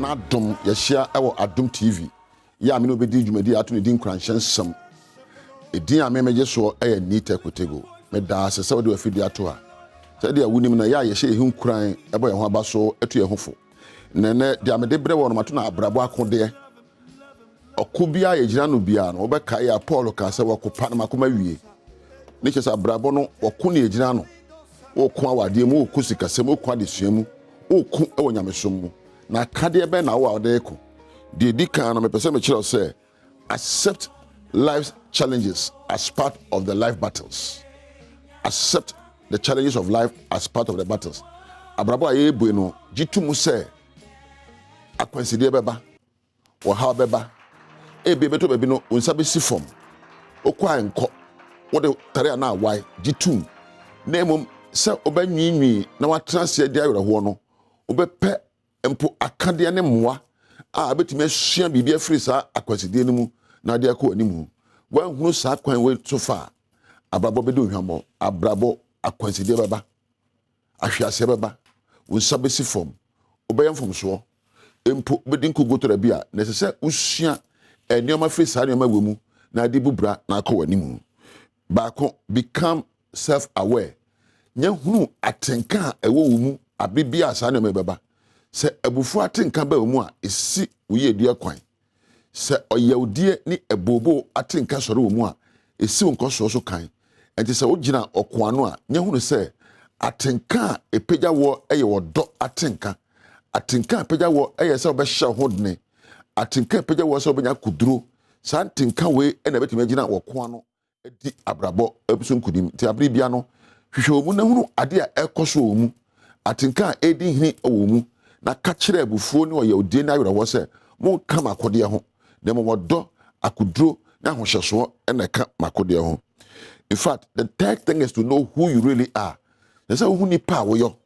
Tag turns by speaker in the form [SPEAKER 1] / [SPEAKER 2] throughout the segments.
[SPEAKER 1] Adom yɛhyia ɛwɔ Adom TV ya me no bedi dwumadi ato ne din kranhyensɛm edin a me megye so ɛyɛ Nita Kotego me da asese wo de afidi ato a sɛ de awunim na ya yɛhyɛ ehu kran ɛbɔ yɛn ho aba so etu yɛn hofo nene de amede bre wɔ no mato na abrabo akode okubia yɛgyina no bia no wobɛka ya Paul ka sɛ wakopa na makoma wie ne kyɛ sɛ abrabo no wɔko ne yɛgyina no wɔko awade mu wɔko sikasɛm wɔko adesuamu wɔko ɛwɔ nyamesom mu na kade be na wo ade ko de di kan no me pese me kyerɛ sɛ accept life's challenges as part of the life battles. Accept the challenges of life as part of the battles. Abrabo aye bueno jitu mu sɛ akwanside beba wo ha beba ebe beto bebi no unsa be si form okwa enko wo de tare na awai jitu na emom sɛ obanwinwi na watrase adi awerɛho no obɛpɛ empo akade ne mmoa a betime asua bibia free sa akwaside ne mu na de akɔ animu wan hunu sa kwan we so fa abrabo bedo hwambo abrabo akwaside baba ahwiase baba unsa be si form obɛyɛ mfomso empo bedin ko gotora bia na sɛ usua enioma free sa enioma wemu na de bubra na akɔ animu baako become self aware nya hunu atenka ɛwɔ mu abibia sa enioma baba se abufu atenka ba mu a esi uye dua kwan se oyawdie ni ebobo atenka soro mu a esi nkoso so kan enti se ogina okoano a nya hunu se atenka epegya wo eye wodo atenka epegya wo eye se obehye hodne atenka epegya wo se obenya kuduro sa atenka we na betime gina okoano edi abrabo ebuso nkudim ti abribia no hwehwe mu na hunu ade a ekoso mu atenka edi hini owo mu na kachire abufuo ni oyawdie na awerɛwɔ sɛ mo ka makode ho na mo modɔ akuduro na hohyeso na ka makode ho. In fact, the third thing is to know who you really are. There's a who ni pa wo.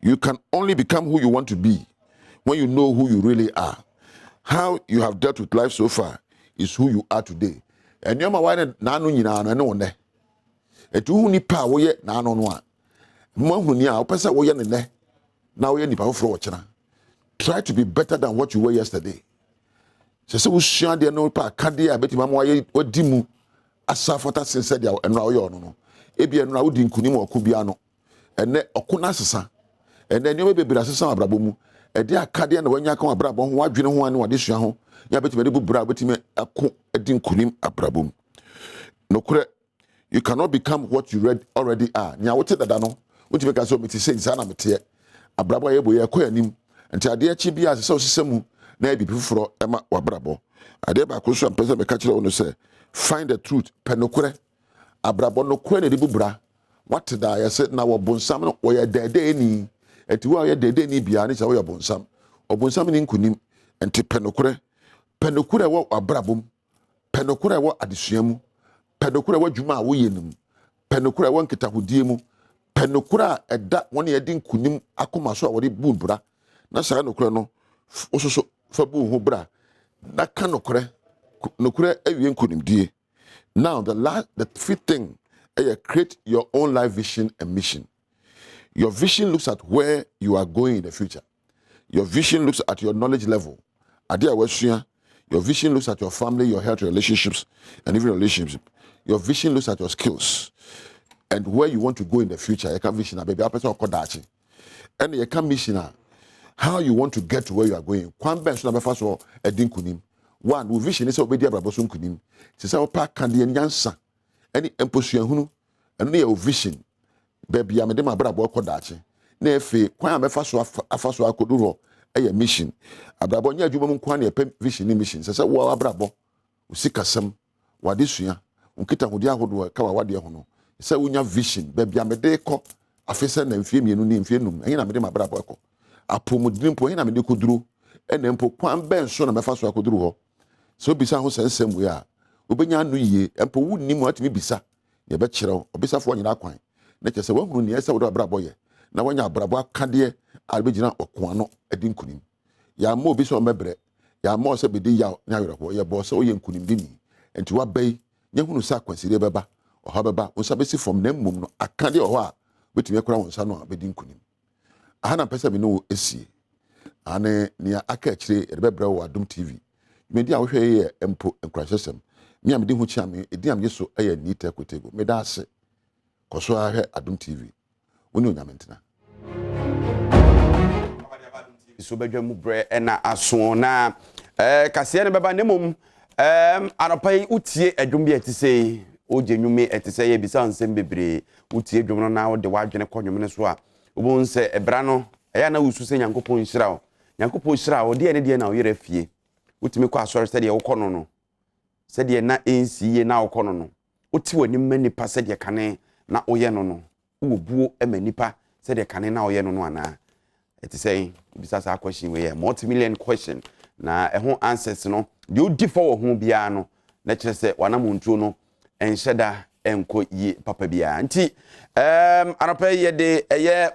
[SPEAKER 1] You can only become who you want to be when you know who you really are. How you have dealt with life so far is who you are today. And you ma why na no nyina no ne wonne. Etu who ni pa wo ye na no no a. Mo hu ni a opese wo ye ne ne. Now you need to try to be better than what you were yesterday. So we share the no pa kadia beti mama wa dimu asafota sense dia enra oyo no no ebi enra wodi nkunim okubia no ene okuna sesa ene nyo bebira sesa abrabo mu e dia akadia na wanya kan abrabo ho wadwene ho ane wade sua ho ya beti me bubra beti me ako edi nkunim abrabo mu no kure. You cannot become what you already are. Nya wote dada no wote be ka so meti say sana mete abrabo ye boye ko yanim enti ade achi bia se osisemu na ebi fufuro ema wabrabo ade ba ko so ampese me ka kire ono se find the truth penokure abrabo no kure ne dibubra what da ye se na wo bonsam no wo ye dede ni enti wo ye dede ni bia ne se wo ye bonsam ni nkunim enti penokure wo abrabom penokure wo adesuamu penokure wo dwuma a wo yenum penokure wo nkitahodie mu penokura eda woni edi nkunim akoma so a wori bubra na saa nokura no ososo fa bu ho bra na ka nokura awie nkunimdie. Now the fifth thing create your own life vision and mission. Your vision looks at where you are going in the future. Your vision looks at your knowledge level. Adia wasua. Your vision looks at your family, your health, relationships, and even relationships. Your vision looks at your skills and where you want to go in the future. You can vision, baby. I person kodachi, and you can mission how you want to get to where you are going. Kwan ben so na befa so edin kunim. One, we vision is obedi abrabo so kunim. Se say opa kan de nyansa. Any emposuan hunu, and na your vision. Baby, am de ma abrabo kodachi. Na efe kwan amefa so afa so akoduro eye mission. Abrabo nya adwuma mu kwan na epe vision ni mission. Se say wo abrabo, usikasem, wade sua, unkita hodi ahodo ka wade ho no. Se unya vision baby amede ko afese na mfie mienu ni mfie num enyi na mede mabrabo ko apomudin po enyi na mede koduro ene mpo kwan ben so na mefa so akoduro ho so bisa ho sensem we a obenya anu yie mpo wunnim atimi bisa ye be kire obisa fo nyina kwan na kese wahunu ne ese wo abrabo ye na wanya abrabo akade albegina okoano edi nkunim ya ma obi so mebre ya ma o se bedi ya nya wereko ye bo se oye nkunim dini enti wa bai nya hunu sa kwansire beba ohabeba unsabesi from nem mum no akade o ho a betime kura wonsa no abedi nkunim aha na pesa bi no esi ane nia aka akire rebebra wo Adom TV medi a wo hwe ye empo enkrashesem me am de hu chia me edi am yeso eye nita kwetego me da ase koso ahwe Adom TV woni onyamentina
[SPEAKER 2] so badwam bre na aso na kase ne beba nemom anopai utie adwum bi etise oje nwume etise ye bisa nsem bebre utie dwom no na wo de wadwene konwom ne so a obon se ebra no eya na wusu se nyankopon hyira wo nyankopon hyira wo de ne na wo yere fie utimi kwa asori se de wo kono no se de na ensiye na wo kono no uti wani mani pa se de kane na oye no no wo buo emanipa se de kane na oye no no ana etise bisa sa question we multi-million question na ehon answers no de odi for ho bia no na kire se wana montuo no enhyeda enko yi papa bia nti anapa ye de eye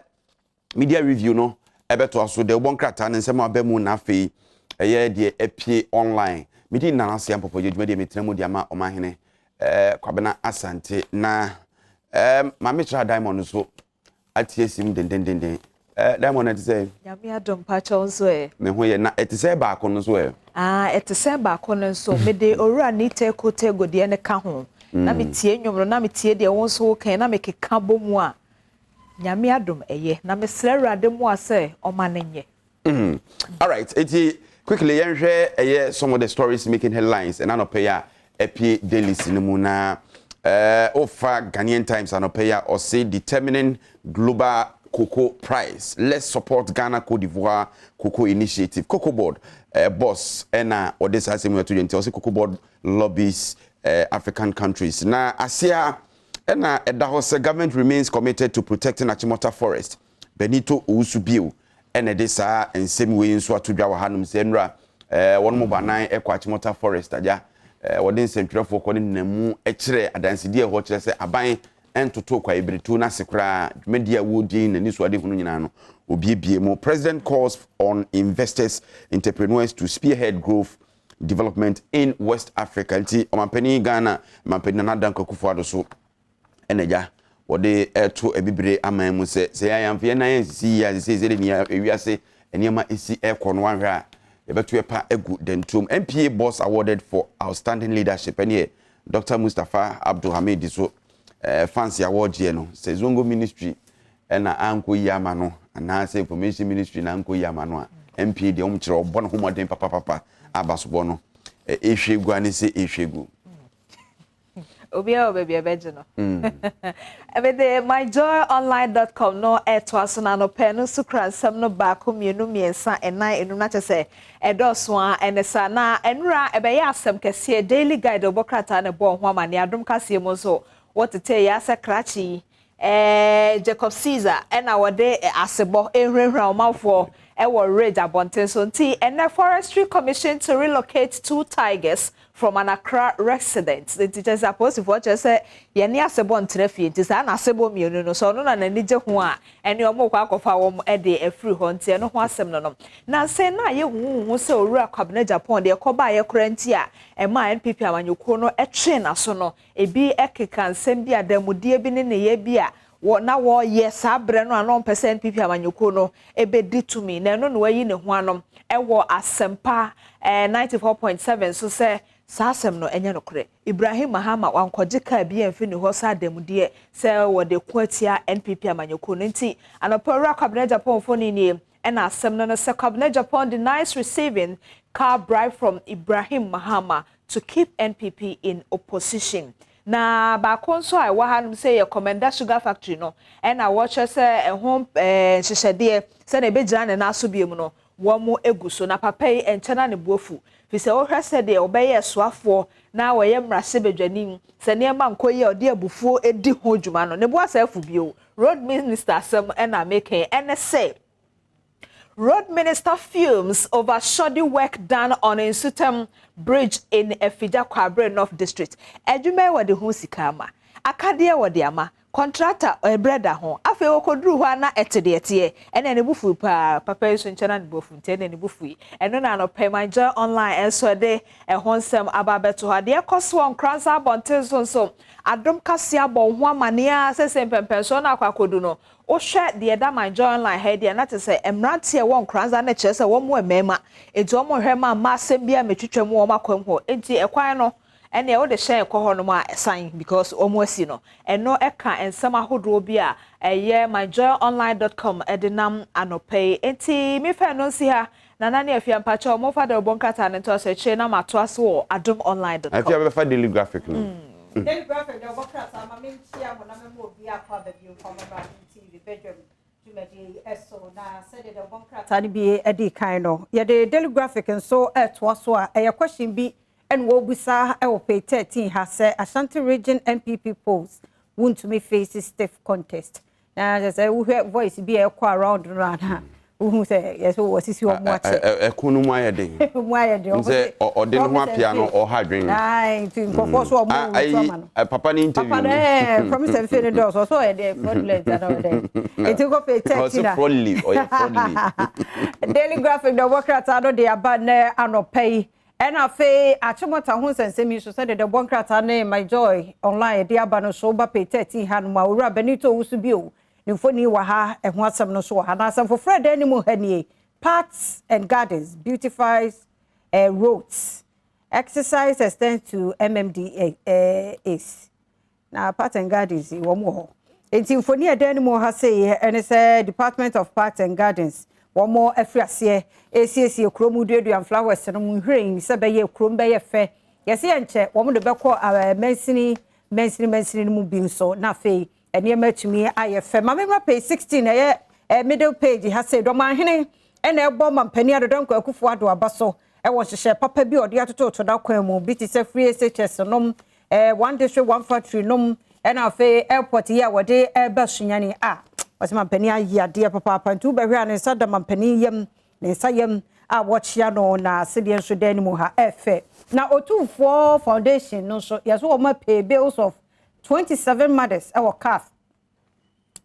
[SPEAKER 2] media review no ebeto aso de obonkrata ne nsema abamu na afei eye de epie online medi na ase ampopo jedwuma de metremu de ama omahene kwabena asante na mama tra diamond so atiesim dendendenden Diamond at say
[SPEAKER 3] Yami Adom pacho nso
[SPEAKER 2] me ho ye na etise ba ko nso
[SPEAKER 3] etise ba ko nso me de owura ni te godie ne ka ho na me tie nwom na me tie de won so kan na me keka bomu a Yami Adom na me sre urade mu ase o manenye
[SPEAKER 2] all right quickly yenhwe some of the stories making headlines and anopeya epie daily cinema na ofa Ghanaian Times anopeya or say determining global cocoa price. Let's support Ghana Cote d'Ivoire Cocoa Initiative. Cocoa Board boss ena odesa semu to yenti also Cocoa Board lobbies African countries. Na asia ena edahose government remains committed to protecting Achimota forest. Benito Usubiu ena desa ensemi we nso atodwa wa hanum senra won mo banan ekwa Achimota forest aja wodin sentrefo ko ne namu ekire adansidi e ho kire se aban entoto kwa ibretu na sekra media wodin na nisuade hunu nyina no obiebie mo. President calls on investors, entrepreneurs to spearhead growth development in West Africa. Nti omampani Ghana mampani na danko kufuado so eneja wode eto ebibre aman mu se yamfe na yansi ya se ni ewiase eniema esi ekono anhwe a ebeto epa egu dentum. MPA boss awarded for outstanding leadership ene Dr. Mustafa Abdulhamid so fancy award ye no Sezongo ministry na anko yama no na say information ministry na anko yama no MP de omkire obon homoden papa abasobo no ehwegu ani se ehwegu
[SPEAKER 3] obia obebi ebeje no ebede myjoyonline.com no eto aso na no pe no sukran sam no ba ko mienu miensa enan enu na chese edoso a enesa na enura ebeye asem kese daily guide obokrata ne bo ho amane adom kase mo so what to tell ya sakrachi Jacob Caesar ena wode asebo ehwehwa omafo ewo rage abonten so nti ena forestry commission to relocate 2 tigers from an Accra resident. The teacher supposed to watch us say ye ni asebo ntrefie nti sa na asebo mienu no so no na nanije ho a ene omo kwa akofa wo e de afri ho nti eno ho asem no na se na ye hu se owura kwabena Japan de koba ye kranti a ema NPP amanyoko no etwe na so no ebi ekeka nsem bi adamudie bi ne ye bi a na wo yes abre no anon percent NPP amanyoko no ebedi to me na no no wayi ne ho anom ewo asempa 94.7 so say sasem no enye nokre Ibrahim Mahama wankoje ka bi enfi ne ho sa damudie se wo de kwatia NPP amanyoko no nti anopora kwabena Japan foni ni ena asem no se kwabena Japan denies receiving car bribe from Ibrahim Mahama to keep NPP in opposition. Na ba konso ai wa hanum say ye Commander Sugar Factory no ena watch say ehom hyehyede say na begira ne na so biemu no wo mo eguso na papa yi enchana ne bofu fi say wo hwese de obeye soafo na wo ye mrase bedwanim se ne ma nkoyi ode abufuo edi ho dwuma no ne bo asafu bio road minister sam ena make ene say road minister fumes over shoddy work done on Insutem Bridge in Efija Kwabre North District. Ejume wadi hu sikama. Akadie wadi ama. contractor brother ho afi okoduru ho na etede ene ne bufu pa papa so nchana ne bufu ntene ne bufu eno na no pay my joy online enso de ehonsem ababeto ha de ekoso nkransa bonte so adom kase abon ho amane a sese pempenso na akwakodu no o hwe de da my joy online he de na te se emrante e won nkransa na kire se wo mo emema eji o mo hwe ma asem bia metwetwa mu o makwam ho enti ekwan no ene wo de share ko no ma sign because omo no eno eka ensem ahodo bi a eye myjoyonline.com edinam anope enti me fa no si ha nana ne afia mpacha omo fa de obonkata ne to se che na mato aso adomonline.com
[SPEAKER 2] afia be fa daily graphic no
[SPEAKER 4] daily graphic de obonkata ma me ntia mo na me mo bi akwa ba bi ko ma Badwam TV Badwam tumedi eso na said de obonkata ni bi edi kan no ye de daily graphic nso eto aso a eye question bi and what we saw I will pay 13 has said Ashanti region MPP polls want to me face stiff contest. Now just say we hear voice be a quite around who say yes what is your watch
[SPEAKER 2] e kunu mu ayede say o de no apia no o ha dwen
[SPEAKER 4] ai to for so mo
[SPEAKER 2] papa ni interview
[SPEAKER 4] papa promise and finish doors so e dey fraudulent and there it go pay 13
[SPEAKER 2] na fraudly
[SPEAKER 4] daily graphic the worker ado dey about na anopay and I say, I chumota hun sensemi so said the bonkrata name my joy online the abano so ba pay 13 han ma ura benito usubio ni foni wa ha e ho asem no so ha na asem for Fred animal hanie parks and gardens beautifies roads exercise extends to MMDA is na parks and gardens wo mo ho enti foni e animal ha say and say Department of Parks and Gardens one more efriase esiesie kromu duadu and flowers no nhrein se be ye krom be ye fe yesi enche wo mo de be ko mensini mu bi so na fe ene matumi aye fe ma me pay 16 e middle page ha say do man hene ene ebo mampani adodon ko akufo ado abaso e wo hyehye papa bi ode atoto da kwan mu bi ti se free SHS nom one district one factory nom ena fe airport ya wode e ba sunyani was mampani ayi ade papa pantu be hwe an sada mampani yam ne sayam a watchia no na sede nso dan mu ha efe na Otumfo foundation no so yeso wo ma pay bills of 27 mothers our calf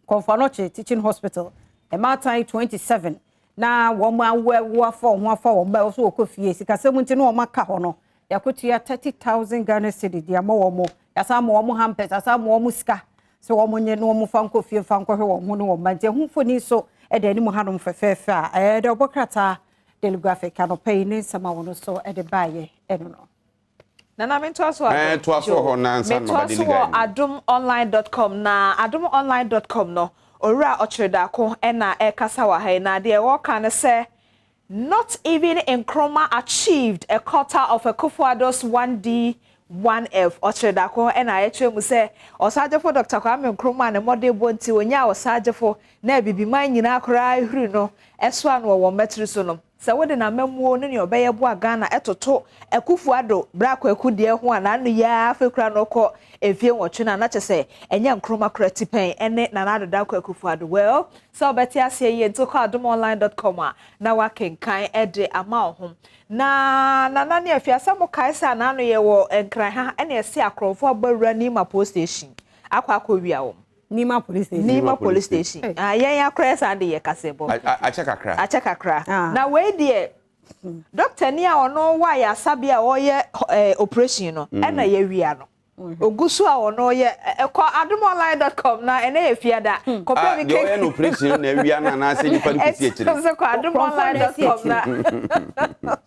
[SPEAKER 4] Konfanoche teaching hospital e matai 27 na wo ma wo afọ wo ma so okofie sikasem nti no wo maka ho no yakotua 30,000 Ghana cedi dia ma wo mo yasa ma wo mo hampers yasa ma wo mo sika so wo mo nye no mo fa nkofie fa nkɔhwe wo ho no wo ma je humfoni so e de ni mo hanom fefefe a de obokrata daily graphic anopay ne sama wo no so e de baye eno no
[SPEAKER 3] Nana me to aso
[SPEAKER 2] ho na nsa no ba daily guide
[SPEAKER 3] adomonline.com na adomonline.com no owura ochireda ko e na e kasa wa ha na de wo kan say not even Nkrumah achieved a quarter of a Kufuor's 1D 1F ochireda ko e na ye mu say osajefo Dr. Kwame Nkrumah na mode bonti onya osajefo na bibiman nyina akora huru no eso an wo metri so no se wode na mamuo no ne obeye bo Ghana etoto Akufuado brako akudie ho ananu ya afekura no ko efie nwotwe na chese enye Nkrumah kratipen ene na nadoda ko Akufuado well so beti ase ye ntoko adomonline.com na wakenkan ede ama ho na ne afiasa mo kaisa na anu ye wo enkran ha ene ese akrofo abawura ni ma post station akwa wia wo
[SPEAKER 4] Nima police station.
[SPEAKER 3] Yen akra sa de ye kasebo. Acha kakra. Na we de doctor ni a ono wa ya sabe a oye operation no e na ye wia no. Ogusu a ono ye adomonline.com na ene ye fiada.
[SPEAKER 2] Kopia bi ke no operation na wia na na se nipa ni kusi ekire.
[SPEAKER 3] So adomonline.com na.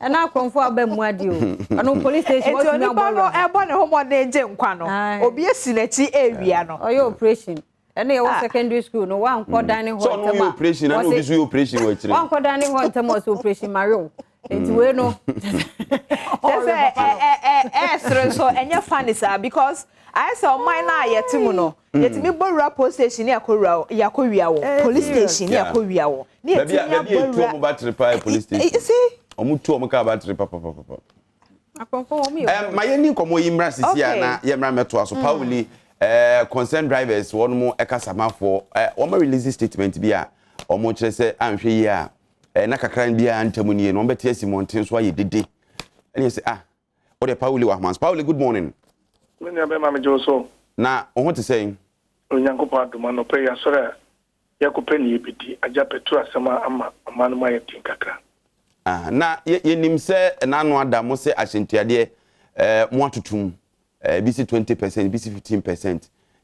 [SPEAKER 4] Na konfo abamu ade o. Ano police station
[SPEAKER 3] was na bo e bo ne homo na eje nkwa no. Obi esinachi e wia no.
[SPEAKER 4] Oye operation. And they were secondary school, no one called dining hall.
[SPEAKER 2] So no operation, I know this operation.
[SPEAKER 4] One called dining hall, Thomas operation Mario. It's we no.
[SPEAKER 3] So and your funny sir because I saw mine na yetimuno. Yetimi borra police station yakowia wo. Police station yakowia wo.
[SPEAKER 2] Ni yetimi borra battery pa police station.
[SPEAKER 3] See?
[SPEAKER 2] Omutu omka battery papa.
[SPEAKER 4] Akonfo mi.
[SPEAKER 2] My yeni komo yimra sisia na yemra meto aso Pauli concerned drivers one more ekasama for one more release statement bi a omo kire se anhwe yi a na kakran bi a ntamunie no mbeti asimonten so aye dede ene se o de Pauli Wahmans Pauli good morning
[SPEAKER 5] me be ma me joso
[SPEAKER 2] na o ho te say
[SPEAKER 5] onyankopa adoma no pe ya sore ya ko pe ni ebiti aja petrol asema ama amanu ma yetin kakra
[SPEAKER 2] na yenim se na no ada mo se ahyentuade mo atotum bisi 20% bisi 15%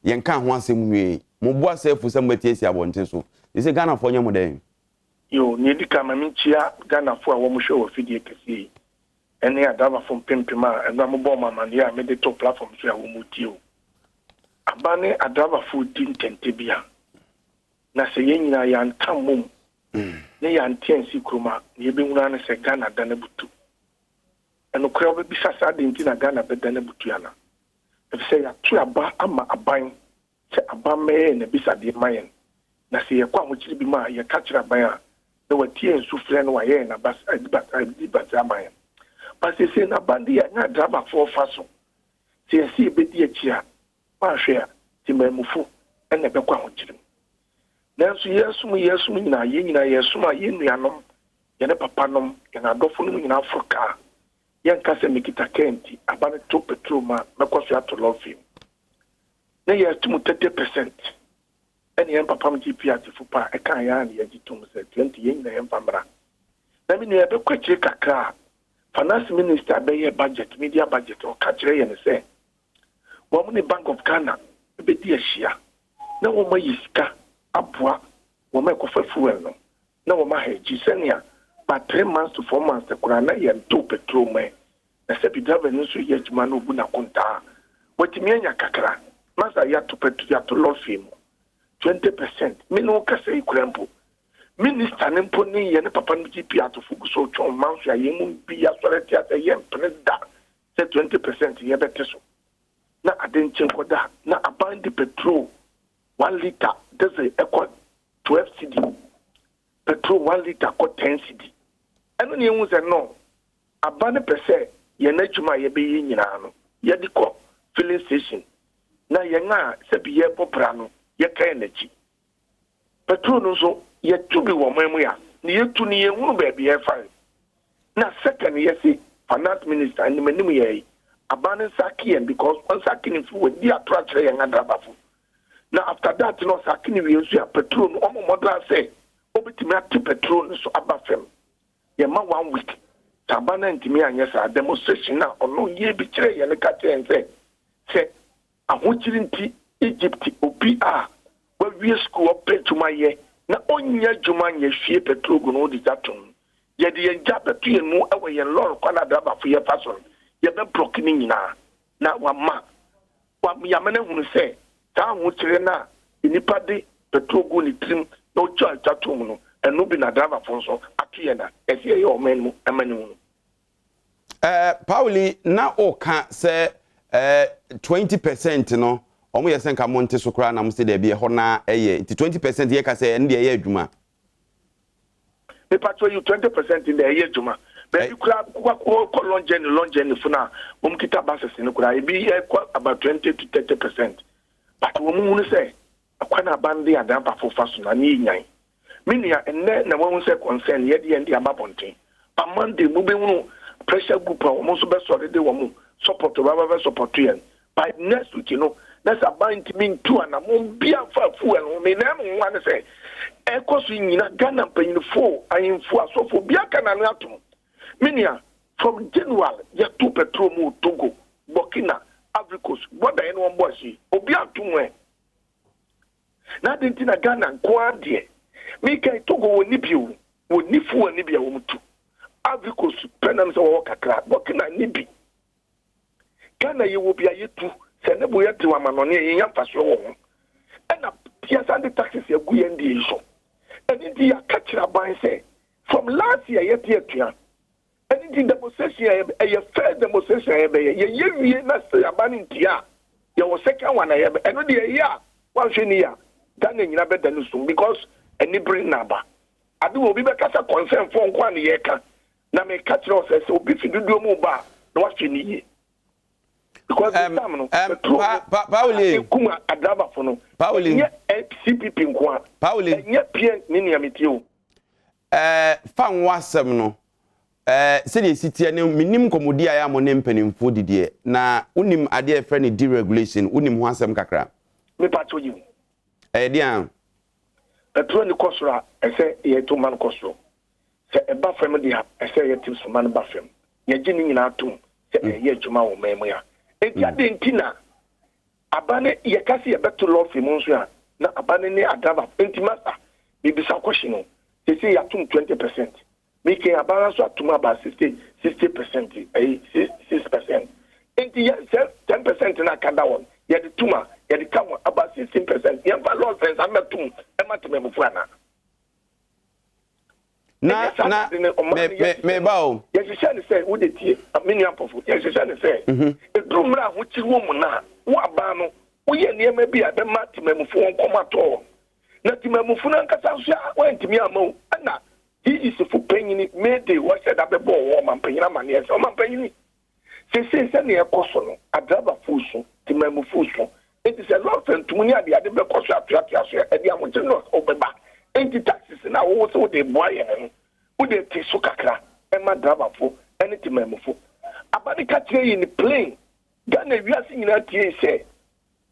[SPEAKER 2] yenka ho asem nwe mo bo asefu se mbati esi abonten so ise Ghana fo nyamo den
[SPEAKER 5] yo ni dika maminchia Ghana fo a wo mo hwe wo fidie kesi ene adaba fo pempema eno mo bo mama ne a me de to platform so a wo mo tio abane adaba fo din tente bia na se yenyina ya ntamum ne ya ntiensi kroma ne be nwuna ne se Ghana dana butu eno kra obi bisa sa de nti na Ghana be dana butu yana e se ya tu aba ama aban se aba me ne bisa de mayen na se ye kwa mo kiri bi ma ye ka kira aban a ne watie ensu frɛ no waye na bas aban ba se na bandi ya na drama for faso se si be di akia ba hwe a ti mamufu ene be kwa mo kiri nanso yesum nyina ye nyina yesum a ye nuanom ye ne papa nom ye na adofo no nyina Africa ye nka se mikita kenti abane to petrol ma mekoso ato lofim na ye tum 30% ene ye papa m GP atifu pa e kan ya na ye gitum se 20 ye nyina ye mfamra na mi ne be kwakire kakra finance minister be ye budget media budget o ka kire ye ne se wo mo ne Bank of Ghana be di ahia na wo ma yisika abua wo ma ko fuel no na wo ma heji senia ba 3 months to 4 months kura na ye to petrol mai na se bi driver no so ye juma no bu na konta wotimi anya kakra masa ya to petrol ya to lofim 20% me no ka se kurampo minister ne mpo ni ye ne papa no GP ato fugu so chon manso ya ye mu bi ya sore tia se ye mpenda se 20% ye beteso na adenchen koda na abandi petrol 1 liter does equal 12 cedi. Petrol 1 liter ko 10 cedi. Eno ni ehun se no. Abane pese ye na dwuma ye be yi nyina no. Ye di ko filling station. Na ye nga se bi ye popra no, ye kan na chi. Petrol no so ye tubi wo mamu ya. Ni ye tu ni ye hunu ba bi ye fa. Na second ye say finance minister and manim ye abane saki because on saki ni fu we di atrakre ye nga drabafo. Now after that, no sakini we use petrol. No model say, obitimi ati petrol so abafem. Ye ma 1 week. Tabana ntimi anyesa demonstration na ono ye bi kire ye ne ka kire say ahochiri nti Egypt obi a we wie school opetuma ye na onya djuma nye fie petrol go no di jaton. Ye de ye ja petrol ye mu ewe ye lor kwa na draba fu ye fason. Ye be block ni nyina na wa yamene hunu say ta ho kire na inipa de petrol go ni trim no charge tatum no eno bi na driver fon so atuye na ese ye o men mu amanu
[SPEAKER 2] Pauli na o ka se 20% no omo ye senka monte so kra na mo se de bi ho na eye ti 20% ye ka se nde ye adwuma
[SPEAKER 5] me patro you 20% in the ye adwuma be kra ko long journey funa mum kita bases ni kra e bi about 20 to 30%. But woman say, a quana bandi and damper for fasten and ye nine. Minia and then the woman say concern yet the end the ababonting. But Monday moving pressure group or most best sorry the woman support to whatever support you. By next week, that's a bind to mean two and a moon be a fool and may never want to say. Echo swing in a gun and paying 4, I am 4 so for Biakan and Atom. Minia from January, yet 2 petrol move Togo, Burkina. Africos, what I know was she, Obia Tumwe. Nothing in a Ghana, Quadie. Make I Togo would nip you, would nip for Nibia Umutu. Africos, penance or Wakaka, Burkina Nibi. Ghana, you will be a year to send a boy to a man on a young fashion. And a Pias and the taxes a good end issue. And India catch a by say, from last year, yet. Anything demonstration a fair demonstration ye na say abani ntia ye wo second one eno de year one hwe Ghana nyina be danu so because any bring number ade obi be kasa concern for nkwa na ye ka na me ka kire o say obi fidudu mu ba na wa hwe ni because this time no
[SPEAKER 2] Pauli
[SPEAKER 5] kuma adaba for no
[SPEAKER 2] Pauli
[SPEAKER 5] nye CPP nkwa
[SPEAKER 2] Pauli
[SPEAKER 5] nye pie ni niametio
[SPEAKER 2] fan wasem no se de sitia ne minim komodi aya mo ne mpanimfo didie na unim ade e frɛ ne deregulation unim ho asɛm kakra
[SPEAKER 5] me pato you
[SPEAKER 2] Edian.
[SPEAKER 5] Petrol ni kosura ese ye to man kosuro. Se eba fam dia ese ye tim so man ba fam. Ye gini nyina atum se ye adwuma wo memu ya. Enti ade ntina abane ye kasi ye beto law firm nso ya na abane ni adaba enti master bibisa question no. Se say atum 20%. Make abana so atum about 60% 6%. Enti ye 10% na kada won. Ye de tuma ye de come about 16%. Ye va law firm amatum ematem fu ana.
[SPEAKER 2] Na me bawo
[SPEAKER 5] yes you say wo de tie mini apofo yes you say edrumra ho ti wo mu na wo aba no wo ye niam bi a be matemamfo won komato na timamfo na nkasa so a wantimi amawo na he is for panyini made what said that be bo wo mampanyina mane yes o mampanyini se ne ekoso no adraba fuso timamfo so it is a lot and tumuni ade ade be koso atuatua so e dia mo no obeba enti taxes na wo so de boy en wo de ti so kakra e ma driver fo ene ti memfo abadi ka tire in plane Ghana wiase nyina tie se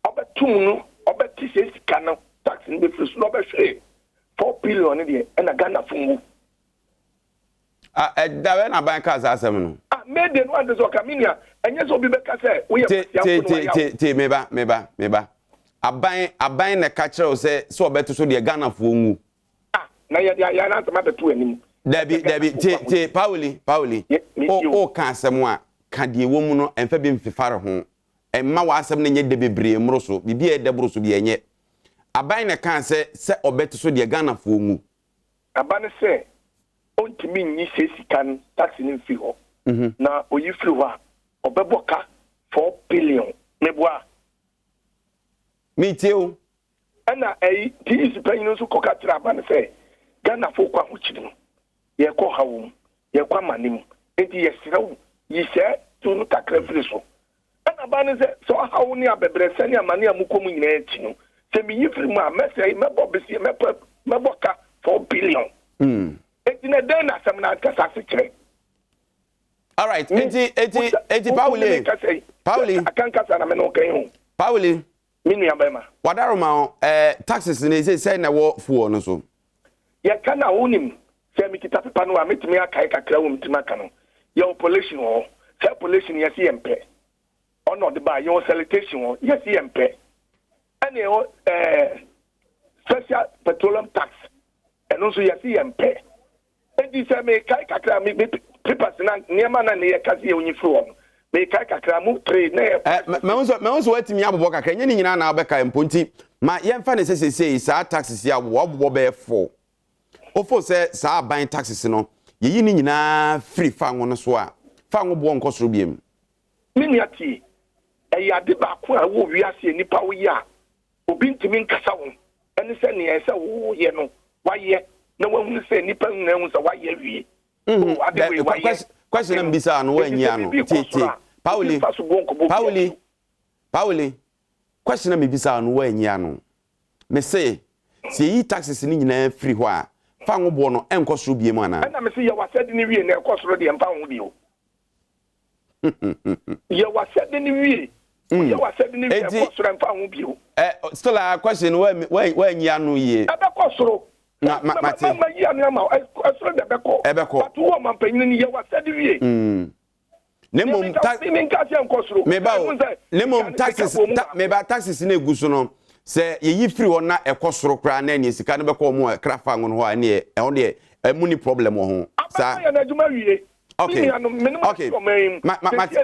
[SPEAKER 5] obetum no obeti se sika no tax in be free no be hwe 4 billion de e na Ghana fungu
[SPEAKER 2] dawe na ban ka asem no
[SPEAKER 5] me de no ande so kaminia enye so bi be ka se wo ye
[SPEAKER 2] te meba aban na ka kire o se so obeto so de Ghana fungu
[SPEAKER 5] na ya na sama betu anim
[SPEAKER 2] Debi Pauli o ka asem a ka de wo mu no emfa bi mfifare ho emma wa asem na nye de bebre mroso bibi e de broso bi enye aban na ka se obeto so de Ghana fungu
[SPEAKER 5] aban se ontimi nyi se sikan tax ni mfi ho na oyi firi ho a obeboka 4 billion meboa
[SPEAKER 2] miteo
[SPEAKER 5] ana ti is panyin so koka tira aban se Ghana fo kwa ho chiri ye ko hawo ye kwa manim enti ye sirawo yi se to no kakra firi so ana ba ne se so hawo ni abebre se ni amane amukom nyina enti no se mi yi firi mu a mese mebo besi mebo ka 4 billion enti na den na sam na kasa se kire
[SPEAKER 2] all right enti Pauli
[SPEAKER 5] akanka na me no kan ho
[SPEAKER 2] Pauli
[SPEAKER 5] minu ya bema
[SPEAKER 2] wadaroma taxes ne say na wo fuo no so
[SPEAKER 5] ya kana unim se mi kita pepa no ametimi akai kakra wo mtima ka no ya population ho se population ya CMP ono de ba ya sanitation ho ya CMP ane o special petroleum tax eno so ya CMP edi se me kai kakra mi papers na niema na ne ya kasi ya onyi fro no me kai kakra mu trade na
[SPEAKER 2] me unso watimi abobo kakra nye ni nyina na obeka mponti ma yemfa ne sesese sa taxes ya wo abobo be 4 ofo se sa ban taxes no yeyi ni nyina free fa no so a fa ngo bo nkosoro biem
[SPEAKER 5] miniati eyade ba ko a wo wiase nipa wo ya obi ntimi nkasa wo ene se ne ese wo ye no wa ye na wo hu se nipa na hu se wa ye wie
[SPEAKER 2] question mbisa no wa nyia no tete Pauli question na mbisa no wa nyia no me say se yi taxes ni nyina free ho a fa ngo bo no enkosoro biem ana
[SPEAKER 5] na me say ya wasade ni wie na ekosoro de emfa ho bio ya wasade ni wie ya wasade ni wie ekosoro emfa ho bio
[SPEAKER 2] still a question wa nyia no ye
[SPEAKER 5] ebekosoro
[SPEAKER 2] na mate
[SPEAKER 5] ma yi anu ma ekosoro de
[SPEAKER 2] ebeko
[SPEAKER 5] but wo man panyin ni ya wasade wie
[SPEAKER 2] nemom taxes meba taxes na eguso no se yeyi free ho na ekosoro kra na ne sika no beko mo krafa ngo ho ani e ho de emuni problem ho sa
[SPEAKER 5] ya na juma wie
[SPEAKER 2] okay
[SPEAKER 5] ne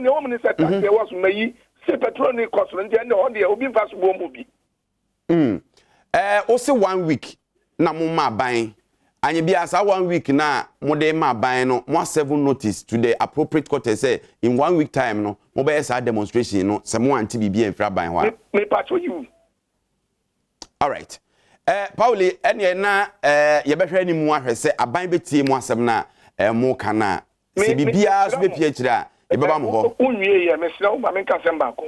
[SPEAKER 5] wo mun se tax e was mayi se petrol ni kosoro nje ne ho de obi mfa so bo mo bi
[SPEAKER 2] o se 1 week na mo ma ban anye bia sa 1 week na mo de ma ban no mo 7 notice to the appropriate court say in 1 week time no mo be sa demonstration no se mo anti bibia enfra ban ho
[SPEAKER 5] me patcho you
[SPEAKER 2] all right Pauli ene na ye behwe ni mu ahwe se aban betie mu asem na mo kana se bibia so be pie kira e beba mo ho
[SPEAKER 5] unwie ye me sira wo ma me ka sem ba ko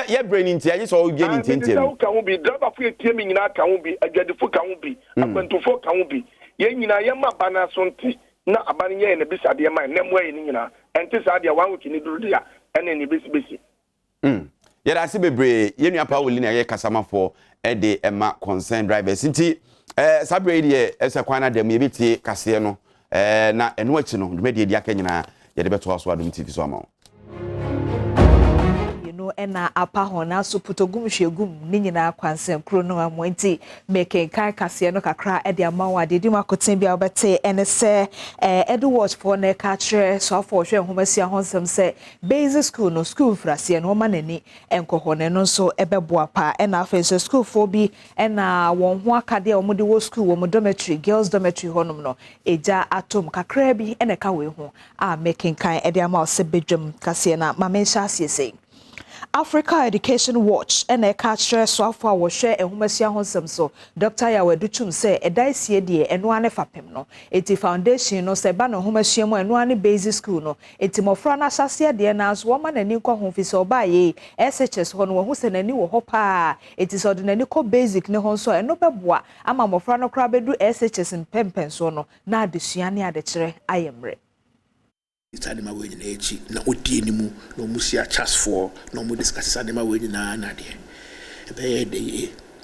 [SPEAKER 2] ye brain inti ayi so ogie ni inti
[SPEAKER 5] inti ka wo bi driver fu etie mi nyina ka wo bi adwadefo ka wo bi akwantofo ka wo bi ye nyina ye ma bana so nti na aban ye na bisa de ma na mo ye ni nyina enti sa de 1 week ni duru dia ene ni besi
[SPEAKER 2] Yɛda ase bebree yɛn nua pa woli na yɛ kasamafo de ɛma concern drivers nti sabre de ɛsɛ kwan na dem yɛbɛtie kaseɛ no na ɛno akyi no dwumadi di aka nyinaa yɛde bɛto aso Adom TV so ama
[SPEAKER 3] no ena apa hona so putogum hwegum ni nyina kwansem kro no amonti making kai kase no kakra e de ama wa de di makoten bia obete ene se edu watch for na ka kire so afo hwe homasia honsem se basic school no school frase no ma nani enkohone no so ebeboa pa ena afa so school for bi ena won ho akade a omode wo school wo dormitory girls dormitory honum no eja atom kakra bi ene ka we ho a making kai e de ama o se bedwam kase na ma mensha asese Africa Education Watch and a catcher so far was share a humasia honsem so Dr. Yaweduchum say a dice ye and one fapim no eti foundation no se bano humasia mo and one basic school no eti mofrana sasia de nas woman and nikwa homfis or by ye SHS hon who send any hopa it is ordinary co basic ne honso and no beboa ama mofrana krabedu SHS in pempen so no na desuane adechere ayemre
[SPEAKER 6] It's my way in age, no Utimu, no Musia chas for, no more discuss my way in Nadia. A bad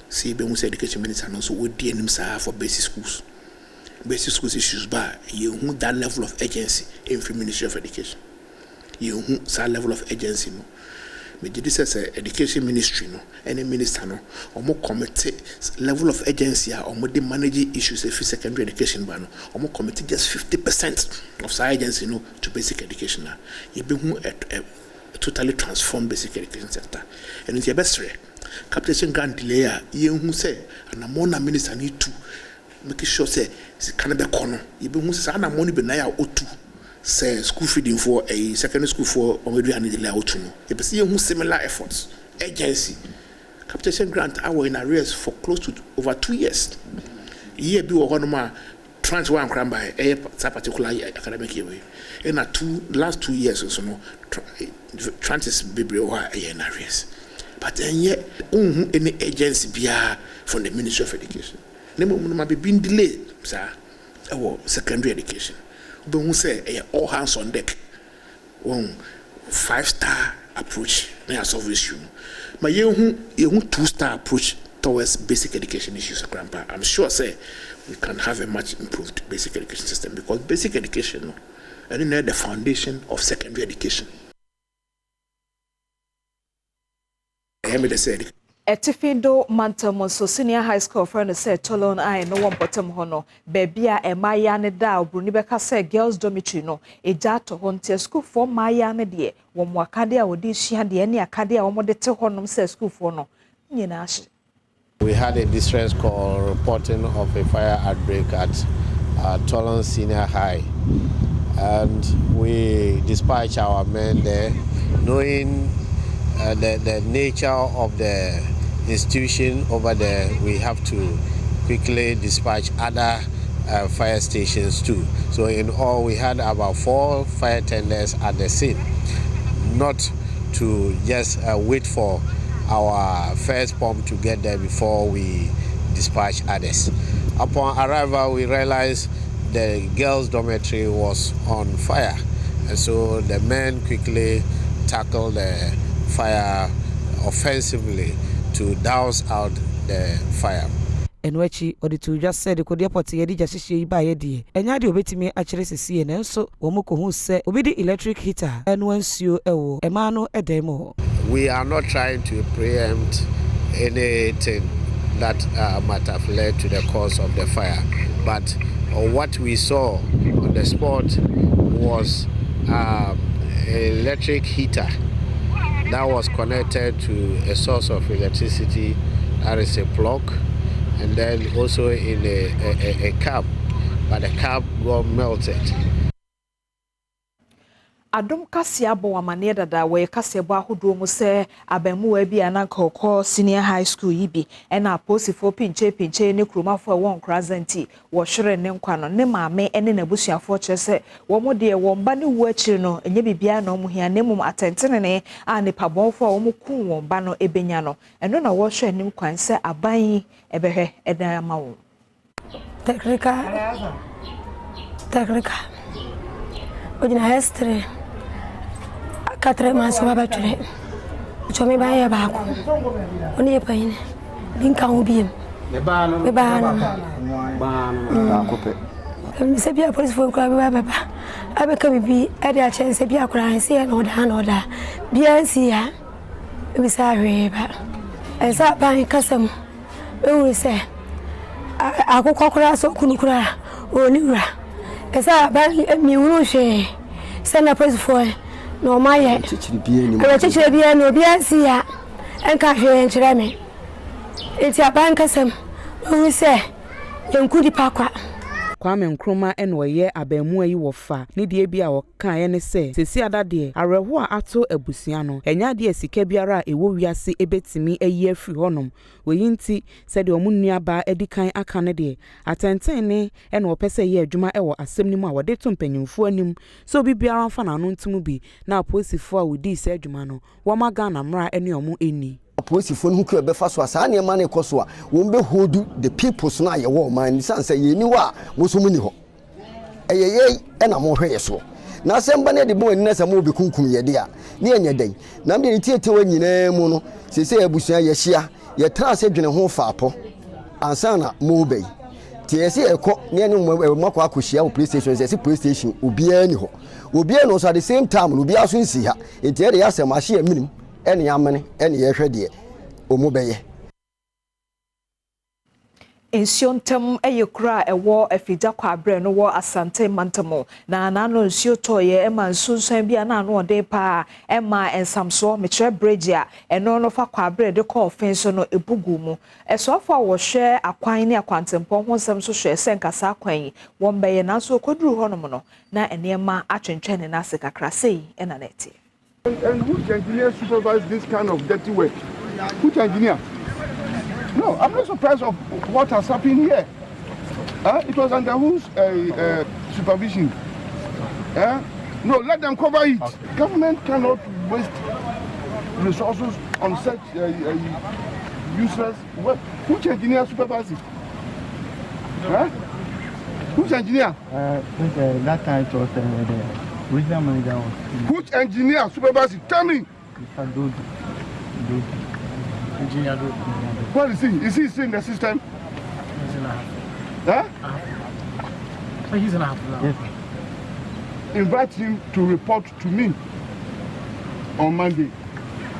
[SPEAKER 6] see Bemus education minister and also would deal himself for basic schools. Basic schools issues by you who that level of agency in free Ministry of Education. You who that level of agency no. This is education ministry no any minister no or more committee level of agency or more the managing issues of secondary education ban or more committee just 50% of science agency no to basic education na you be who totally transform basic education sector and it's your best way capitation grant delay you who say and among minister need to make sure say can be corner you be who say na money be na ya otu say school feeding for a secondary school for already and the out no you see who similar efforts agency capitation grant our in arrears for close to over 2 years year be one tranche one cram by a particular academic year in last 2 years or so no tranches be in arrears but then yet any agency be from the Ministry of Education name be being delayed sir secondary education but who say all hands on deck 5-star approach na solve issue but you 2-star approach towards basic education issues grandpa I'm sure say we can have a much improved basic education system because basic education is the foundation of secondary education.
[SPEAKER 3] Etifindo Mantamonso Senior High School friend said Tolon I no one bottom hono bebia e maya ne da obruni beka say girls dormitory no eja to honte school for maya ne de wo mo akade a wodi hia de ne akade a wo mo de te honom say school for no nyina ahye.
[SPEAKER 7] We had a distress call reporting of a fire outbreak at Tolon Senior High and we dispatched our men there knowing the nature of the institution over there. We have to quickly dispatch other fire stations too. So in all we had about 4 fire tenders at the scene, not to just wait for our first pump to get there before we dispatch others. Upon arrival we realized the girls' dormitory was on fire, and so the men quickly tackled the fire offensively to douse out the fire.
[SPEAKER 8] Enwechi oditu just said ko de poti ye di jasihye yi ba ye die enya de obetimi a kire sisi ne nso wo mo ko hu se obi di electric heater enu ansuo ewo ema no edem ho.
[SPEAKER 7] We are not trying to preempt anything that might have led to the cause of the fire, but what we saw on the spot was an electric heater that was connected to a source of electricity, that is a plug, and then also in a cap, but the cap got melted.
[SPEAKER 3] Adom kasia bo amane dada we kasia bo ahodo mu se abamu wa bi anakoko senior high school yibi ena aposifo pinche ne kromafo won krazanti wo hwere ne nkwa no ne maame ene nabusuafo kyese wo mo de wo mba ne wu akiri no enye bibia na omo hia ne mum atentene ne a ne pabonfo a wo mo ku won ba no ebenya no eno na wo hwere ne nkwan se aban ebehwe edan ama wo
[SPEAKER 9] technical ojina history 4 months wa bature Chome ba ya ba ko. Oni e payin. Bin kan obi em. Me ba no. Ba ko pe. Mi se bia police for kwa ba ba. Abe ka bibi e de a chance bia kura se e no da. Bia si ya. Mi sa hwe ba. E sa ban kasam. E wo se. Akokọ kura so kunu kura. Oni wura. E sa ban mi wuru hwe. Se na police for no ma ye. Chichire bia no bia si ya. Enka hwe enchire me. Eti aban kasam. Wo se yenkudi pakwa.
[SPEAKER 8] Kwame Nkrumah enwoye abamu ayi wofa ne die bia wo kan ye ne se sesi adade areho a ato abusua no enya de sika biara ewo wiase ebetimi ayi afri honom woyinti se de omunua ba edikan aka ne de atenten ne ene wo pese ye adwuma ewo asem nimu a wode to mpanyimfo anim so bibiara mfa na no ntumu bi na aposifo a wodi se adwuma no wo maga na mra ene omu eni
[SPEAKER 10] Aposifo no ku be fa so asa ne ma ne koso a wo be hold the people so na ye wo man ni san say ye ni wa wo so mu ni ho eyeye e na mo hwe so na asemba ne de bo ani na sa mo be kunkum ye de a ne anya dan na me tietie wa nyina mu no sese abusua ye hia ye tra se dwene ho faapo ansa na mo be tie se ekọ ne ne makọ akohia wo PlayStation se PlayStation obia ni ho obia no so at the same time no obia so nsi ha etie de ya asem ahye aminim ene yamene ene ye hwede omubeye
[SPEAKER 3] Ensiontem eyekura ewo afija kwabre no wo asante mantamo na no nsio toye ema nsunsan bia na no ode pa ema ensamso metre bridge a eno no fa kwabre de call fence no ebugu mu esofo wo hwe akwan ne akwantempon ho nsam so hwe senkasa akwan wo mbeye na so koduru honom no na enema atwentwene na sekakra sei ena neti.
[SPEAKER 11] And which engineer supervise this kind of dirty work? Which engineer? No, I'm not surprised of what has happened here. It was under whose supervision? No, let them cover it. Okay. Government cannot waste resources on such useless work. Which engineer supervises? Which engineer?
[SPEAKER 12] That time it was the regional manager.
[SPEAKER 11] Which engineer supervises? Tell me.
[SPEAKER 12] Mr. Dodo. Engineer Dodo.
[SPEAKER 11] What is he? Is he still in the system?
[SPEAKER 12] He's in a
[SPEAKER 11] half.
[SPEAKER 12] So he's in a half now. Yes.
[SPEAKER 11] Invite him to report to me on Monday.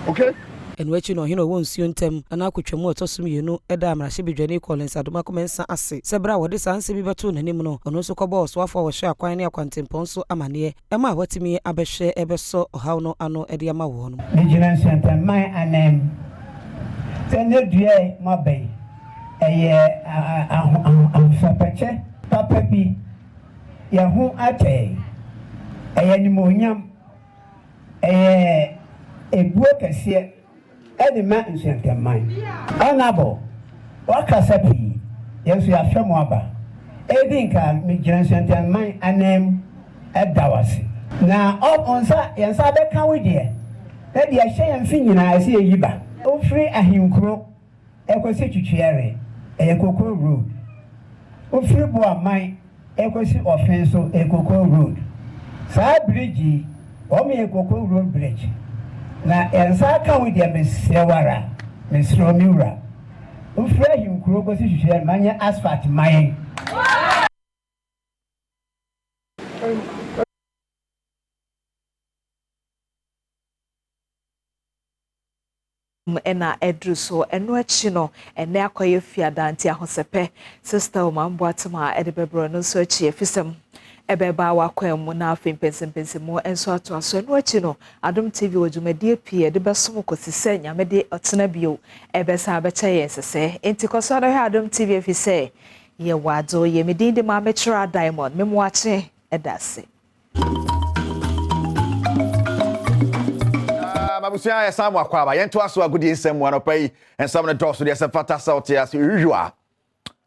[SPEAKER 11] Okay?
[SPEAKER 8] And what you know, won't see on them, and I could show more to you know, Adam, and she be Jenny Collins, and Adoma commence assay. Sebra, what this answer be batun, and him no, and also Cobo, Swaf or share quite near Quantum Ponso, Amania, Emma, what to me, Abeshe, ever saw, or how no, ano, Ediama won.
[SPEAKER 13] Vigilance Center, my name. Send it to my bay. I'm Sapache, Papa B. Yahoo Ate, a animonium, a broker here. Any man center mine. Honorable, what casapi? Yes, we are from Waba. Edinka, Vigilance Center, mine, and name at Dawasi. Now, up on that, yes, I can with you. Let the Ashayan Finian, I see a yiba. O free a him crow, Equasi to Cherry, a cocoa road. O free boy, my Equasi offense, a cocoa road. Side bridge, or me a cocoa road bridge. Na ensaka with the Miss Sewara, Miss Romura. O free him crow, Equasi to share mania asphalt mine.
[SPEAKER 3] Ena edruso eno achi no ene akoye fiadanti ahosepe sister o mambo atama edebebro no so achi efisem ebeba wakwam na afem pensempensemo enso ato aso eno achi no Adom TV odwumade pie edebesom kosise nyamede otena bio ebesa abecha yensese enti koso do Adom TV efise ye wado ye medinde ma mechra diamond memwache edase
[SPEAKER 2] Babusia ya samu akwaba yento aso agudi nsem anopai ensam ne doso de sefata sauti as usual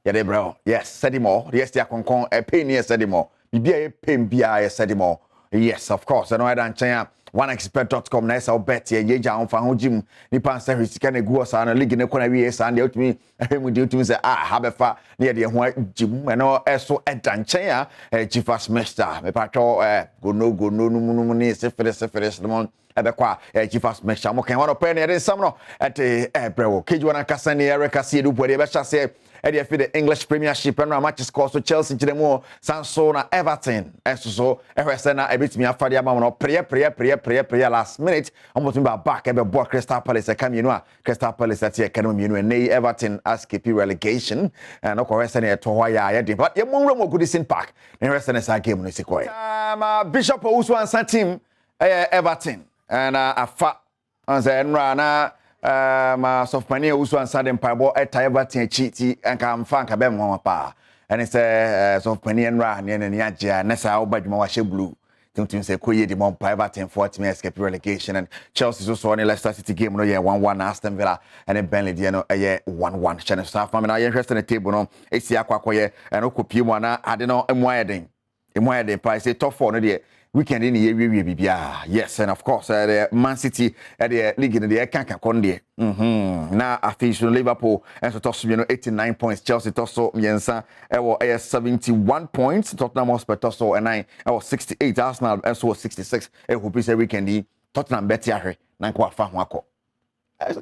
[SPEAKER 2] ya de bro yes sedimo yes dia konkon pay ni sedimo bibia ye pem bia ye sedimo yes of course no ida nchen oneexpert.com na esa bet ye yeja onfa ho jim ni pan se sika na gu osa na league ne kona wi esa na utumi ehemu di utumi se habefa na ye ho jim no eso eda nchen a chief semester me patro go no no ni sefere no ebekwa chiefas mesha mo kan wano pe ne nsam no ete ebrewo kejuana kasane ereka sie du bode be chase e fi the English Premiership and matches score so Chelsea jiremu Sanso na Everton so ehwese na ebitimi afade ama no prayer last minute omotum ba back ebe bo Crystal Palace ka mienu a Crystal Palace ati ka no mienu and Everton escape relegation and okwese na eto ho ya de but ye monwura mo Goodison Park na ehwese na sa game no sikoi Bishop Owusu ansa team Everton and afa anza enra na ma sofmani Owusu ansa de mpaibo eta Everton chi anka mfa nka be mo pa and say sofmani enra ne agya na sa obadwuma wa hye blue Tim say koye di mon Everton 40 escape relegation and Chelsea so on Leicester City game no 1-1 Aston Villa and Burnley no 1-1 channel staff man na interested in the table no esi akwakoye and okopi mu na ade no emoyeden price say top 4 no de weekend in the bibia yes and of course the Man City at the league in the kankan konde na afisho Liverpool and so toss 89 points Chelsea tosso yensa ewo 71 points Tottenham Hotspur tosso 9 ewo 68 Arsenal so 66 e hope say weekend Tottenham bet ya na kwa fa ho akọ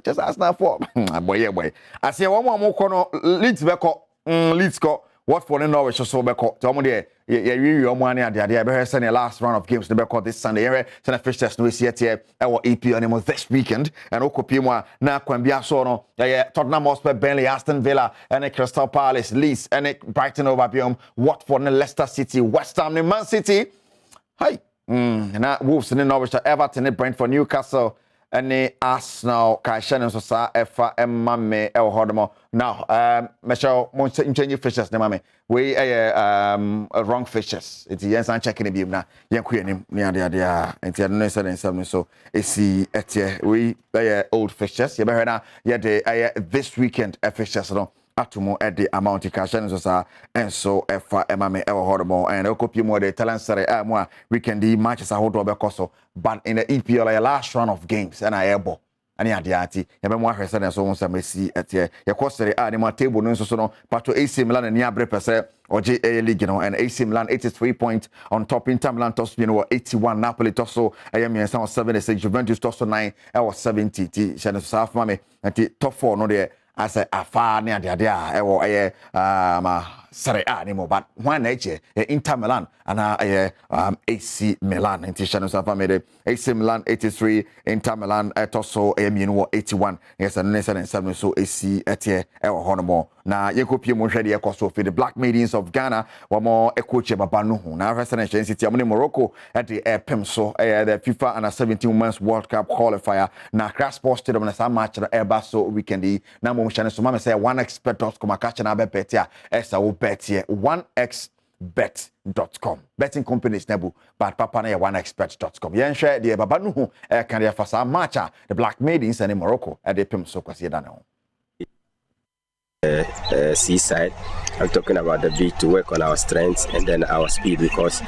[SPEAKER 2] just Arsenal for boy asie wo mo kono Leeds beko Leeds ko Watford and Norwich so beko to mo de ye money at the be send the last round of games the beko this Sunday here send fixtures no see here our EPL animo this weekend and okopi mu na kwambia so no Tottenham Hotspur Burnley Aston Villa and Crystal Palace Leeds and Brighton over Biom Watford and Leicester City West Ham and Man City hi na Wolves and Norwich Everton and Brentford Newcastle and Arsenal Kaishan so sa efa emmame e hodomo now Michelle mo change fixtures ne mame we wrong fixtures it yes and checking bi na yenko yanim ne ade enti no say den sam so esi etie we old fixtures ye be na ye de this weekend fixtures no atomo at the amount of cash and so and so efa emame e hodomo and okopi mo de talent sere mo weekend matches ahodo be koso but in the EPL last round of games and I ebo ani ade ati ye be mo ahwese na so won mesi etie ye kosere ni ma table no so no pato AC Milan ni abre pese oje league no and AC Milan 83 points on top Inter Milan toss 81 Napoli tosso ayemiensa 76 Juventus tosso 9 was 70 ti channel south mame anti top 4 no de asa afa ne ade ewo ma Serie A ni mo but one eche Inter Milan ana AC Milan in channel safa made AC Milan 83 Inter Milan tosso mienu 81 yes and 97 so AC etie ewo honomo na yekopie mo hwede ekoso for the Black Maidens of Ghana wamo ekoche baba no hu na Arsenal City amne Morocco at the pem so the FIFA under 17 Women's World Cup qualifier na Crash Sports Stadium na some match na eba so weekend na mo channel so mama say 1xbet.com akacha na be betia esa wo bet here 1xbet.com betting companies nebu but papa na 1xbet.com yen share the baba no hu kan dia fasa match the Black Maidens and Morocco at the pem so kwase da na
[SPEAKER 14] seaside. I'm talking about the beat to work on our strengths and then our speed, because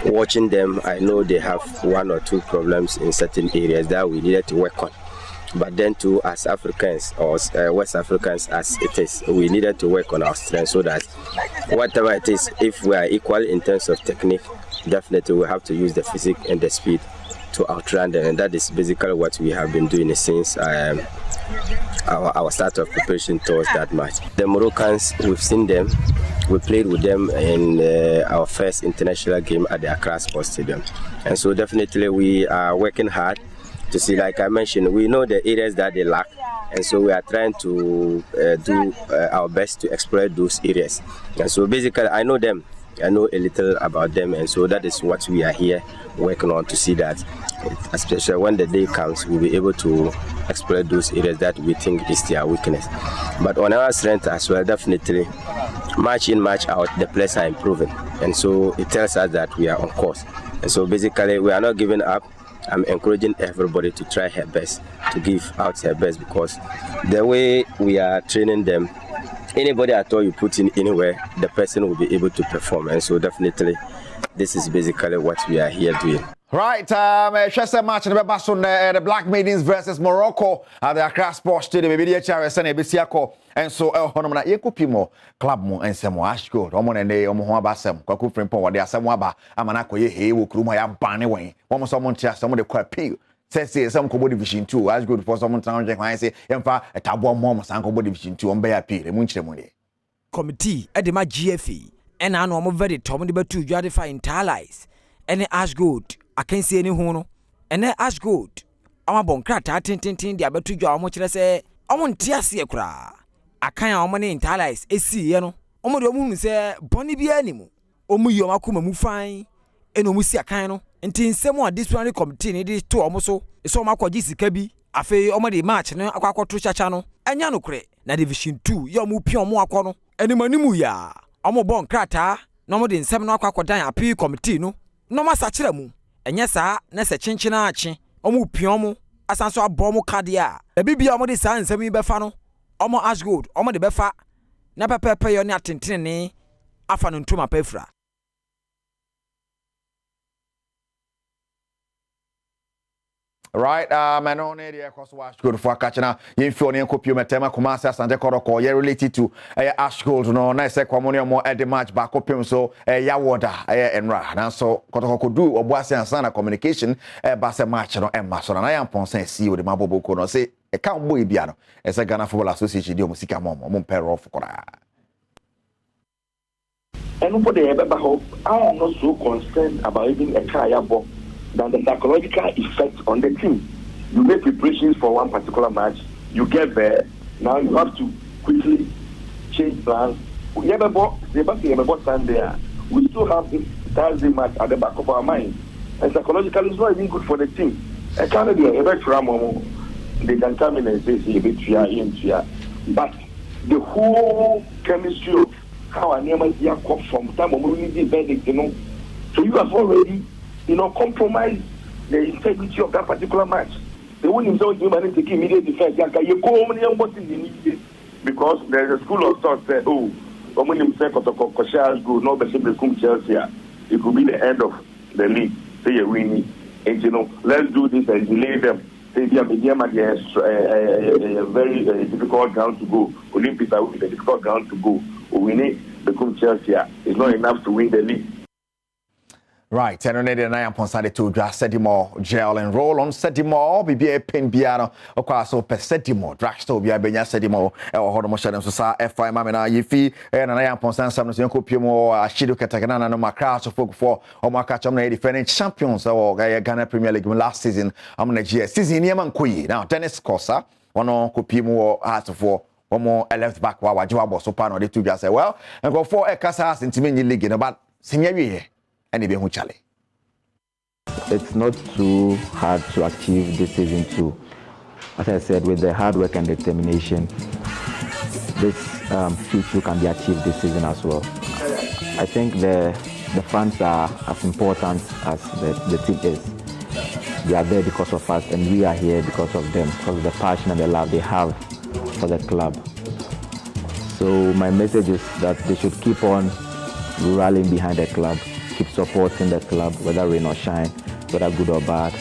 [SPEAKER 14] watching them I know they have one or two problems in certain areas that we needed to work on. But then too, as Africans or West Africans as it is, we needed to work on our strengths so that whatever it is, if we are equal in terms of technique, definitely we have to use the physique and the speed to outrun them, and that is basically what we have been doing since our start of preparation towards that match. The Moroccans, we've seen them, we played with them in our first international game at the Accra Sports Stadium, and so definitely we are working hard to see, like I mentioned, we know the areas that they lack, and so we are trying to do our best to exploit those areas. And so basically I know them, I know a little about them, and so that is what we are here working on, to see that especially when the day comes we'll be able to exploit those areas that we think is their weakness. But on our strength as well, definitely match in, match out, the players are improving, and so it tells us that we are on course. And so basically we are not giving up. I'm encouraging everybody to try her best, to give out her best, because the way we are training them, anybody at all you put in anywhere, the person will be able to perform. And so definitely this is basically what we are here doing.
[SPEAKER 2] Right, Chester match in the Black Maidens versus Morocco at the Accra Sports Stadium. Maybe the HRS and Ebisiako, and so Honomana Yekupimo Club Mo and Samo Ashgold, Omon and Day, Omoha Basem, Kwaku Frimpo, what they are Samwaba, Amanako Ye, Ukruma Bani way. Almost someone chest, someone the quite pig. say some Kobo Division 2 as good for someone town I say yemfa a Badwam mom san Kobo Division 2 on be appeal e munchire mu de
[SPEAKER 15] committee e de ma GFE and I know very Tom de betu justify entire lies any ash gold I can see any hono and ash gold ama bon krata tintintin de abetu dwa omo kire se omo ntiase e kura akan omo ne entire lies esi ye no omo de omo hu se boni bia animu omo yi omo akoma mu fan eno omo si akan no nti nsemu a disciplinary committee ne de to omo so so omo akwaji sika bi afi omo de match no akwakoto chacha no enya no kure na division 2 ye omo pi omo akọ no animanimu ya omo bon krata na omo de nsem no akwakodan appeal committee no no ma sachira mu enye saa na se chinchina achi omo pi omo asanso abo mo card ya e bibia omo de saa nsem yi befa no omo ash gold omo de befa na pepepe yo ne atentene ne afa no ntoma pefra.
[SPEAKER 2] Right, man, on area across Ash Gold for catching up. You feel any copy metema Kumasi Asante Koroko. Yeah, related to Ash Gold. No, nice commonly more at the match back up him so ya water and ra. Now so Kotoko could do or Boise and Sana communication bass a match no and master. And I am Ponce see with the Mabobo Kono say a cowboy piano as a Ghana Football Association de Musica Mom pair of Kora.
[SPEAKER 5] And for the hope, I am not so concerned about even a kaya bomb than the psychological effect on the team. You make preparations for one particular match, you get there, now you have to quickly change plans. We still have this Thursday match at the back of our mind. And psychologically, it's not even good for the team. I can't be a they can come in and say, but the whole chemistry of how a name is come from time when we need verdict, so you have already compromise the integrity of that particular match. They won't himself do anything to immediate defense. Because there's a school of thought that, no, Chelsea. It could be the end of the league. Say you're winning. And, let's do this and delay them. Say, medium against a very difficult ground to go. Olympics are a difficult ground to go. Winning become Chelsea. It's not enough to win the league.
[SPEAKER 2] Right, and I am Ponsade to draft Sedimo, gel and roll on Sedimo, BBA Pin Piano, of course, so per Sedimo, Dragstore, Bia Sedimo, or Hodomoshan, Sosa, F5 Mamina, Yifi, and I am Ponsan, some Yokopiumo, Shido Katagana, no Macra, so for Omaka defending champions or Ghana Premier League last season. I'm on the GS season, Yaman Kui. Now, Dennis Kosa, one on Kopimo, as for one more left back, while Joabo Sopano, the two just say, well, and go for a Casas in Timini League in about Senior.
[SPEAKER 16] It's not too hard to achieve this season too. As I said, with the hard work and determination, this feat can be achieved this season as well. I think the fans are as important as the team is. They are there because of us, and we are here because of them, because of the passion and the love they have for the club. So my message is that they should keep on rallying behind the club, keep supporting the club, whether rain or shine, whether good or bad.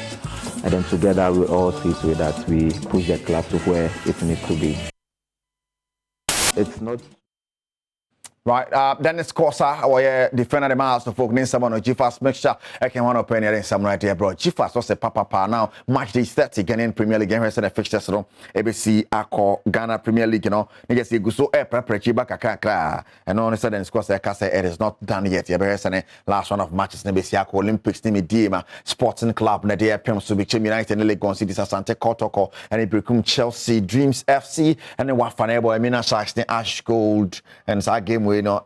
[SPEAKER 16] And then together we all see to it that we push the club to where it needs to be. It's not...
[SPEAKER 2] Right, Dennis Kosa, or defender the miles to folk, someone of Jifas mixture. I can want to penny and some right here, bro. Jifas was a papa now. Match day 30 Ghanaian Premier League. And the fixtures, ABC, Ako, Ghana Premier League, Niggas, you go so prepare back a car. And on the sudden, Kosa, it is not done yet. The last one of matches, Nebesiako, Olympics, Nimi Dima, Sporting Club, Nadia, Pem, Subic, United, and Legon City, Sante Kotoko, and it become Chelsea, Dreams FC, and the Wafanebo, Emina Sharks, Ash Gold, and our game. Now,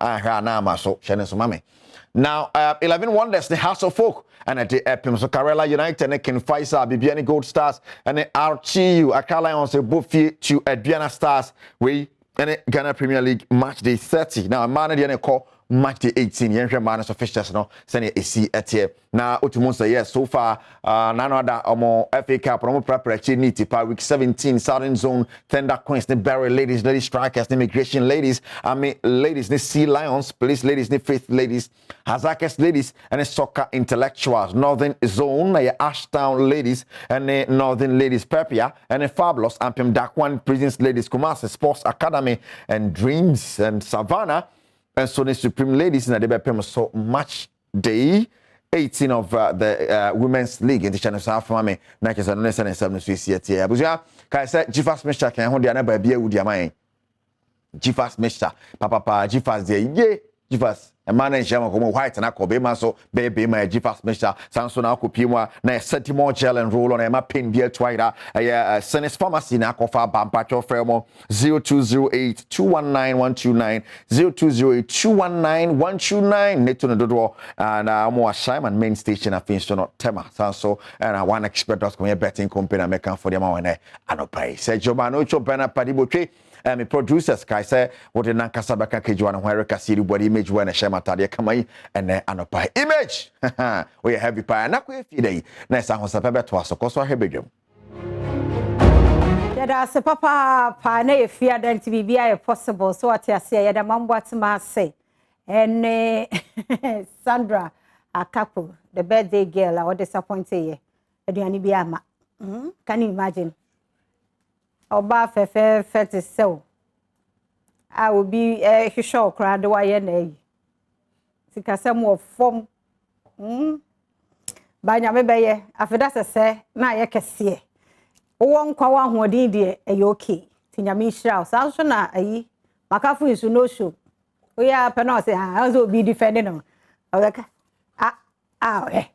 [SPEAKER 2] 11 wonders, the House of Folk, and at the Epim, Karela United, and Ken Faisal, Bibiani Gold Stars, and the RTU, Accra Lions, Buffy to Adriana Stars, we, and Ghana Premier League match day 30. Now, a man at the call match day 18, Yenra Manus of Fixtures, send a C at here. Now, Utimunsa, yes, so far, none other more FA Cup, promo preparation, Nitipa, week 17, Southern Zone, Tender Queens, the Barry Ladies, Lady Strikers, the Immigration Ladies, Army Ladies, the Sea Lions, Police Ladies, the Faith Ladies, Hazakes Ladies, and the Soccer Intellectuals, Northern Zone, the Ashtown Ladies, and the Northern Ladies Pepia, and the Fabulous, Ampim Dakwan, Prisons Ladies, Kumasi Sports Academy, and Dreams, and Savannah, and so the Supreme Ladies, and the Bepem so much day.
[SPEAKER 17] 18 of the Women's League in the Channel South Family. Nakes and Nessa and 7 Swiss yet. Abuja, can say Jifas Mr. can hold the another beer with your mind. Jifas Mr. Papa Jifas, ye, Jifas. A man and Jama white and Ako Bema so baby my Jifas Mr. Samson Akupima, na Sentimore gel and roll on a pin beer twider, a Senes Pharmacy Nakofa Bampacho Fermo 0208 219 129 0208 219 129 Neto Dodo and more Simon main station of Finston Tema Sanso and one expert does come here betting company American for the amount and no pay. Say Jobano Chopana Padibotre. Me producers kai say what na kasa baka kejuana where ka siri body image when a shema tade kamai ene anopa image we heavy pie na ko efi dai na sa ho sape beto asoko so hebedwam
[SPEAKER 4] yada se papa pa na efi Adom TV bia possible so what ase yada mambo atma say ene Sandra Akapo the birthday girl I was disappointed ye aduani bia ama can you imagine Oba fefe to sell. I will be a show crowd the way na. Sika some of form. Ba nya mebeye afeda sese na ye kese. Wo nkwa wa hodin de e okay. Tinya mi hira so so na ayi makafu isu no show. We ya pe na say ah so be defending no. Oka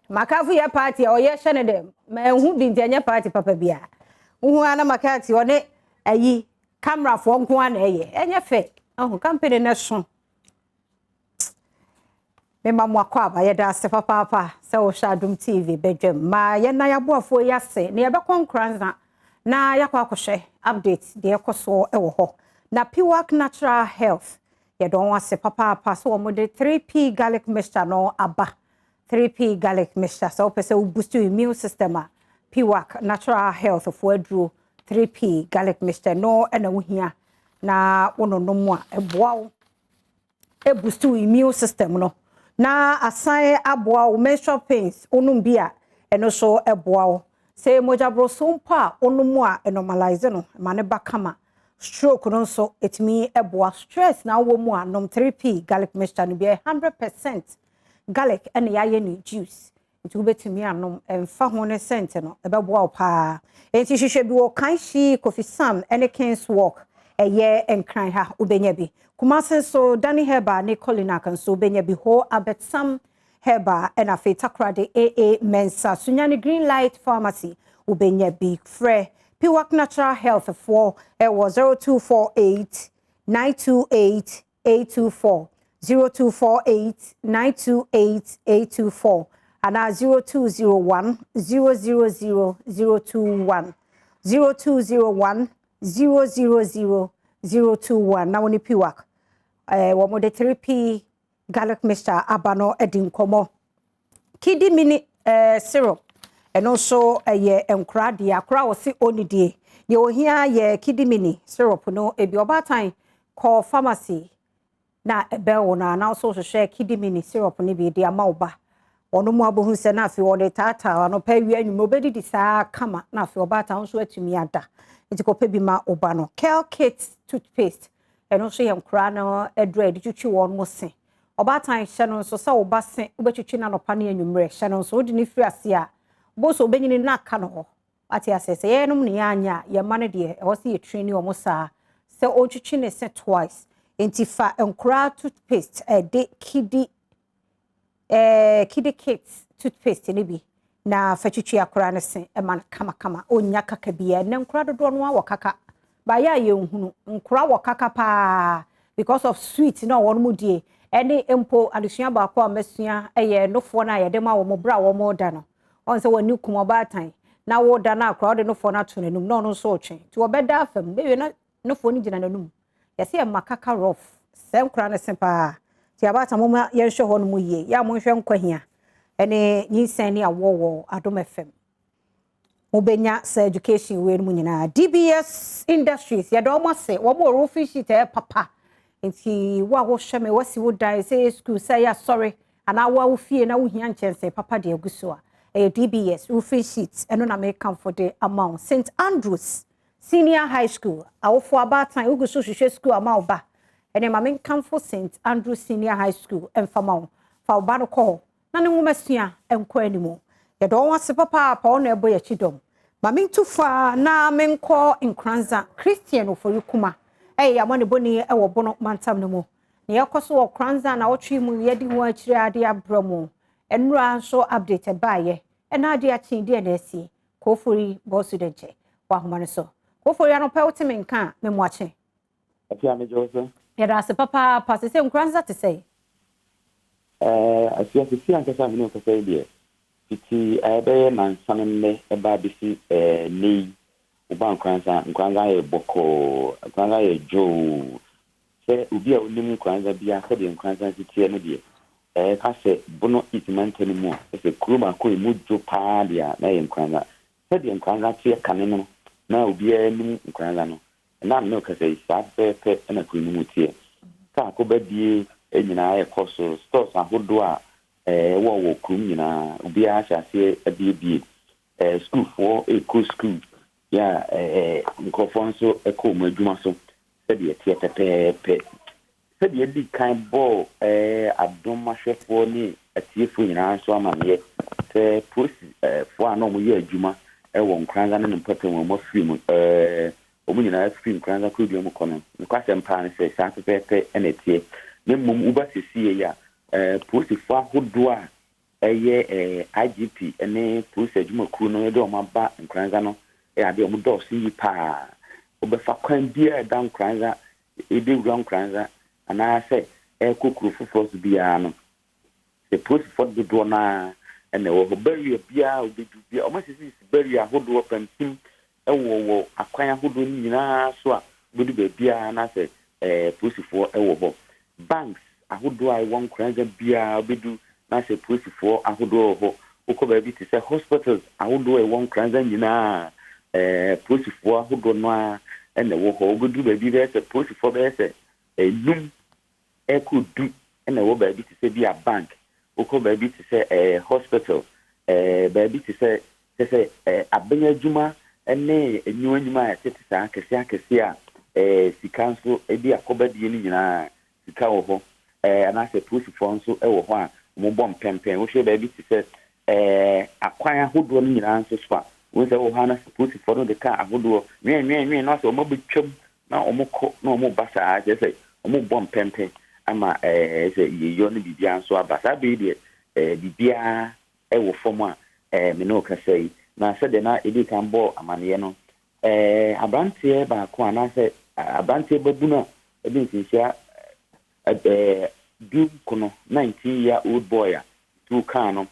[SPEAKER 4] makafu ya party o ye hye ne dem. Ma hu bi ntanya party papa bia. Uhu ana makati one ayi camera fo nko ana eye enye fe ahu company na so me mamwa kwa ba ye da se papa se wo sha Adom TV bedwam ma ye na ya boafo ya se na ye be konkranza na ya kwa kwhwe update de ekoso e wo ho na Piwak Natural Health ye don wa se papa so mo de 3p garlic mixture no aba 3p garlic mixture so pese wo boost your immune system Piwak Natural Health for adru 3p garlic mixture no na wo hia na wono no mu a eboa wo e boost immune system no na asan aboa wo menstrual pains onum bia eno so eboa wo se moja broso mpa onum a normalize no ma ne bakama stroke no so etimi eboa stress na wo mu a nom 3p garlic mixture no bia 100% garlic and yaye ni juice nti betimi anom emfa ho ne scent no ebeboa pa enti hwehwe bi wo kan shi Kofi Sam ene Kings Walk eye enkran ha ubenya bi Kumase so Danny Heba ne Colina kan so ubenya bi ho Abetsam Heba ena fe takrade AA Mensa Sunyani Green Light Pharmacy ubenya bi frɛ Piwak Natural Health for was 0248 928 824 0248 928 824 and 0201 000 021 0201 000 021 na woni Piwak wo mo de 3p garlic mixture abano edin komo kidi mini syrup eno so ye enkra de akra wo se onidie ye ohia ye kidi mini syrup no ebi obatan call pharmacy na ebe wo na so hwehwe kidi mini syrup ni bi de ama oba ono mu abohu se na afi wo de tata no pa wi anwum obedi di saa kama na afi obatan so atumi ada enti ko pe bi ma oba no Kel Kit toothpaste eno so ye enkra no edre de twitwi won mo se obatan hye no so sa oba se obetwitwi na no pa na anwumre hye no so odi ni firi ase a bo so obenyini na aka no ho ati asese ye no ne anya ye ma ne de e wo se ye train omo sa se otwitwi ne se twice enti fa enkra toothpaste de kidi Kit toothpaste ni bi na fa twitwi akra ne se e man kama onya kaka bia ne nkra dodo no wa kaka ba ya ye nhunu nkra wa kaka pa because of sweet na won mu die ene empo adesua ba kwa mesua eye nofo na ye de ma wo mo bra wo mo da no on se woni kuma ba tan na wo da na akra de nofo na to nanum no no so otwe ti obeda afam be na nofo ni gina nanum ye se makaka rough se nkra ne se pa ti abata mo ye hwe ho no mu ye ya mo hwe nkwahia ene nyinsan ni awowo Adom FM obenya sa education we mu nyina DBS Industries ye do mo se wo mo roofing sheet papa enti wa wo hwe me wasi wo dai say school say ya sorry ana wa wo fie na wo hia nchense papa de aguso a DBS roofing sheet eno na me come for the amount St Andrews Senior High School awofo abatan uguso hwehwe school amount ba ene ma me come for St Andrews Senior High School emfama fa oba no call na ne nwomasua enkɔ animu ye do wase papa pa ono ebo ye chidom ma mentu fa na menkɔ nkranza Christian ofori kuma ya mo ne boni e wo bono mantam ne mu ne yakoso wo kranza na wotwe mu ye di ho akire ade abramu enura so update baaye na ade achi de na asi kofori bosu de nche wa homa ne so kofori ano pa wote menka me mo ache
[SPEAKER 18] afia me joso
[SPEAKER 4] ya da se papa pa se nkranza te sei
[SPEAKER 18] afia se si anka sa me no ka sei de titi ebe man sanne e ba bisi nei uba nkranza ye boko nkranza ye jo se ubi a unim nkranza bia se de nkranza titi no de ka se bono itmente ni mu se kuruma ko mu jo pa dia na ye nkranza se de nkranza tie kane no na ubi a nim nkranza no na me ka se sa pe na ko mu tie ka ko ba die enyina ye koso stores ahodo a wo kum nyina ubi a hyase abie school for school ya nkofonso eko mu adwuma so se de tie pepe se de di kan ball Adom mahwefo ni atiefo nyina so amane se post fo ano mu ye adwuma wo nkranza ne pepe mo film omu nyina film nkranza ko bi mu kono nkwase mpa ne se sa pepe ene tie ne mum uba sesie ya post fo ahodo a IGP ene post adwuma ku no de o maba nkranza no ade omu do si pa obefa kwan bia da nkranza ede wura nkranza ana se kokuru fofos bia no se post for the do na ene wo barrier bia obedu bia o ma sisi barrier hodo pantim wo akwan ahodo nyina so a obedu bia na se post for wo banks ahodo ai won nkranza bia obedu na se post for ahodo ho ukoba bi ti se hospitals ahodo ai won nkranza nyina posifo ahodo no a ene wo ho ogudu ba bi be se posifo be se enum ekudu ene wo ba bi ti se bi a bank oko ba bi ti se hospital ba bi ti se abenya juma ene enyu anyuma a tete sa akese a sikanso ebi akoba die ni nyina sika wo ho ana se posifo nso wo ho a mo bom pempen wo hwe ba bi ti se akwan ahodo no nyina nso so we say o hana suppose for no the car ahodo nwen no so mo betwam na omoko na omo basa a say omo bom pempe ama say yeyo no bibia nso abasa be de bibia wo fom a me no ka say na say de na edi kan bo amane no abrantie ba ko ana say abrantie babuna ebi nsia du kono 19-year-old boy a tu kan no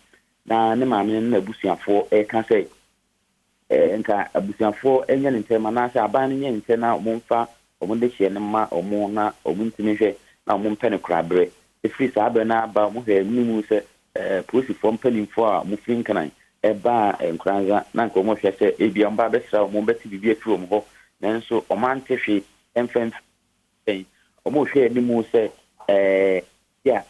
[SPEAKER 18] na ne maame na busuafo ka say nka abusuafo enya ne ntema na ase aban ne nya na omfa omde hye ne ma omo na omuntimi hwe na ompe ne krabre efiri sa abe na aba mo hwe nimu se posifo mpanimfo a mo fin kanan eba nkranza na nka omo hwe se ebia mba besra omo beti bibia fi omo ho nanso omante hwe emfen omo hwe nimu se ya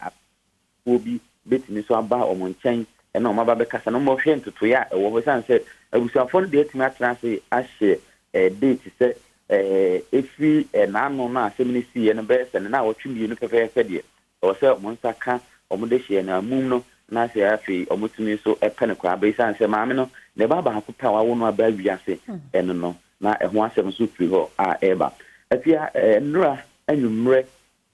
[SPEAKER 18] obi betimi so aba omo nchen na ọma ba kasa no mo hwe ntoto ya wo ho san se abusuafo no de etimi atranse ahye date se efi na anu na asem si ye no be se na wotwe no pepe de o se mo nsaka o mo de hye na mum no na se afi o mo tumi so epene kwa ba san se maame no ne baba hakuta wa wo no aba wiase eno no na eho asem so firi ho a eba afia nura anwumre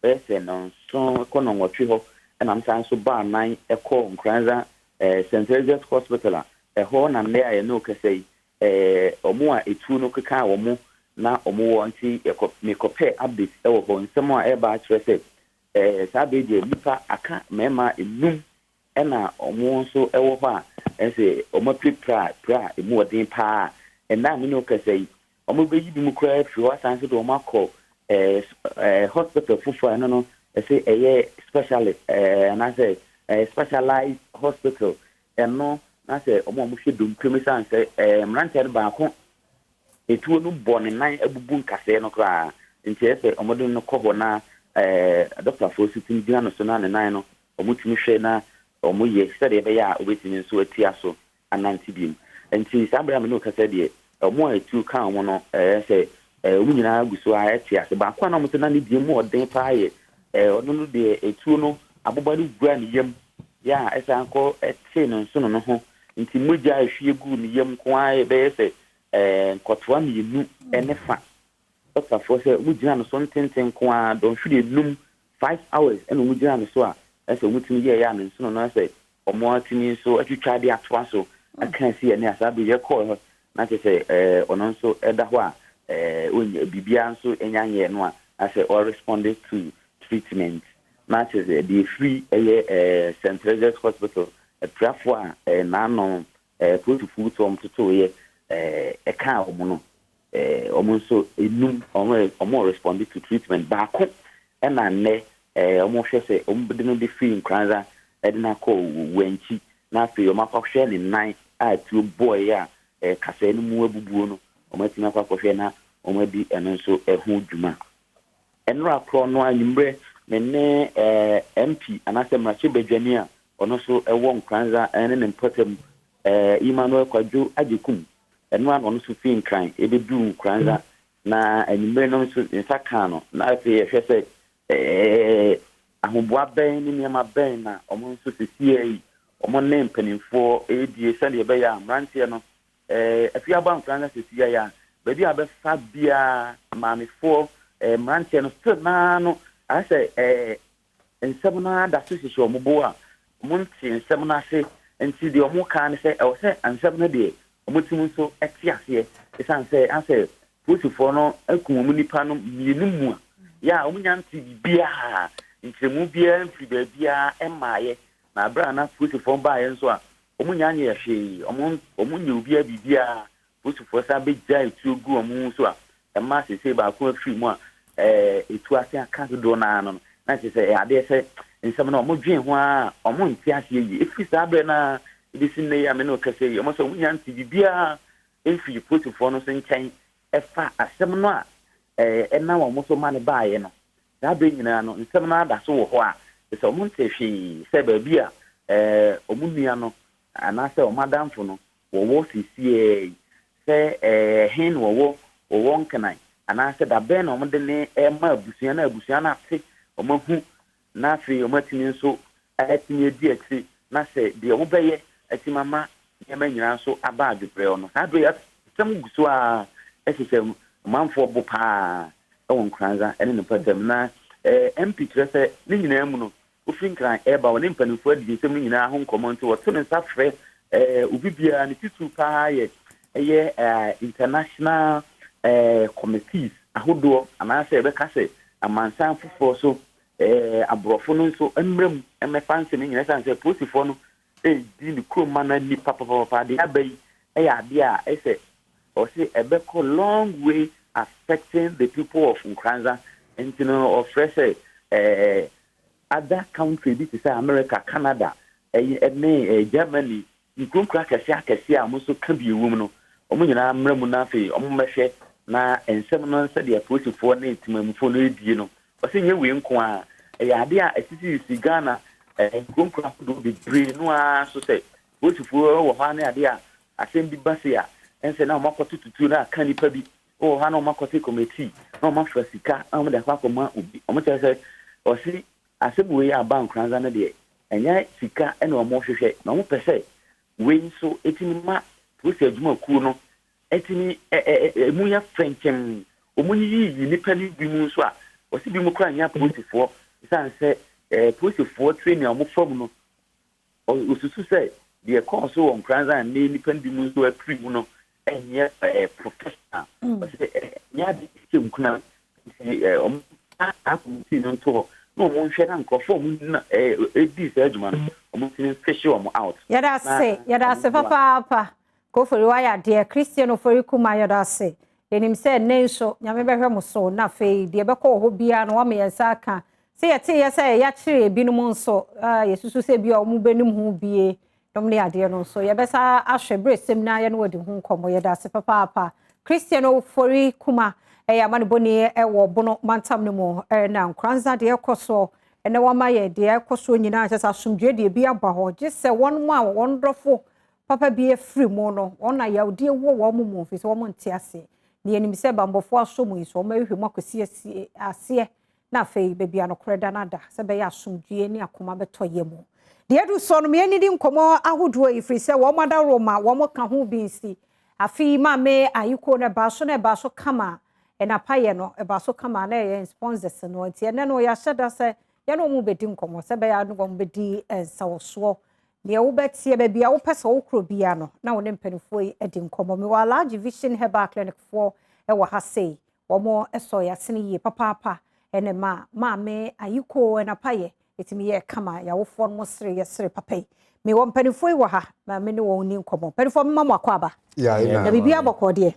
[SPEAKER 18] be se no so kono nwotwe ho na amsan so ba nan ekọ nkranza St. Elizabeth Hospital ho na me aye no kasei omo a etu no keka omo na omo wonti mekope update wo ho nsem a e ba kire se sabe je nipa aka mema enum na omo nso wo ho a ese omo pra emu odin pa na me no kasei omo beyi bi mu kra fi wa sanse do omo akọ hospital fufu no ese eye specialist na say specialized hospital eno na say omo hwe dum kwemisan say mranter ba ko etuo no bone nan abubu nkase no kra nti ese omo de no kọ na doctor for sitin gina no so na nan no omo tumi hwe na omo ye sede be ya obetimi nso atia so ananti bim nti sabra me no kase de omo etu kan omo no say omo nyina aguso a atia se ba kwa na omo se na ne die mu odin pa ye ono no de etuo no abobari gura ne yam ya esa anko ete no nso no ho nti mogya ahwie gu ne yam ko aye be se nkotwa mienu ene fa otafo se mugina no so ntenten ko a don hwe enum 5 hours ene mugina no so a ese mutimi ye ya no nso no ase omo atimi so atwitwa de atwa so aka si ene asabe ye call na se ono nso eda ho a onye bibia nso enyanye no a ase all responded to treatment matches the free St. Teresa's Hospital trafo a na no put food to ye ka omo so enum omo responded to treatment back and ne omo hwe se omo de no de free nkranza e de na call wenchi na fe omo akọhwe ne nine a tu boy ya kasa enu mu abubuo no omo tina akọhwe na omo di eno so ehu dwuma enra kro no anyimbre ne MP anase mrache bedwani a ono so ewo nkranza ene ne mpatam Emmanuel Kwadwo ajekum enwa ono so fi nkran ebedu nkranza na anyimbre no so nsaka no na afi ehwe se ahobua ben ni niam ben na omo so sesie omo ne mpanimfo edie sane ebe ya mrantie no afi aba nkranza sesie ya bedi abefa bia mamifo mrantie no still na no ase nsɛmna da so hyehyɛ ɔmobo a ɔmonte nsɛmna ase nti de ɔmo ka ne sɛ ɛwɔ sɛ nsɛmna de ɔmotim nso ɛte aseɛ esan sɛ asɛ polisifoɔ no akum ɔmo nipa no mienu mu a ya ɔmo nya nti bia nkyerɛmu bia mfiri baabia ɛmaayɛ na abra na polisifoɔ baayɛ nso a ɔmo nya nyɛ hwee ɔmo nya obia bibia polisifoɔ sa begya etuo gu ɔmo nso a ɛma sese baako afiri mu a etu ase aka do na no na se ade se nsɛm na ɔmo dwen ho a ɔmo nti ase yi efi saa bre na ebi sin ne ya me no kase yi ɔmo so ɔmo nya nti bibia efi politifo no so nkyɛn ɛfa asɛm no a ɛna ɔmo so ma ne baayɛ no saa bre nyina no nsɛm na ada so wɔ hɔ a sɛ ɔmo nte hwee sɛ baabi a ɔmo nua no anasɛ ɔmo adamfo no wɔwɔ sisie sɛ hen wɔwɔ nkanan anase da ben no de ne ma abusua na ate omahu na afi omatimi nso atimi edi akyi na se de omo beye atimama nyama nyina nso aba adwepre no ado ya sem guso a ehihye manfo bo pa ewon kranza ene ne padam na MP trese ne nyina mu no ofin kran eba woni mpanifo adi sem nyina ho nkomonto wo to ne safre ubibia ne titu pa ye international committees ahodo anase ebe kase amansan fofo so abrofo no so emrem emefanse ne nyina sanse posifo no di ni kroma na ni papa de abai ya ade a ese o se ebe ko long way affecting the people of Nkranza and you know of fresh other country this is America, Canada, Germany, nkronkra kase a mo so ka bi ewu no omo nyina mrem na fe omo mehwe na ensem no nse de aposifo na etimamfo no edie no o se nye we nko a ya ade a asisi Ghana nkronkra do be brain no a so se aposifo wo ha na ade a asem bi base a ense na makoto tutu na aka nipa bi o ha na makoto committee na mafra sika na mo de fa koma obi omo che se o se asem we ya ba Nkranza na de enya sika na omo hwehwe na omo pese we so etimi ma polisi adwuma ku no etimi mu ya frenchem omunyi yi nipa ni bi mu so a o si bi mu kra nya polisifoɔ san sɛ polisifoɔ training omo fam no osusu sɛ de course wɔ Nkranza na nipa bi mu so afiri mu no enye professional o sɛ nya bi nkuna omo akunti no to no mo hwɛ na nkɔfo mu na edi sɛ adwuma no omo tin fish omo out
[SPEAKER 4] yada se papa ko fori wa ya de Christian fori kuma yada se enim sɛ ne nso nyame bɛhwɛ mo so na fei de bɛkɔ ho bia no wa me yɛsa aka se yɛte yɛ sɛ ya kyerɛ binom nso yesusu sɛ bia omo benim ho bie dom ne ade no nso yɛbɛsa ahwɛ bresem na yɛ no wadi ho nkɔmɔ yada se papa Christian fori kuma amane boni wo bono mantam ne mo na Nkranza de ekoso ene wama ye de ekoso nyina kyesa asomdwe de bi aba ho je se won mu a wonderful papa bi efri mu no ona ya de wo mo fi so wo nti ase ne enim se bambofo asomu yi so ma ehwe mu akosi ase na fei bebia no koreda nada se be ya asomdwe ni akoma beto ye mu de do so no me ni nkomo ahodo ifri se wo mada roma wo ka ho bi si afi ma me ayiko na ba so kama na paye no e ba so kama na ye sponsors no tie na no ya sheda se ya no mu bedi nkomo se be ya no mo bedi ensawoso ne wo betie be bia wo pese wo kro bia no na wo ne mpanifo yi edi nkomo me wa large vision herbal clinic for e wo ha sei wo mo eso ya sene yi papa ene ma me ayiko na paye etimi ye kama ya wo fon mo sere ye sere papai me wo mpanifo yi wo ha ma me ne wo ni nkomo mpanifo me ma akwa ba na bibia bokode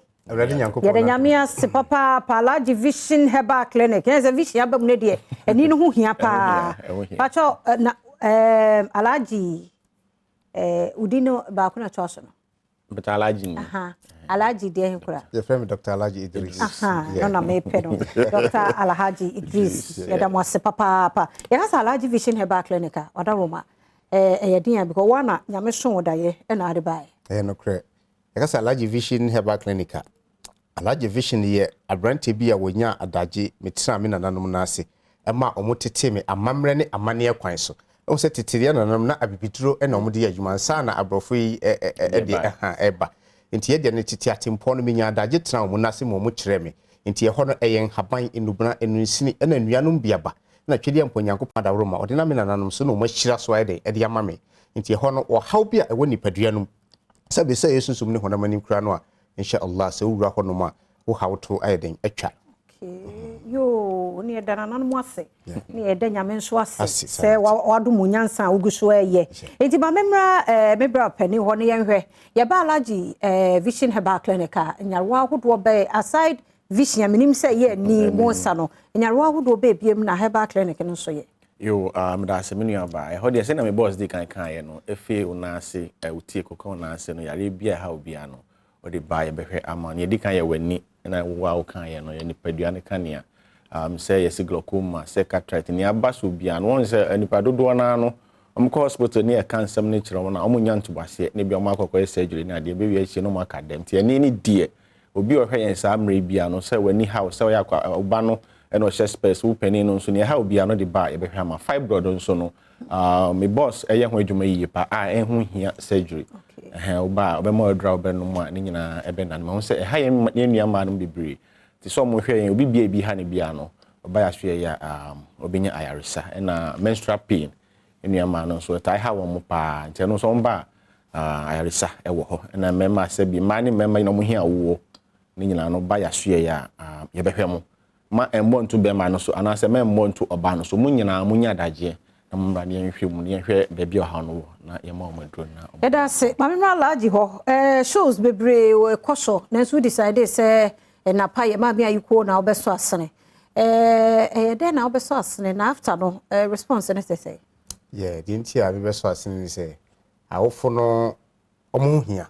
[SPEAKER 4] ya nyamia se papa large vision herbal clinic yes vision abam ne de eni no ho hia pa pacho na alaji udino ba kuna choso no
[SPEAKER 7] but alaji
[SPEAKER 4] alaji de hekura
[SPEAKER 7] the friend Dr. Alaji Idris
[SPEAKER 4] no na me pedo Dr. Alaji Idris ya da mo se papa ya hasa alaji vision herbal clinic oda roma ya dia because wana nyame so da ye na ade bai
[SPEAKER 7] no kre ya hasa alaji vision herbal clinic alaji vision ye abrante bi a wonya adaje metra me nananom na ase ema omotete me amamre ne amane kwan so o se titiri nananom na abibiduro na omode ya adwuma nsa na abrofo yi eba nti ye de ne titi atempo no menya adaje tra omo na ase mo kire me nti ye ho no eyen haban enubna enusini na nuanom biaba na twede amponyankopon da roma ode na me nananom so no mo hyira so ede ama me nti ye ho no wo haw bia ewo nipaduanum sabe se yesusum ne honamanim kura no a inshallah se wura ho no ma wo hawto ayeden atwa
[SPEAKER 4] yo ni edana nan mo ase ni eda nyame nso ase se wado munyansa oguso eye enti ba memra pani ho ne yenhwe ye ba alaji vision herbal clinic nyarwa hodo be aside vision aminim se ye ni monsa no nyarwa hodo be biem na herbal clinic no so ye
[SPEAKER 7] yo da se menu aba e ho de se na me boss di kan ye no efe una ase utie kokon una ase no yare bia ha obia no odi ba ye behwe ama ne di kan ye wani na wa kan ye no ye nipadua ne kania say yes glaucoma say cataract ni abaso bia no won say nipa dodo na no omko hospital ni e kan sam ne kire wona omunya ntobase ne bia omakokọ surgery na de be wi achi no makadem tie ni die obi ohwe yen sa amre bia no say wani house say yakwa oba no e no chest space wo pani no so ne ha obia no de ba ye behwe ama fibroid nso no me boss eye ho adwuma yiye pa e ho hia surgery oba obe mo dra obe no ma ni nyina ebe na ma say ha ye nua ma no bebre ti so mo hwe yen obi bia bi ha ne bia no oba ya hwe ya obinya ayaresa na menstrual pain nua ma no so tai ha wo mo pa nte no so mba ayaresa e wo ho na mema se bi ma ni mema no mo hia wo ni nyina no ba ya hwe ya ye behwe mo ma embo ntu be ma no so ana se membo ntu oba no so mo nyina mo nya daje na mo ba ne hwe mu ne hwe be bi ha no na ye ma o madro na
[SPEAKER 4] eda se ma memra laji ho shows bebre we koso na so decide se na paye ma mi ayiko na obeso asene then na obeso asene na after no response na say
[SPEAKER 7] yeah the ntia be beso asene ni say awofo no omuhia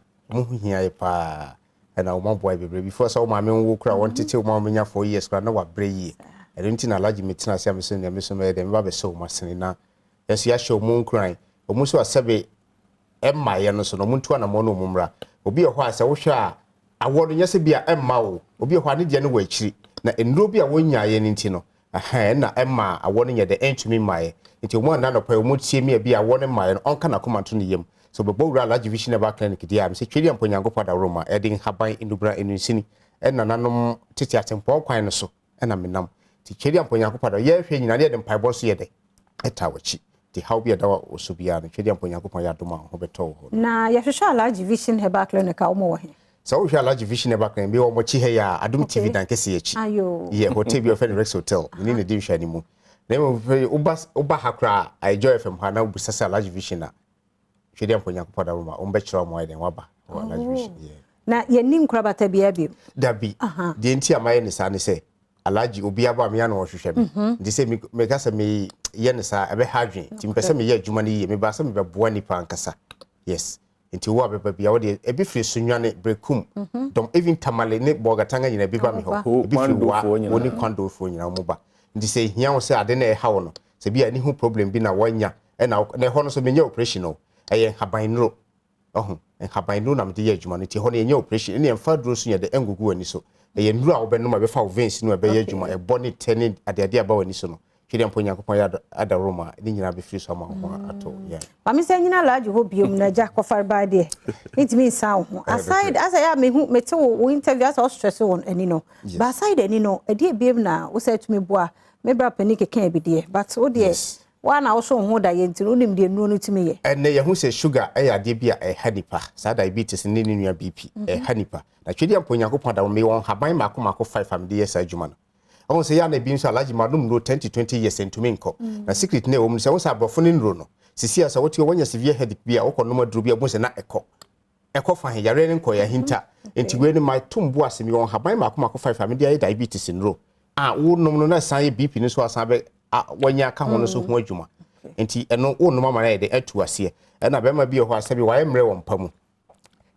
[SPEAKER 7] ye pa na o maboy bebre before so ma me wo kura won tete o ma menya 4 years kura na wa bre yi e nti na laji metina sia me so ne me so me dem ba be so ma sene na yes ya show mu kran o mu so asebe emma ye no so no mu ntu na mo no mu mra obi e ho ase wo hwe a awodo nyese bia emma wo obi e ho ane de ne wa akiri na enro bia wonya ye nti no na emma awodo nye de entumi maye nti mo na no pa mo tie mi bia awodo maye no onka na komanto ne yem so be bowura large vision herbal clinic dia me se twedi amponyango pada roma edin haban indubra enusini na nanom tete atempo kwan no so na menam ti twedi amponyango pada ye hwe nyina de mpaibo so ye de etawachi ti how bia da osubia no twedi amponyango pa ya doma ho beto ho
[SPEAKER 4] na ya hwehwa large vision herbal clinic a omo wo he
[SPEAKER 7] so we large vision herbal clinic bi omo chi he ya Adom TV dan kese ye chi
[SPEAKER 4] ayo
[SPEAKER 7] ye hotel bi ofen Rex Hotel ni ne di hwa ni mu na mo uba hakra I joy FM ha na busasa large vision na twedi amponyango pada roma ombechira mo eden waba large vision
[SPEAKER 4] na ye nim krabata bia bi
[SPEAKER 7] dabi de enti amaye ne sa ne se alaji obi aba me ya no hwehwe me de se me gasa me ye ne sa ebe hadwen ti mpese me ye adwuma ne ye me ba se me beboa nipa ankasa yes enti wo abeba bia wo de ebi firi sunwane brekum dom even tamale ne bogatanga nyina bi ba me ho ebi firi wa woni kwando fo nyina mo ba nti se hia wo se ade na e hawo no se bia ni hu problem bi na wanya e na ho no so me nya operation no eye haban nro haban nro na me de ye adwuma no ti ho na nya operation ne emfa duro so nya de engugu ani so eye nro a wo be no ma be fa veins no e be ye adwuma e body tene ade aba wani so no
[SPEAKER 19] hwede mpo Nyankopɔn ya ada Roma ni nyina be free so ma ho ato yeah
[SPEAKER 4] mami say nyina laji ho biom na ja kofar ba de itimi nsa ho aside as ya me hu mete wo interview as stress won ani no ba side ani no e de biom na wo say tumi boa me bra pani keke bi de but wo de wa na wo so ho da ye ntino nim de nuo no tumi ye
[SPEAKER 19] ene ye hu say sugar e ya de bia e hanipa sa diabetes ni nua BP e hanipa na hwede mpo Nyankopɔn da me won haban mako 5 am de yes adwuma no on say ya na bi nso alaji madum no 10 to 20 years entumi nko na secret na wo mu say wo say abrofo ni nro no sisi asa wote wonya severe headache bia wo kono maduru bia bo say na ekɔ fa he yare nko ya hinta enti we ni my tumbo asemi won haban mako 5 am de diabetes nro wo nom no na san ye BP ni so asan be wanya ka ho no so ho adwuma enti eno wo nom ma na ye de atu ase na be ma bi ho asabi wa emre won pamu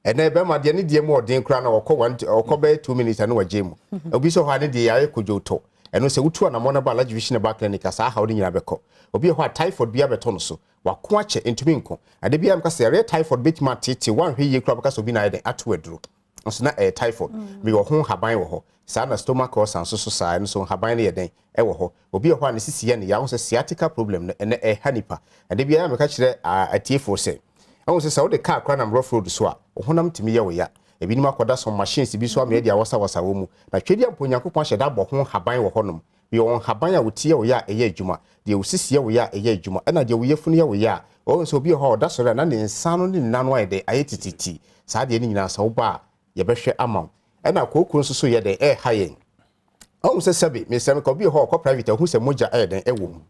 [SPEAKER 19] ene be ma de ne de mo den kra na okɔ be 2 minutes na wagye mu obi so ho ane de yaye kojoto eno se wutu na mo na ba large vision ba clinic asa ha wo nyina bekɔ obi ho typhoid bia beto no so wako ache entumi nko ade bia mka se re typhoid betima tete wan hwe ye kra baka so bi na ye ato aduro nso na typhoid bi wo ho haban wo ho sa na stomach ulcer so sa nso haban ne ye den wo ho obi ho ane sisi ye ne ya ho se sciatica problem no ene hanipa ade bia mka kire atiefo se wo se sa wo de car kra na rough road so a honam timi ye wo ya ebi ni makoda some machines bi so am ye dia wasa wo mu na twedi ampo Nyankopɔn hye da bɔ ho haban wo honom bi won haban a wotie wo ya eye adwuma de wosisi wo ya eye adwuma na de wo yefunu ye wo ya o nso bi ho da sore na ne nsa no ne nanu aye de aye tititi saa de ni nyina sa wo ba ye behwe ama na kokoro nso so ye de hayen o nso sebe me sem ko bi ho ko private hu se moja aye den wo mu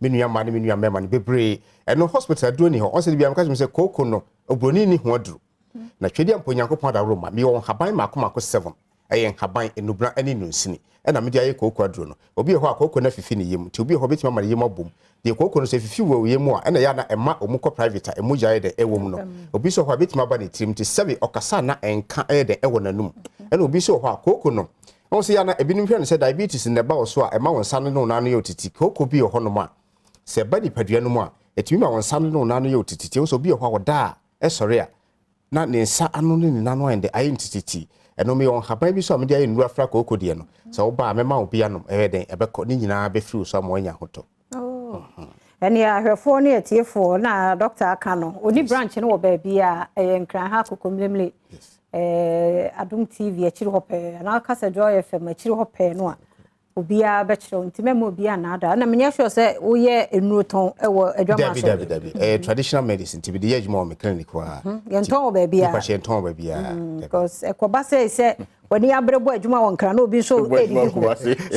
[SPEAKER 19] menu ama ne menu ama ne bebre no hospital do ni ho on se bi am ka se kokoro no obroni ni ho aduru na twedi ampo Nyankopɔn da Roma mi won haban mako 7 ayen haban enubra ani nunsini na me dia ye kokoro aduro no obi ho akoko na fifi ne yem ti obi ho betima ma yem abom de kokoro no se fifi wo yem a na ya na ema omuko private emuja ye de ewom no obi so ho betima ba ne trim ti sebe okasa na enka ye de ewo nanum na obi so ho akoko no on se ya na ebinim hwe no se diabetes ne ba wo so a ema won san no na no ye otiti kokoko bi ho no ma se ba di padua no mu a etimi ma won san no na no ye otiti so obi ho da esore a na ne nsa anu ne nanu ande ayi ntititi eno me on haban bi so am de ayi nuru afra kokoko de no so wo ba mema obi anom den ebekọ ni nyina be free so am onya hoto
[SPEAKER 4] eni ahwefo ne etiefo na doctor aka no oni branch no wo ba bia nkran ha kokomlemle Adom TV akiri hope na aka se Joy FM akiri hope no a obia be kire ntimem obia na ada na menye sure se wo ye enuroton ewo adwama so
[SPEAKER 19] David traditional medicine ti be de adwuma me clinic wa
[SPEAKER 4] ye nton wo ba bia
[SPEAKER 19] kwa she nton ba bia
[SPEAKER 4] because ekoba se woni abrebo adwuma won kra na obi so edi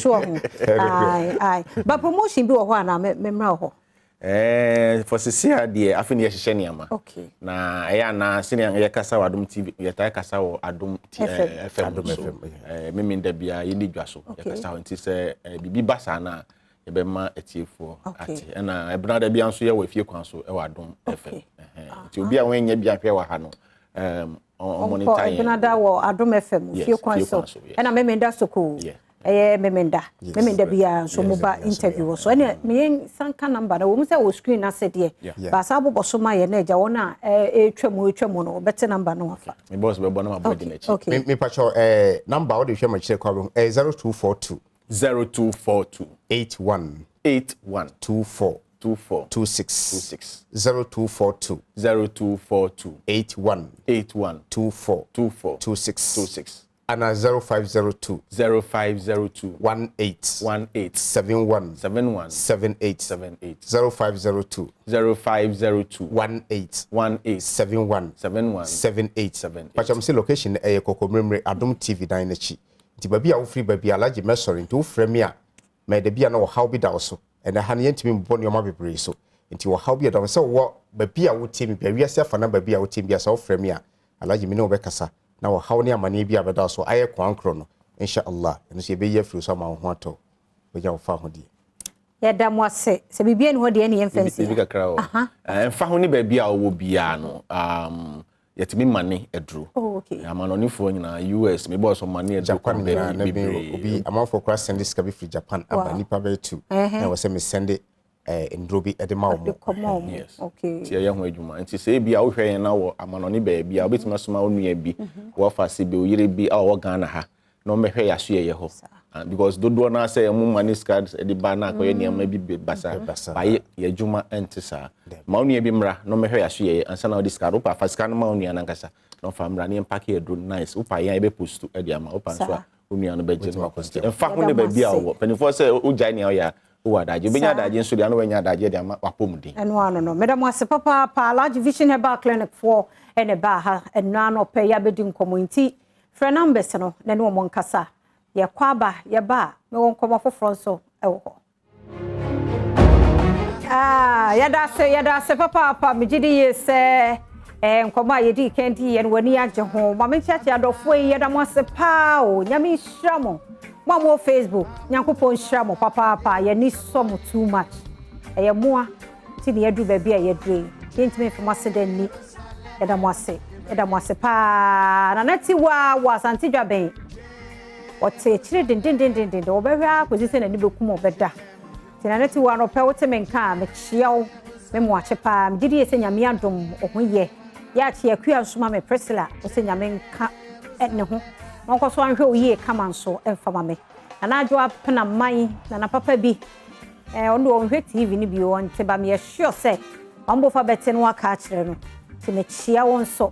[SPEAKER 4] so ho ai ba promotion bi wo ho na memra ho
[SPEAKER 17] for Cecilia de afini ye hye niama
[SPEAKER 4] okay
[SPEAKER 17] na ya na senior ye kasa wa Adom TV ye tai kasa wa Adom FM mimi nda bia ye ni dwaso ye kasa ho nti se bibi basa na ye be ma etiefo ate na ebna da bia nso ye wa fie kwan so e wa Adom FM nti obi a won nya bia hwe wa ha no on monitor ye
[SPEAKER 4] ebna da wa Adom FM fie kwan so na mimi nda soko memenda bia so moba interview so ene me sanka number na wo mu se wo screen na se de ba sa bobo so ma ye na eja wona etwam no bete number no afa
[SPEAKER 17] me boss be bona ma body na chi
[SPEAKER 19] me pacho number wo de hwe ma kire kwa 0242 81 24 26 0242 81 24 26 and 0502 18 71 78 0502 18 71 Pacham say location e kokomremre Adom TV dan na chi nti ba bia wo free ba bia alaje mesori nti wo frɛ me a me da bia na wo how bi da so and ha ne yentimi mbɔ ne ma bebre so nti wo how bi da so wo ba bia wo timi bia wiase afa na ba bia wo timi bia so wo frɛ me a alaje me ne wo bekasa na wo how ne amane bia beda so aye kwankro no inshallah eno se be ye free so ma ho ato we ja wo fa ho die
[SPEAKER 4] ya da mo se bibia ne ho de ne yemfansi
[SPEAKER 17] bi kakra o fa ho ne ba bia wo bia no yetimi mane edru
[SPEAKER 4] okay
[SPEAKER 17] amanonifo nyina US me boss mane edru
[SPEAKER 19] Japan na obi amafo kra send this kabi free Japan aba nipa be tu na wo se me send ndrobi edema wo
[SPEAKER 17] yes okay ti ye ho adwuma nti se bia wo hwe na wo amanoni ba bia obetima soma onua bi wo fa se bi oyire bi a wo Ghana ha no mehwe ya so ye ho because dodo na say mu money cards e di ba na akoye ne ma bi basa ba ye juma entisa ma onu bi mra no mehwe ya so ye ansa na this card opa fa scan ma onu na nkasa no fa mra ne pack e do nice opa ye be post e di ama opa so onu no be je no question en fa ho ne ba bia wo penifo say o jai ne o ya o adaje be nya adaje nso dia no we nya adaje di ama wapomuden
[SPEAKER 4] eno no madam ase papa pa large vision herbal clinic for ene ba ha eno no pe ya be di nkomo nti fra numbers no na ne wo nkasa ye kwaba ye ba me won komo foforo so e wo yada se papa me gidi ye se nkoma ye di kendi ye wani agye ho ma me chiachi adofo ye da mo se pa o nyame hyramo mo Facebook nyankopon hyramo papa ye ni some too much ye moa ti ne edu ba bia ye dre yentime fama se den ni ye da mo ase pa na nati wa santi dwaben o te chire den o be hwa akosi na ni bekum obeda tina nati wa no pe wote menka me chiaw me mo ache pa me gidi ese nyame adom ohye ya che akua nsoma me Priscilla ose nyame nka ne ho nko so anhwe oye kama nso emfama me ana adwo apena man na papa bi ono onhwe TV ni bi won te ba me sure say mambo fa bete no aka akire no te me chia won so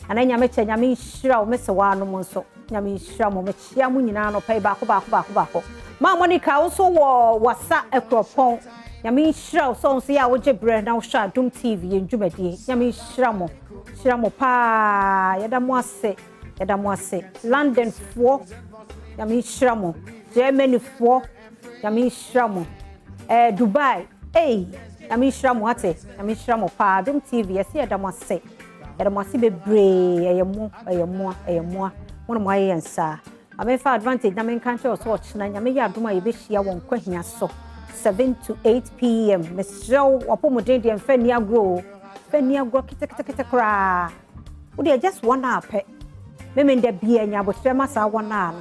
[SPEAKER 4] ana nyame che nyame hira o me se wa no mo nso nyame hira mo me chia mu nyina no pai ba ko ma Monica also wo wasa ekropon nyame hira so nso ya wo je bre na wo sha Adom TV enjumadi nyame hira mo pa yada mo ase London fo nyame hira mo Germany fo nyame hira mo Dubai nyame hira mo ate nyame hira mo pa Adom TV yesi yada mo ase bebre eyemo wono mo ayensa amefa advantage na men kan che so ochina nyame ya Adom aye be hia won kwahia so 7 to 8 p.m. Mr. Wapomuden de mfani agro kete kra we just 1 hour pe me nda bia nya botre masa 1 hour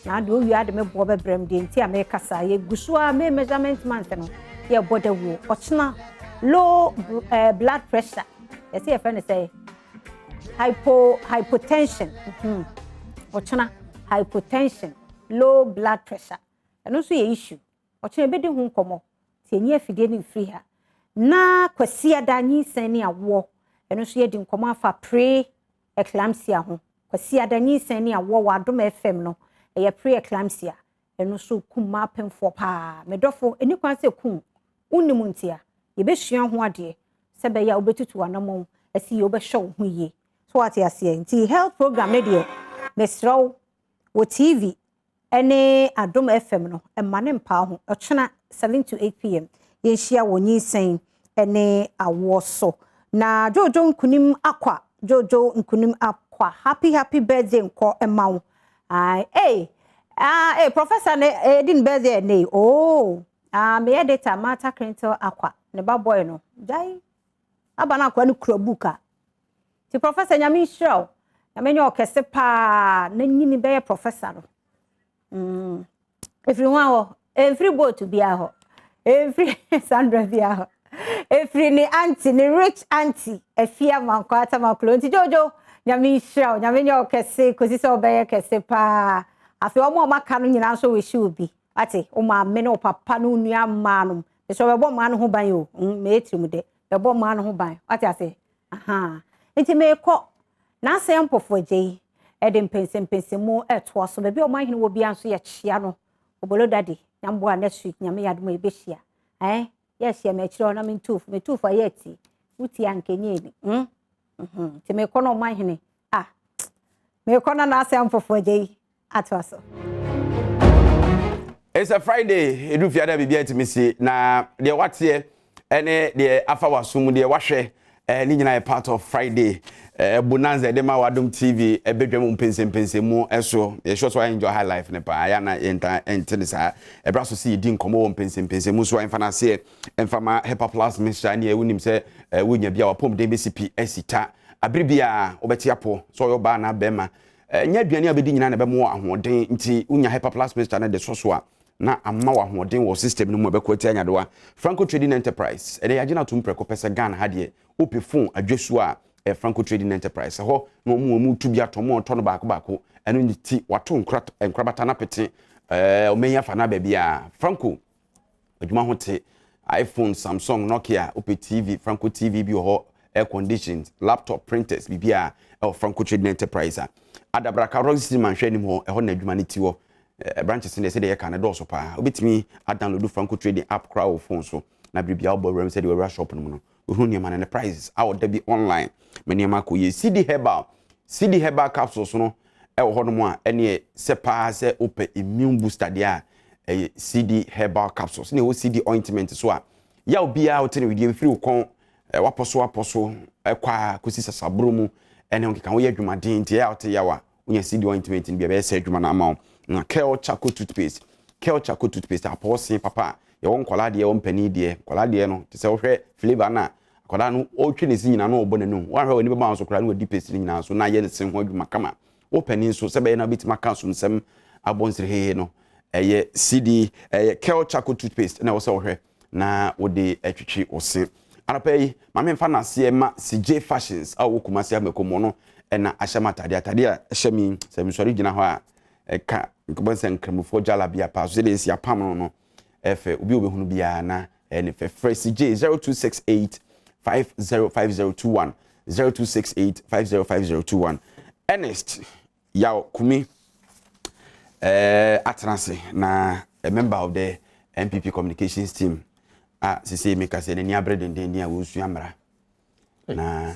[SPEAKER 4] na de owi ade me bo bebrem de nti America sa ye gusu a me measurement month no ye boda wo ochina low blood pressure yes your friend say hypotension ochina hypotension low blood pressure eno so ye issue ochina be de hu nkomo ti enye afide ni free ha na kwasi adanyi sani awo eno so ye di nkomo afa pre eclampsia ho kwasi adanyi sani awo wa Adom FM no ye pre eclampsia eno so kuma pemfo pa medofo eni kwan se kum unimu ntia ye be hua ho ade se be ya obetutu anamo asi ye obehwe ho ye so what ya se nti health program ne de mesraw wo TV ene Adom FM no emane mpa ho ochena 7 to 8 p.m. ye hia wonyi sen ene awo so na jojo nkunim akwa happy birthday nko emawo professor ne din birthday ne me data mata crintel akwa ne ba boy no jai abana akwa ne kura buka ti professor nyame hiraw nyame nyo kese pa na nyini be professor no every boat be aho every Sandra be aho every ni auntie ni rich auntie efia manko ata maklo nti jojo nyame hiraw nyame nyo kese kosi so be kese pa afi omo maka no nyina so we shi obi ate o ma me no papa no nua ma no so be bo ma no ho ban o me etrim de be bo ma no ho ban ate ase nti me ko na se empofo je e de mpense mu eto so be bi o ma hene wo bi anso ye chia no obolo dade nyambo a next week nyame yadom e be hia yes ya me chiro na me tooth ayeti uti ankenye ni ti me ko no ma hene me ko na se empofo je atwaso.
[SPEAKER 2] It's a Friday. Edu fiada bibia intimacy na de watie ene de afa wasum de wahwe ni nyina part of Friday bonanza de ma Adom TV ebedwam mpense mu eso ye sure so enjoy high life ne pa ya na enter sa ebra so see di nkomo mpense mu so enfana se enfama Hepa Plus Mr. ne wunim se wunya bia wapom de BCP esita abribia obetiapo so yo ba na bema nya aduane abedi nyina na be mo ahoden nti wunya Hepa Plus Mr. ne de so a na amma wa hoden wo system no mu bekwati anyadoa Franco Trading Enterprise ede yagina tum preko pesa Ghana hade ope phone adwesu a Franco Trading Enterprise ho no mu tu bia tomo to no baako eno ti wato nkrabata na pete omenya fa na baby a Franco adwuma ho te iPhone, Samsung, Nokia, Ope TV, Franco TV bi ho air conditioned, laptop printers bibia Franco Trading Enterprise. Adabraka Roxy man hwe nim ho na adwuma ne ti ho branches in the say dey can do so pa. Obetimi download Franco Trading app crowd phone so na bibia obo say dey shop no no. Ohun ne man the prices out there be online. Many amako ye CD Herbal capsules no ho no mo a ene se pa se Ope immune booster dia CD Herbal capsules. Ne o CD ointment so a ya obi a hote ne we free ukon waposo kwa kosi sasabro mu ene on kan wo yadwuma din tie ya hote ya wa unya CD ointment ne bia be se adwuma na ama na Kel Chaco toothpaste aposin papa ye won kola de ye won pani de kola de no te se wo hwe flavor na kola no o twe ne sinyina no obo ne no wa hwe oni be ma so kola no di paste ni nyina so na ye ne sen ho adwuma kama o pani so se be na bitima kan so nsem abonsire he no eye CD Kel Chaco toothpaste na wo se wo hwe na wo de atwitwi osin anapay ma me mfa na se ma CJ fashions a wo kuma se amekomo no na ahyama tade a hyami se mi sori gina ho a ka nkobonsen kramufo jalabia pa so de sia pam no efe obi obehunu bia na ne fe fresh CJ 0268 505021 0268505021 Ernest yaw kumi atranse na a member of the MPP communications team sisi me kase ne niabre denden a wo suamra na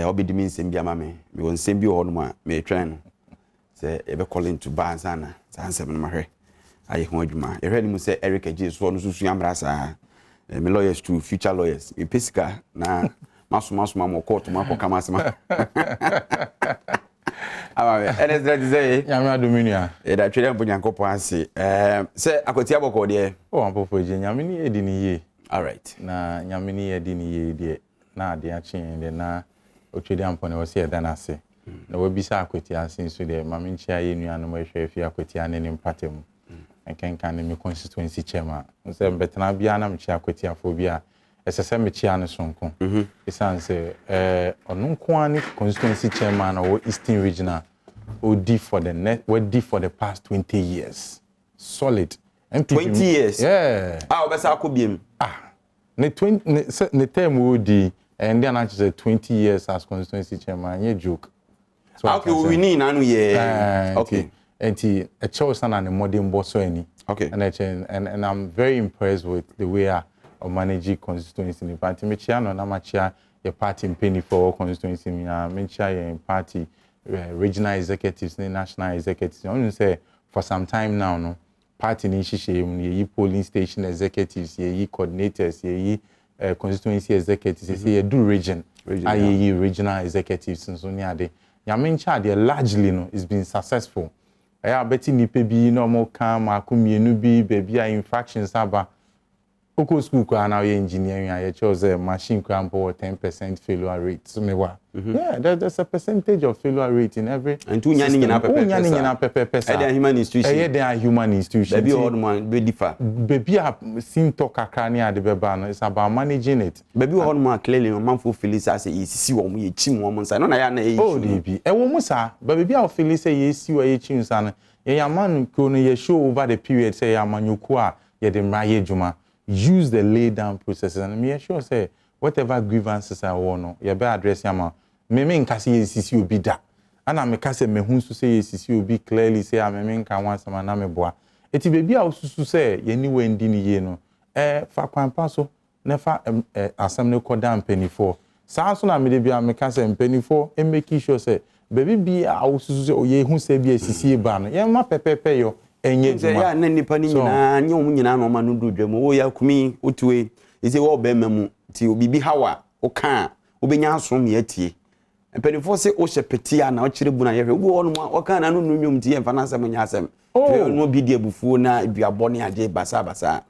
[SPEAKER 2] obidimi nsem bia ma me won nsem bi ho no ma me twen no se ebe calling to ban sana sansem no ma hwe aye ho adwuma ehwe ni mu se Eric J so no suamra sa me lawyers to future lawyers e pesika na maso ma court ma ko kama sema amawe enes dread say nyame adominia e da twere mpo nyankopon ase se akoti aboko de o ampofo je nyame ni edi ni ye all right na nyame ni edi ni ye de na ade a chen de na o twere ampo ne wo se eda na ase na wo bisa akoti ase so de mame nchia ye nuanu mo hwe afi akoti ane ni mpatem enkenkan me constituency chairman nse mbetena bia na mchia akoti afobia esese mechia ne sonko esanse onunko ani constituency chairman or Eastern Regional OD for the past 20 years solid and 20 years yeah obesa akobiem ne 20 ne term OD and then actually 20 years as constituency chairman ye joke so okay we need anu ye okay and a choice and a modern boss any okay and I'm very impressed with the way of managing constituency in party me chia no na ma chia your party penny for constituency me me chia your party regional executives national executives I say for some time now no party ni shishe ye polling station executives ye coordinators ye constituency executives ye do region ye regional executives so ni ade ya me chia de largely no is been successful I bet ni pe bi no mo kan ma ko mienu bi baby infractions aba Oko school kwa na engineering I chose machine crampo 10% failure rate. So me wa. Yeah, there's a percentage of failure rate in every and two nyani nyina pepe. They are human institution. They are human institution. Baby old man be differ. Baby a sim talk kakra ni ade beba no it's about managing it. Baby old man clearly man for Phyllis say yesi wo mo ye chim wo mo nsa. No na ya na ye. Oh debi. E wo mo sa, baby a Phyllis say yesi wo ye chim nsa no. Ye ya man ko no ye show over the period say ya manyoku a ye de mraye djuma. Use the lay down processes and me sure say whatever grievances I want you be address yama me nka say CC obi da ana me ka say me hu so say CC obi clearly say me nka wan sama na me boa eti baby a susu say ye ni wendi ni ye no fa kwampa so na fa asam ne koda mpanifo saa so na me de bia me ka say mpanifo e make sure say baby bi a susu say ye hu say bi CC ba no ye ma pepepe yo enye juma ya na nipa ni nyina anye omu nyina no ma no dudwam wo ya kumi otuwe ise wo be mamu ti obibi hawa o kan obenya asom ye tie empanifo se o hyepetia na o kire bu na ye hwe wo no o kan na no nwum tie emfa na asem nya asem no bi di abufuo na aduabo ne ade basa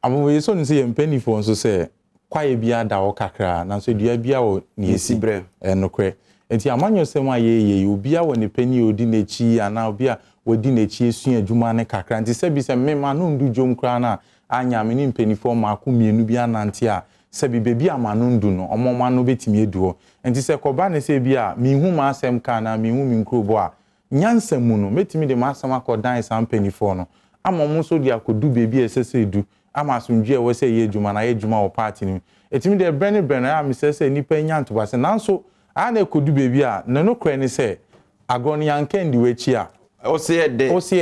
[SPEAKER 2] amo ye so nse empanifo nso se kwaye bia da o kakra na so dua bia o ni esibre enokre enti amanyo se ma ye obia wo ne pani odi na chi ana obia wodi na chi esu adwuma ne kakra nti se bi se me ma no ndu dwom kra na anya me ni mpanifo ma ko mienu bia nante a se bi bebi ama no ndu no omoma no betimi eduo enti se koba ne se bia mi hu ma asem ka na mi hu mi nkrobo a
[SPEAKER 20] nyansa mu no metimi de masam akodan sam penifo no ama mo so de akodu bebi esese du ama asundwe we say ye djuma na ye djuma o party ni etimi de brene ya me say nipa nyanto ba se nanso ana akodu bebi a na no kra ni say agoni yankendi wechi a o say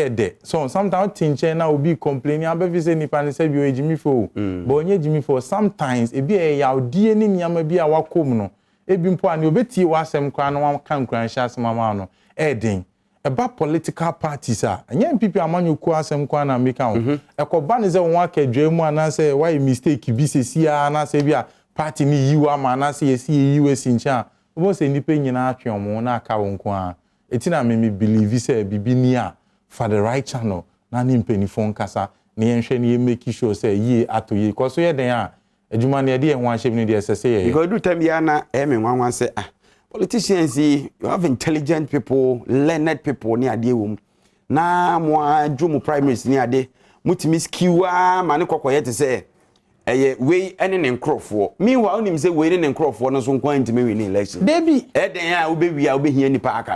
[SPEAKER 20] de so sometimes tinche na obi complaining abefi say nipa ni say bi o ejimi fo but onye ejimi fo sometimes ebi e ya odie ni nyama bi a wakom no ebi mpo ani obeti wasem kwa na waka nkran hya asema ma no edin eba political parties a anya MPP amanyoku asem kwa na make am ekoba ne ze won akadwe mu ana say why mistake bi sesi a na say bi a party ni yiwa ma na say yesi yiwa sincha obo say nipa nyina atwe omo na aka won kwa etina me believe say bibi ni a for the right channel na ni mpenifo nkasa na yenhwe ne make sure say ye atoye ko so ye den a adwuma ne de ho ahyem ne de sese ye
[SPEAKER 2] because do time ya na me nwanwan say politicians, you have intelligent people, learned people near the room. Na moi, Jomo primaries near the Mutimis Kiwa, Manico to say, way any crop for. Meanwhile, him say waiting and crop for no one going to me in election. Baby, I'll be here in the park.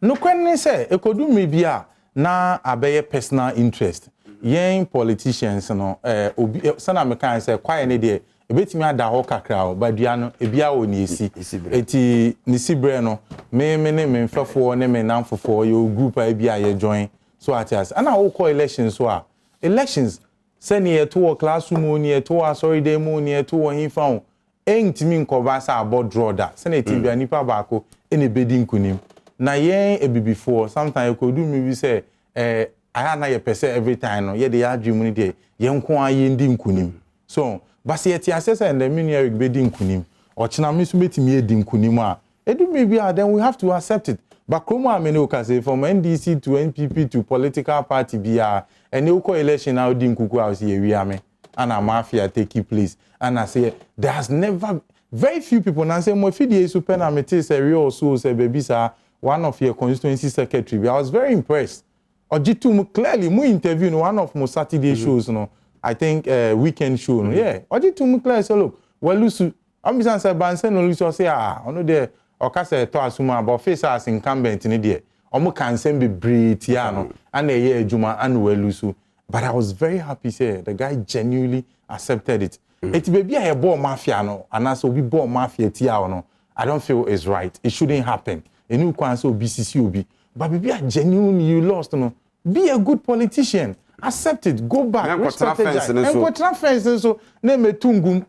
[SPEAKER 20] No, when say, it could do me be na abe personal interest. Young politicians, no, sana mekan say, quite any day. Ebetimi ada ho kakra o badua no ebia wo ni esi eti ni sibre no me ne me mfafo ne me namfofo yo group a ebia ye join so atias ana wo call elections so a elections sani ye to classroom ni ye to sorry dem ni ye to hinfa o entimi nkoba sa abo draw da sani eti bia nipa baako ene bedi nkunim na ye ebibifo sometimes ko do me bi say aya na ye pese every time no ye de ya dream ni de ye nko aye ndi nkunim so but yet assess and the ministry be din kunim or china me so betimi e din kunim a edu me bia then we have to accept it but kromo amene o ka say from NDC to NPP to political party bia and e ko election now din kuku house ye wi ame ana mafia take place and I say there's never very few people now say mo fidie super na mete say real so say baby sir one of your constituency secretary I was very impressed ojitu clearly mu interview in one of my Saturday shows no I think weekend show no yeah oji to me clear say look well lusu ambisan say banse no lusu say ono there oka say to asuma about face as incumbent ni there omo kan say be breed ya no and e ye adwuma and well lusu but I was very happy say the guy genuinely accepted it it baby a ball mafia no and so we ball mafia tia no I don't feel is right it shouldn't happen enu kwan so BCC obi but baby a genuinely you lost no be a good politician accept it, go back, strategize. And go transfer so name tungum.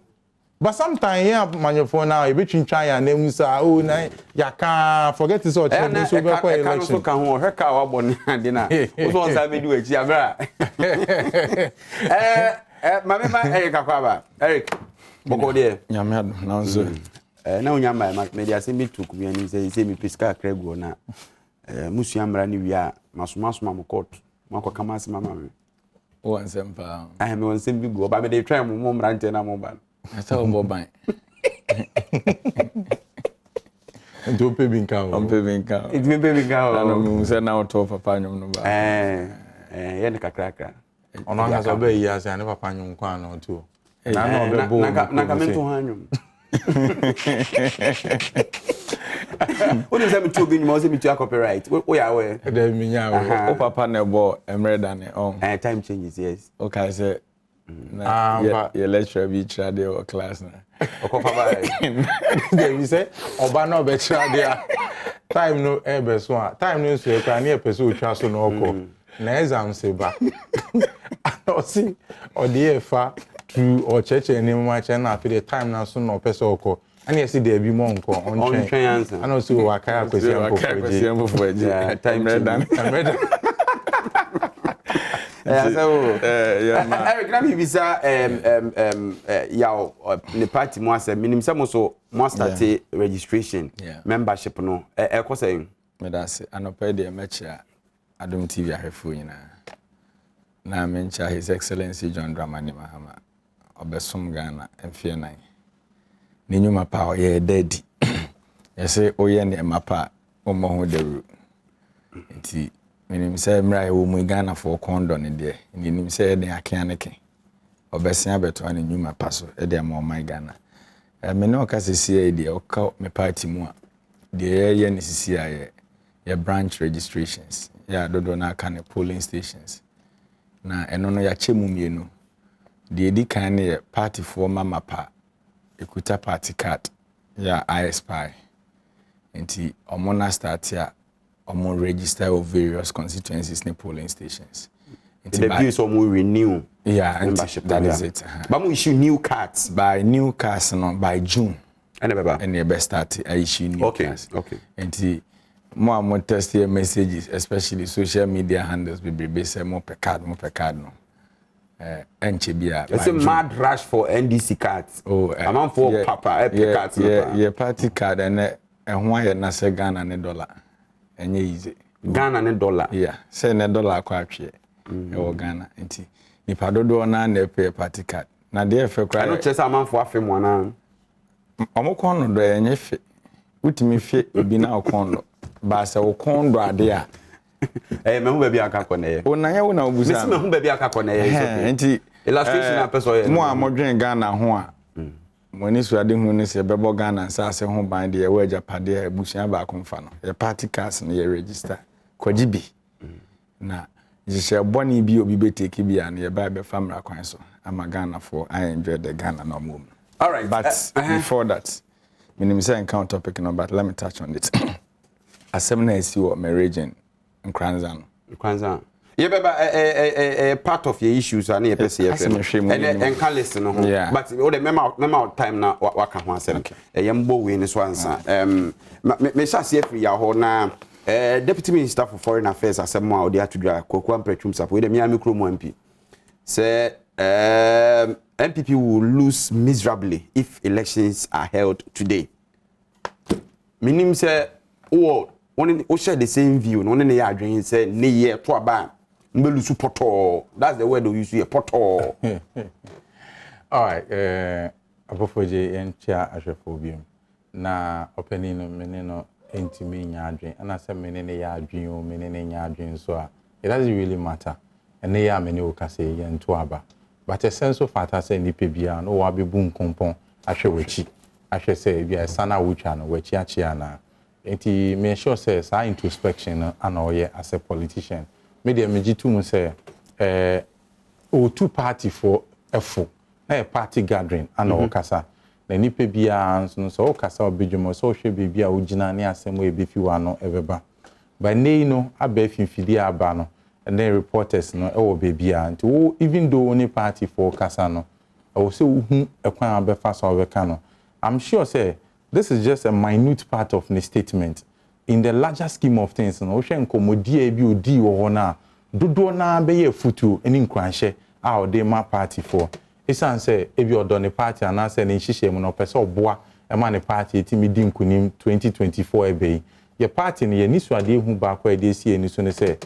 [SPEAKER 20] But sometimes here manufacture now a bit in China name say oh na ya can forget this or change so be for election.
[SPEAKER 2] Can ho heka wa bon na. Oso on say me do echi abra. Mama Eric akwaba. Eric. Boko there.
[SPEAKER 21] Nyame ado na nso.
[SPEAKER 2] Na unyama ma media say me took me and say me piska krego na. Musu amra ni wi a masoma mo court. Mako kama asema mama.
[SPEAKER 21] One sempa.
[SPEAKER 2] I am on sim big go, but they try mom rant na mobile.
[SPEAKER 21] I tell Boban.
[SPEAKER 20] And to pay bin cow.
[SPEAKER 21] On pay cow.
[SPEAKER 2] It will pay cow.
[SPEAKER 21] I know say now to papa nyum no ba.
[SPEAKER 2] Ye ne kakra.
[SPEAKER 20] Ono anga so be ya say ne papa nyum kwa no to. Na no be bo.
[SPEAKER 2] Na ka mento hanyum. What is that to be more than to copyright? We are aware.
[SPEAKER 21] There me nya we. O papa na bo emre than on.
[SPEAKER 2] Time changes, yes.
[SPEAKER 21] Okay, say na your lecturer be try dey or class na.
[SPEAKER 2] O papa
[SPEAKER 20] there we say oba no be try there. Time no e be so a. Time no so e kwa na e pese o twa so no oko. Na exam se ba. I see or the fa through or church any much and after the time now so no pese oko. And you see there be more on train answer. And also wakaya question for
[SPEAKER 2] yeah, time ready. Eric, let me visa yaw the party mo say minim say mo so mo start registration membership no e ko say
[SPEAKER 21] me da say anopa dey match Adom TV ahefo nyina na mencha His Excellency John Dramani Mahama obesom Ghana mfie 9 ninyuma pa oye daddy yese oye ne mapa omo ho deru nti minim say mra wo mu Ghana for kondo ne de ninim say de akan ne ke obesia beto ane nyuma pa so e de ma o my Ghana me no ka sisi e de o ka me party mu a de ye ne sisi aye your branch registrations. Yeah, dodo na kind of polling stations. Na eno no ya chemu mienu. The edi kind of party for mama pa. Ekuta party card. Yeah, I spy. Nti omona start ya omo register of various constituencies in polling stations.
[SPEAKER 2] The views omo renew.
[SPEAKER 21] Yeah,
[SPEAKER 2] membership.
[SPEAKER 21] That is it.
[SPEAKER 2] But we issue new cards
[SPEAKER 21] by new cards no by June.
[SPEAKER 2] And
[SPEAKER 21] the best start I issue new cards.
[SPEAKER 2] Okay.
[SPEAKER 21] And more test your messages, especially social media handles be say more per card no.
[SPEAKER 2] It's a mad rush for NDC cards.
[SPEAKER 21] Oh,
[SPEAKER 2] I'm for Papa cards.
[SPEAKER 21] Yeah, party card and why na say Ghana $1 and easy.
[SPEAKER 2] Ghana $1.
[SPEAKER 21] Yeah, say $1 kwatwe. Ghana nti nipa dodo na na pay party card. Na dey fe kra.
[SPEAKER 2] I no chese am for afem wana.
[SPEAKER 21] Omokon no do enye fe. Utimi fe obi na okon ba se okon do ade a.
[SPEAKER 2] Me hu ba bi aka kọ na ye.
[SPEAKER 21] Onanye wo na obusa.
[SPEAKER 2] Me si me hu ba bi aka kọ na ye.
[SPEAKER 21] Nti
[SPEAKER 2] illustration na person ye.
[SPEAKER 21] Mo amodwen Ghana ho a. Mo ni so ade hu ni se bebo Ghana sa se ho ban de ye wa japade abusuan ba konfa no. Ye party cards no ye register. Kwajibi. Na Jisha boni bi obi be take bi an ye ba be family kwan so. I'm a Ghana for I enjoy the Ghana no move.
[SPEAKER 2] All right,
[SPEAKER 21] but before that, me say encounter topic no, but let me touch on it. Asem na esi wo my region Nkranza.
[SPEAKER 2] Yeah, but part of your issues are near PCF and can listen. But all the memo time now waka ho asem. Yembo we ni so ansa. Me sha see free ya ho na Deputy Minister for Foreign Affairs asem a odi atudwa Kwaku Ampretwum Sapo we the Miami Kromo MP. Say MPP will lose miserably if elections are held today. Minim say o share the same view no ne ya adwen say ne ye to aba mbelu su poto. That's the word they use here, poto.
[SPEAKER 20] All right, apofoje encha ahwefobium na openi no mene no entimi nya adwen ana say mene ne ya adwen o mene ne nya adwen so a it doesn't really matter and ne ya mene o ka say ye nto aba but a sense of fact say nipa bia no wa be bu nkompon ahwe wachi ahwe say bia sana wucha no wachi achia na enti me sure say sa introspection and oye as a politician media mejitu mu say o two party for efo na party gathering and okasa na nipa bia no so okasa obedwumo so hwe bibia ogina ne asem e befiwa no ebeba but nei no aba finfidi aba no and then reporters no ewo bibia nti wo even though only party for kasa no I will say hu ekwan abefa so obeka no I'm sure say this is just a minute part of the statement in the larger scheme of things no hwe nkomodi e bi odi wo na dodo na be ye futu eni nkranhye a ode ma party for isan say ebi odo ne party ana say ne nhihye mu no pese oboa e ma ne party etimi di nkunim 2024 ebe ye party ne ye nisu ade hu ba kwa ede si eni so ne say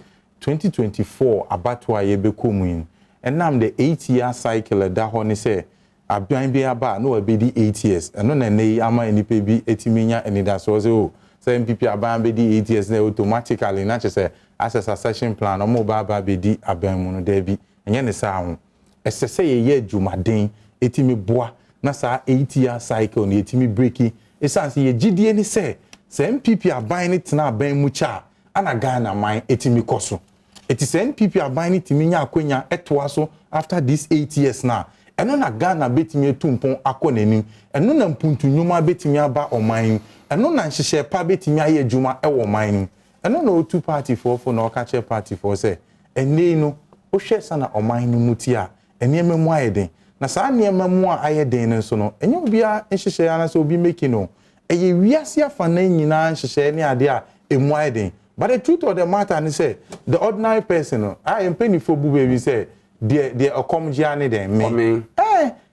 [SPEAKER 20] 2024 abatwa ye be komun enam the 8-year cycle da ho ne say abian bi aba no be di 8 years eno na nei ama enipa bi etimi nya enida so say o say MPP aban be di 8 years na automatically na che say as a succession plan o mo ba be di aban mu no da bi enye ne sa ho esese ye adwumaden etimi boa na sa 8-year cycle na etimi breaki esanse ye gidie ni say MPP aban ni tena aban mu cha ana Ghana man etimi koso eti say MPP aban ni timi nya akwanya etoa so after this 8 years na eno na Ghana betimi etumpon akonanim eno na mpuntu nyuma betimi aba oman eno na nhihye pa betimi aye adwuma ewo oman eno na otu party for na okache party for say ene no o hwe sana oman ni mutia enema mu ayeden na saa enema mu ayeden nso no enye obia nhihye ana so obi make no eye wiase afa na nyina nhihye ne ade a emu ayeden but the truth of the matter is say the ordinary person I am penny for baby say the okomjia dem me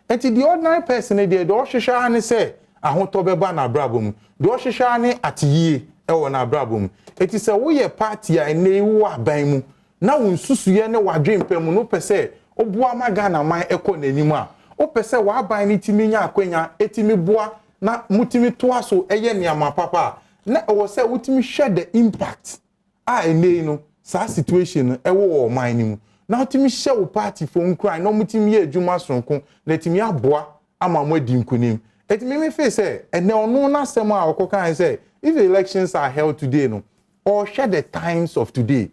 [SPEAKER 20] enti the ordinary person the ohwehwa ne say ahoto beba na brabom the ohwehwa ne atiye ewo na brabom enti say wo ye party a ene wo aban mu na wo nsusuye ne wadwempam no pese obua magana man ekonanim a o pese wa aban ne timi nya akwanya etimi boa na mutimi toa so eye niama papa na wo say wutimi hwe the impact a ene no sa situation ewo o man ni mu na wutimi hwe wo party for nkran na mutimi ye adwuma sonko na etimi aboa ama mo adi nkunim etimi me fe say ene ono na asem a okokan say if elections are held today no or share the times of today.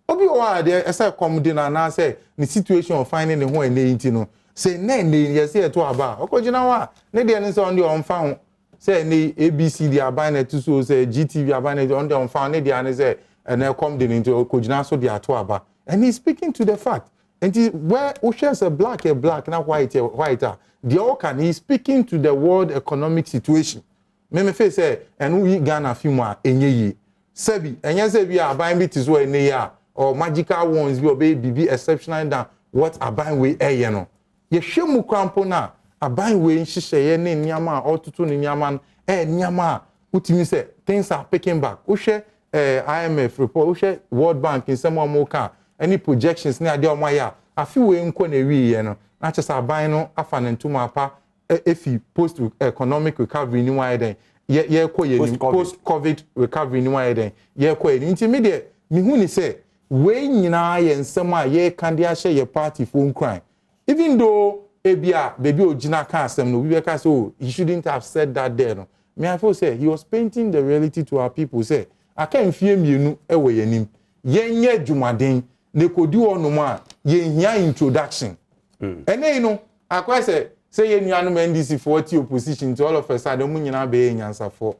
[SPEAKER 20] Obi wa there esa come din na say the situation of finding the ho ene nti no say na yes say to aba okojina wa ne de ne say on the on found say ne ABC the aban na to so say GTV aban na on the on found ne de say and come din into okojina so the to aba and he's speaking to the fact and where Ocean's a black na white the all can he's speaking to the world economic situation me face say and we Ghana film a enye yi sebi enye say bi aban bi tizo ene ya or magical ones bi obey be exceptional than what aban we eye no ye hwemu krampo na aban we nhihye ne nyama otutu ne nyama nyama utimi say things are picking back wo hwe IMF report wo hwe World Bank in some more ka any projections na ade omaya afi we nko na wi ye no na chesa aban no afa ne ntuma apa efi post economic recovery ni wa den ye ko ye post covid recovery ni wa den ye ko ye nti me de mi hu ni say we nyina ye nsem a ye kan de ahye ye party phone crime even though ebia baby ogina ka asem no we be ka so he shouldn't have said that there no me I feel say he was painting the reality to our people say aka mfie mienu ewe yanim ye nya dwumaden ne kodi onum a ye hia introduction ene no akwa say ye nuanu NDC 40 opposition to all of us ade mu nyina be nyansafo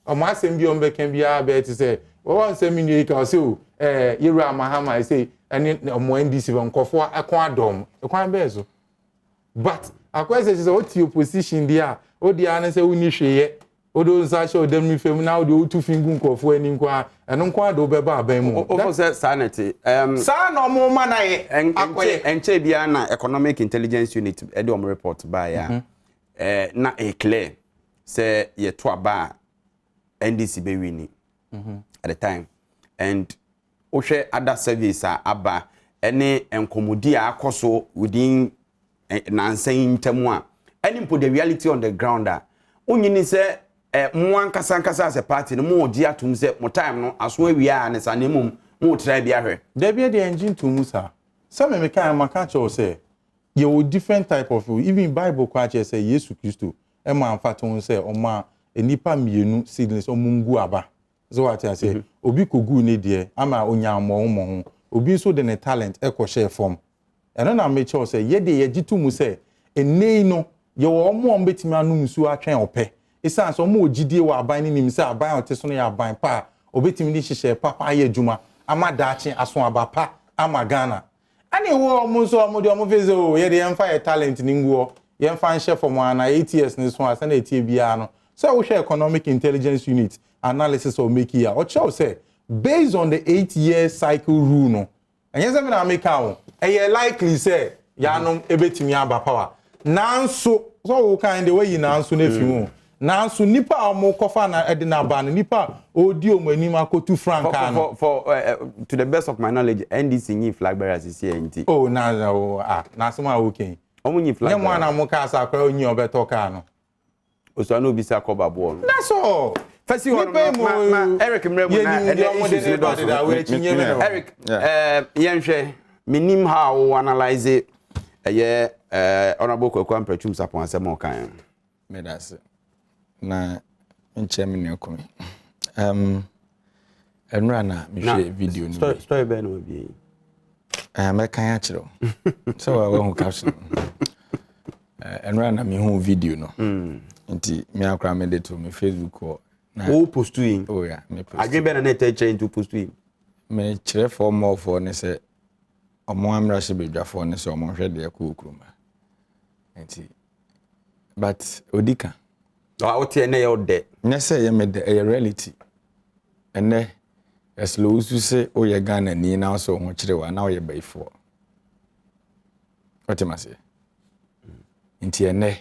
[SPEAKER 20] omo asem bi on be kan bia be ti say one say me ni ka say Yura Mahama say any omo NDC be nkofo akon adom ekwan be so but akwa say what opposition dia o dia na say uni hweye odo nsa show dem mi fem na odo tu fingu nkofo ani nkwa eno nkwa do be ba aban mu
[SPEAKER 2] o say sanity
[SPEAKER 20] sa no mo ma na ye
[SPEAKER 2] enche bia na economic intelligence unit e de report ba ya na e clear say ye to aba NDC be wini at the time and ohwe other service aba any enkomodi akoso within nansan ntamu a any put the reality on the ground a onyini say mwan kasankasa as a party no mo gi atum say mo time no aso awia ne sanemum mo try bia hwe
[SPEAKER 20] there be the engine to musa some me kan maka cho say you different type of even Bible kwa che say Yesu Kristo e ma amfato say o ma enipa mienu seedless o mungu aba so what I say obi kogu ne de ama onya mo obi so the talent e ko share form eno na make sure say ye de ye gitu mu say enei no ye wo mo betimi anu nsu atwen ope isan so mo ogidie wa aban ni nim say aban oteso no ya aban pa obetimi ni hihye papa ye adwuma ama daachi aso abapa ama Ghana ani wo mo so mo de mo feze o ye de emfa ye talent ni nguo ye emfa nhye form ana 8 years ni so asa na etie bia no so we share economic intelligence unit analysis or make here or show say based on the 8-year cycle rule no enye say me na make am e likely say ya no ebetimi aba power nanso so wo kind the way you nanso na fimu nanso nipa amo kofa na ede na ba no nipa odi omanim akotu frank ano
[SPEAKER 2] for to the best of my knowledge NDC nyi flag bearers is here nti
[SPEAKER 20] oh na so ma okay
[SPEAKER 2] omunyi flag
[SPEAKER 20] bearers nyemwa na mo ka asa kwa onyi obeto ka no
[SPEAKER 2] oso na obi sa koba bo no
[SPEAKER 20] that's all
[SPEAKER 2] Fesi ma Eric Mremo na Eric yenhwe minim how analyze honorable Kwakwa Mpratwum sapon asem okan
[SPEAKER 21] me that's na nche me ne okomi enra na me share video ni
[SPEAKER 2] story be no bi
[SPEAKER 21] me kan ya kire so wa hu caption enra na me hu video no nti me akra me de to me Facebook or
[SPEAKER 2] oh post to him
[SPEAKER 21] oh yeah me post
[SPEAKER 2] again be na net chain to post to him
[SPEAKER 21] me kire for more for ne say omo amra se bedwafo ne say omo hwe de ko okruma nti but odika
[SPEAKER 2] what na you de
[SPEAKER 21] ne say ye me de reality ene eslo su say o ye Ghana ni na so ho kire wa na o ye baifo what am I say nti ene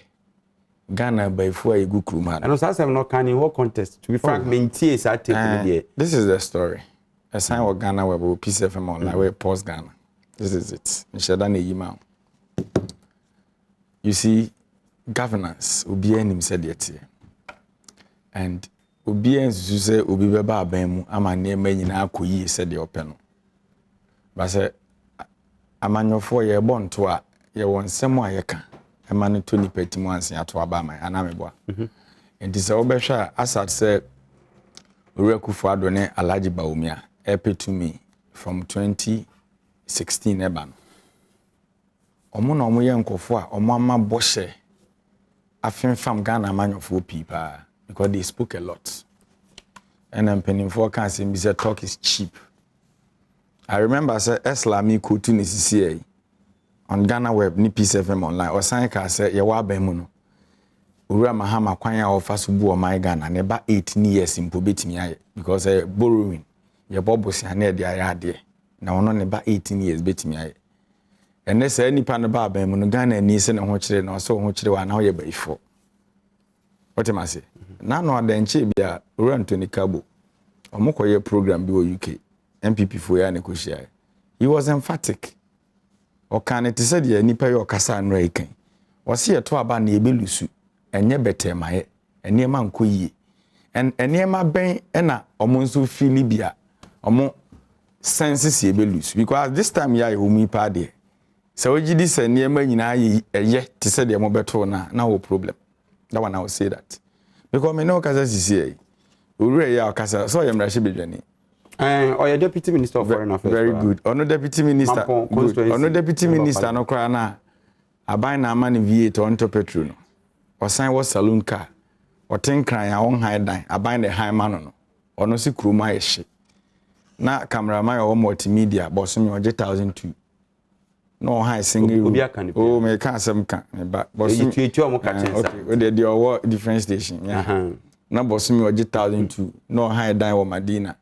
[SPEAKER 21] Ghana baifo ay gu kruma
[SPEAKER 2] and so say no can in what contest to be frank mentie is at take there
[SPEAKER 21] this is the story a sign of Ghana we peace FM online we post Ghana this is it nsheda na yima you see governance obi anim said yet and obi ensu say obi beba aban mu ama na ema nyina akoyi said the open but say amanyofo ye bonto a ye won semo ayeka ema no Tony Petimu anse ato aba man anameboa nti se obehwa asat say Urekufu Addo ne Alhaji Baumia epe to me from 2016 eban. Omo na omo ye nkofo a omo ama boshe afin fam Ghana manyofo people because they spoke a lot. And I'm penning for cancer be say talk is cheap. I remember say Eslami Kutu ni CCA on Ghana web ni Peace FM online or sign ka say ye wa ba mu no. Ura mahama kwan ya ofa so bu o my Ghana ne ba 18 years impo betimi aye because borrowing ye bobos ya na de aye ade na ono ne ba 18 years betimi aye. Ene say nipa ne ba ba mu no Ghana ni se ne ho kire na so ho kire wa na ye ba ifo. What am I say? Na no adanche bia Ura Anthony Kabo omokoye program bi o UK MPP for ya ne koshia. He was emphatic. O kan it said ye nipa ye okasa anra ikan. Wose ye to aba na ebelusu enye bete maye enema nko yie. Enema ben na omo nso feel bia omo senses ebelusu because this time ya omu ipa de. So ogidi se enema nyina ye te said ye mo beto na wo problem. That one I will say that. Because me know kasa sisi Ure ya kasa so ye mrashe bedwani.
[SPEAKER 2] Or your deputy minister of foreign affairs.
[SPEAKER 21] Very good. Ono deputy minister. Ono deputy minister no kra na aban na ama ne V8 onto petrol no. Osan was saloon car. Oten kran ya on high dan aban the high man no. Ono si kroma ehye. Na cameraman o multimedia boss me oje 1002. No high single. Oh me can some can me ba boss me okay. We dey the different station. Yeah. Na boss me oje 1002. No high dan wo Madina.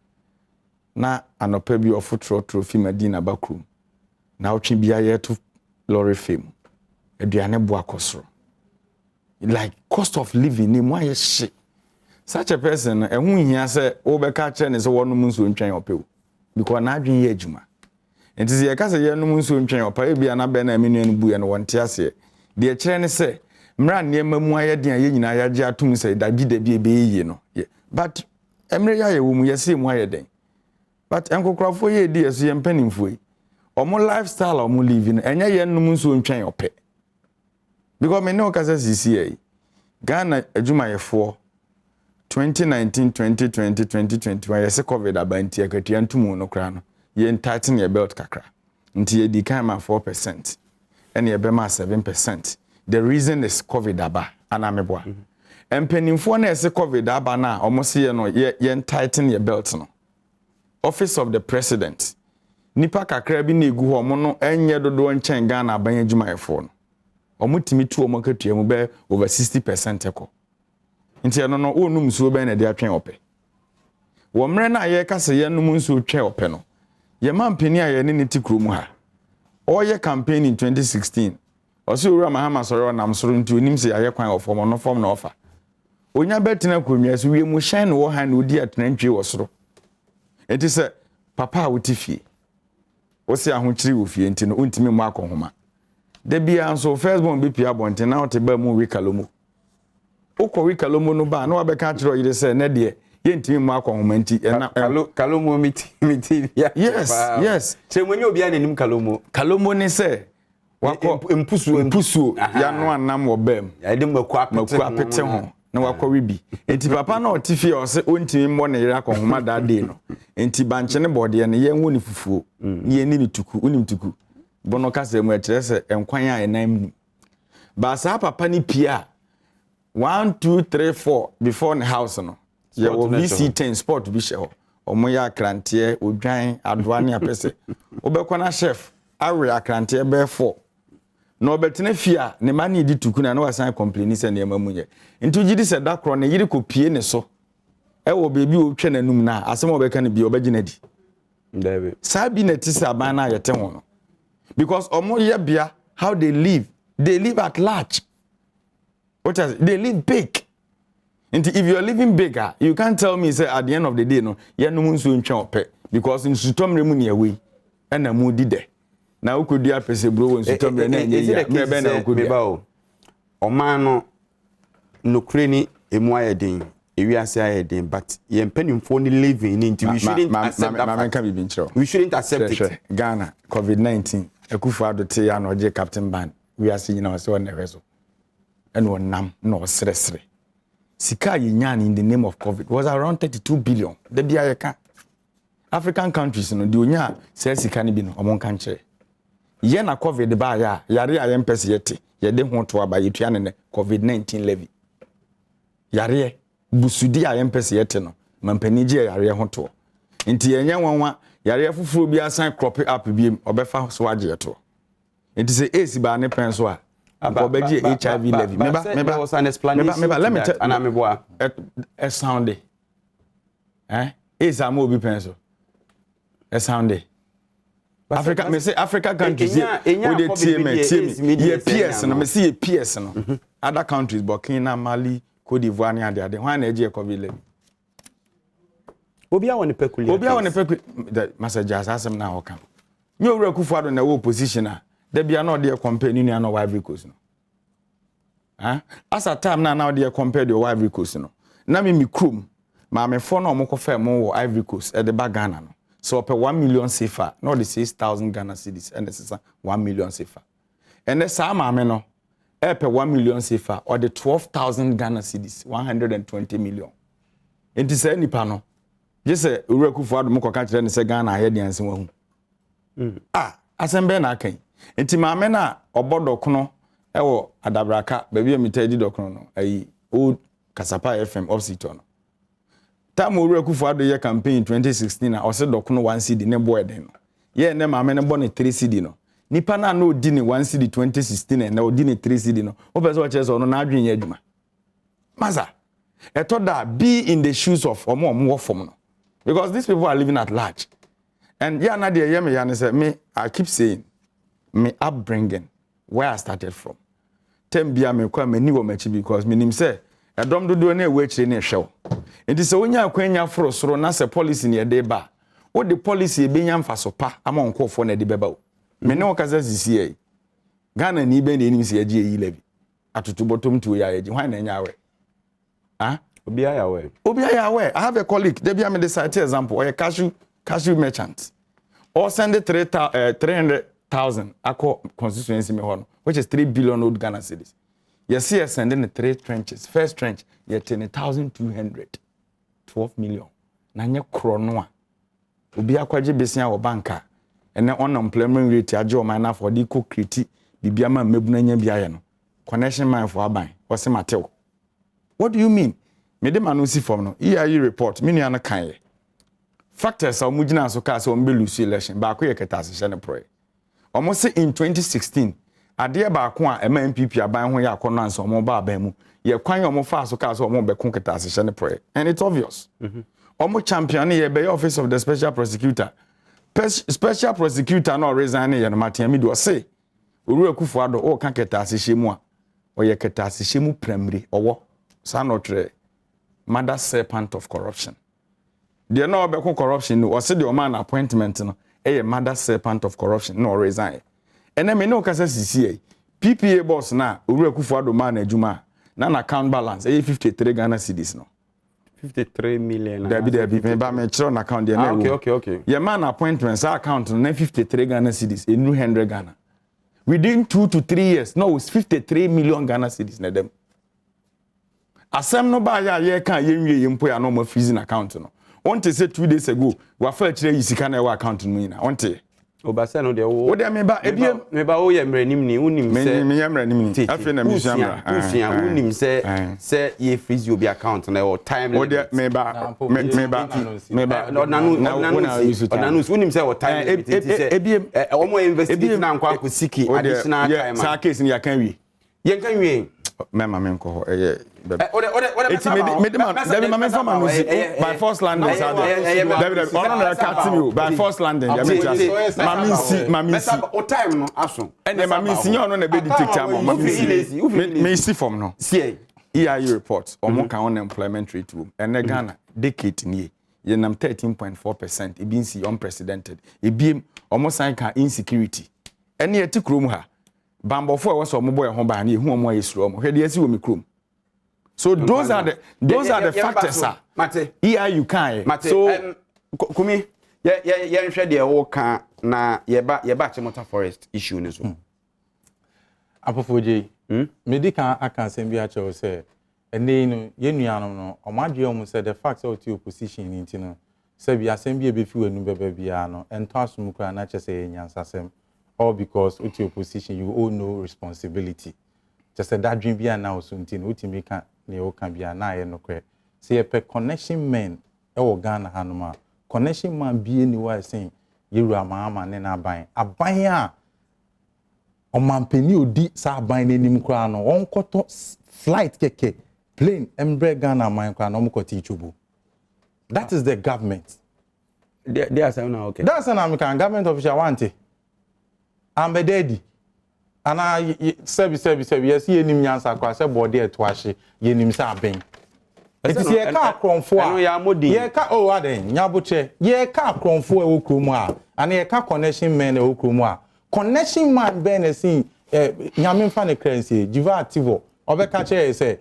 [SPEAKER 21] Na anopa bi ofotro trophy Madina bakrum. Na otwe bia ye to lorry fame. Aduane bo akosoro. Like cost of living ni mo shit. Such a person ehun hia say obeka kire ne say wonum nso ntwen opew. Because na adwen ye adwuma. Enti ye ka say ye num nso ntwen opa bia na be na amenu anu bu ye no wonte ase. De kire ne say mra ne mamu ayeden aye nyina yage atum say da bi da bi ebe ye no. But emre ya ye wo mu ye say mu ayeden. But enkokrafo ye di yeso ye mpanimfo yi. Omo lifestyle omo living enye ye num nso ntwen ope. Because me know kasa CCA Ghana adwumayefo 2019 2020 2021 yes COVID abanti akatua ntumu no kra no ye tighten your belt kakra nti ye di kan ma 4% and ye be ma 7%. The reason is COVID aba anameboa empanimfo na ese COVID aba na omosi ye no ye tighten your belt no Office of the President nipa kakra bi na egu ho mo no enye dodo nchen Ghana aban adwumayefo no omutimi tu omakatua mu be over 60% eko nti eno no onum suo be na de atwen ope wo mre na ye kase ye num nsuo twen ope no ye mampeni a ye ne tikro mu ha oye campaign in 2016 oso ura mahama soro nam soro nti onim se aye kwan ofo no form na ofa onya betina konwia so wie mu shine wo ha na odi atnantwe wo soro enti se papa wotifie wo se ahokyiri wo fie nti no ontimi mu akohoma de bia nso firstborn bi pia bonte na o te ba mu wikalomo ukọ wikalomo no ba na wa be ka kiro yire se na de ye ntimi mu akohoma nti na
[SPEAKER 2] kalomo miti bia
[SPEAKER 21] yes
[SPEAKER 2] se mwenye obi ananim
[SPEAKER 21] kalomo ni se wakọ empusuo ya no anam wo bam
[SPEAKER 2] ya de maku
[SPEAKER 21] apete ho na wakọ wibi enti papa na otifie o se ontimi mo na yire akohoma da de no enti banche ne bode ne ye nwo ni fufuo ye ni tuku unim tuku bono kase mu akire se enkwan a enam ba sa papa ni pia 1 2 3 4 before the house no ye wo VC10 sport bi sheho omo ya akrantie odwan adoane apese obekwa na chef awe akrantie be 4 no obetene fia ne ma ne di tukuna na wasan complain se ne mamu ye nti gidi se dakro ne yiri kopie ne so e wo bebi o twa nanum na asem obeka ne bi obegina di
[SPEAKER 2] David
[SPEAKER 21] sabi na tisa bana yete ho no because omo ye bia how they live at large. What is they live big. And if you are living bigger, you can't tell me say at the end of the day no ye no munso ntwa ope because in sutomre mu ne away na mu di de na ukodi apese bro won sutomre na nye ya me be na ukodi
[SPEAKER 2] ba o oman no nokreni emu ayedin ewiase ayedin but ye mpanimfo ni living in we shouldn't accept that. We shouldn't accept it.
[SPEAKER 21] Ghana COVID-19 Akufo-Addo te ya na oje captain ban we are seeing now so na reso eno nam no sresre sika yenyan in the name of COVID was around 32 billion. The bia African countries no the onya say sika ni bi no omon kan kire. Ye na COVID ba ya yare ayen pese yete ye de ho to aba yetua ne COVID-19 levy. Yare busudi ayen pese yete no mampani je yare ho to. Nti yenye wanwa yare fufuro bi asan crop up bi obefa so age to. Nti say AC ba ne pen so a obeji HIV levy. Meba
[SPEAKER 2] was an explanation.
[SPEAKER 21] Let me tell
[SPEAKER 2] Anameboa
[SPEAKER 21] a sound AC am obi pen so. A sound Africa, me say Africa countries we dey TM ye PS no me say PS no other countries Burkina, Mali, Cote d'Ivoire ni ade why na eje COVID levy
[SPEAKER 2] Obia won peculiar
[SPEAKER 21] the message asem na ho kan nyo wura Kufuado na wo position a da bia na ode compare ni na Ivory Coast no as a time na ode compare the Ivory Coast no na me krom ma me fo na omko fa mo wo Ivory Coast e de ba Ghana no so per 1 million CFA not the 6,000 Ghana cedis and this is 1 million CFA and the same no per 1 million CFA or the 12,000 Ghana cedis 120 million it is any panel just say Ure Kufuado mo koka kire ne se Ghana ahe de anse wahu asembe na kan enti maame na obodok no ewo adabraka baby emitadi dok no ayi old Kasapa FM opposite no time Ure Kufuado ye campaign 2016 na ose dok no 1 cedi ne boy den no ye ne maame ne bo ne 3 cedi no nipa na no di ne 1 cedi 2016 na odi ne 3 cedi no o pese o chese no na adwen ye adwuma maza eto da be in the shoes of omo wo fom no because these people are living at large and yeah na dey me ya say me I keep saying me upbringing where I started from tem bia me kwa mani wo machi because me nim say Adom dodo na ewe chire na hwew enti se onya akwanya foro soro na se policy ne de ba wo de policy e benya mfaso pa ama onkofo na de beba wo me ne okaza sisi e Ghana ni be na enim se age yi lebi atoto bottom to ya age hwan na nya awe Obia ya we I have a colleague they be me the cite example or a cashew merchant or send 300,000 akọ constituency me hono which is 3 billion old Ghana cedis. Yes, yes, sending the 3 trenches. First trench, you're 10,200, 12 million. Nanya kronoa. Ubi akwaje besia o banka. And then unemployment rate ajo mana for the co criti. Bibiama mebunanya biaya no. Connection man for aban. What's mateo? What do you mean? Me de manusi form no. EIE report. Mini ana kanye. Factors are mujina so ka so mbe lusu election. Ba ko yeketase shene proye. Almost in 2016. Ade ba ko a ema MPP aban ho ya akono anso mo ba aban mu ye kwan yo mo fa so ka so mo be kon keta se hye prayer and it's obvious omo champion ye be office of the special prosecutor no resign ye no matiami do say Ure Kufuado o kan keta se hye mu a o ye keta se hye mu primary owo sa no tre mother serpent of corruption de no be kon corruption no o se de o man appointment no e mother serpent of corruption no resign. And then me no kasa CCA PPA boss na Ure Kufuado man adwuma na account balance 53 Ghana cedis no
[SPEAKER 2] 53 million
[SPEAKER 21] there be me ba me chiro na account there na
[SPEAKER 2] okay
[SPEAKER 21] your man appointments account na 53 Ghana cedis enu 100 Ghana within 2 to 3 years no it's 53 million Ghana cedis na dem asem no ba ya ye kan ye nwie ye mpo ya no ma freezing account no won't say 2 days ago wa fa chire yisika na e account no nyina won't
[SPEAKER 2] Obasa no de wo
[SPEAKER 21] de me ba ebie
[SPEAKER 2] me ba wo ye mranim ni unim se
[SPEAKER 21] me ye mranim ni afi na me jamra
[SPEAKER 2] unim se ye freeze obi account na o time
[SPEAKER 21] limit me ba
[SPEAKER 2] nanu unim se o time limit se ebie omo investigate na nkwa ko siki additional time
[SPEAKER 21] sa case ni ya kan wi
[SPEAKER 2] ye kan wi
[SPEAKER 21] mema me nko ho by first landing by first landing mami si
[SPEAKER 2] o time no aso
[SPEAKER 21] and mami si you no na be detect am me see from no
[SPEAKER 2] see
[SPEAKER 21] EIE report omo kan unemployment rate room and Ghana decade ni ye nam 13.4% e bin si unprecedented e biem omo sign kan insecurity and ye ti krom ha bambofo e wo so omo boy ho ba na ehu omo ayesuro omo hwede asi wo mikrom. So those are the factors
[SPEAKER 2] mate
[SPEAKER 21] you can
[SPEAKER 2] so kumi ye nhwe de wo kan na ye ba chemota forest issue ne so
[SPEAKER 20] apofoje me di kan aka sem bi a che o se and then no omadwe said the fact that you opposition in no say bi asem bi e be fi wanu bebe bia no ento asum kra na che say nyansasem all because with your opposition you owe no responsibility just that dream bia na osunti no utimi ka ne o kan bia na ye no kre say pe connection men e wo Ghana hanoma connection man bi ni wa say yeru ama ne na aban a omampeni odi sa aban n'enim kra no won koto flight keke plane embre Ghana man kra no mukoti ichubu. That is the government.
[SPEAKER 2] They are saying okay.
[SPEAKER 20] That's an American government official want it. I'm a daddy. And I service yes ye nim nyansa kwa se body e to ahye ye nim sa ben. It is ye ka kronfo a. Ye ka oh aden nyaboche. Ye ka kronfo e wo kromu a. And ye ka connection men e wo kromu a. Connection man ben e sin nyame mfa ne kransie jiva activo. Obeka che say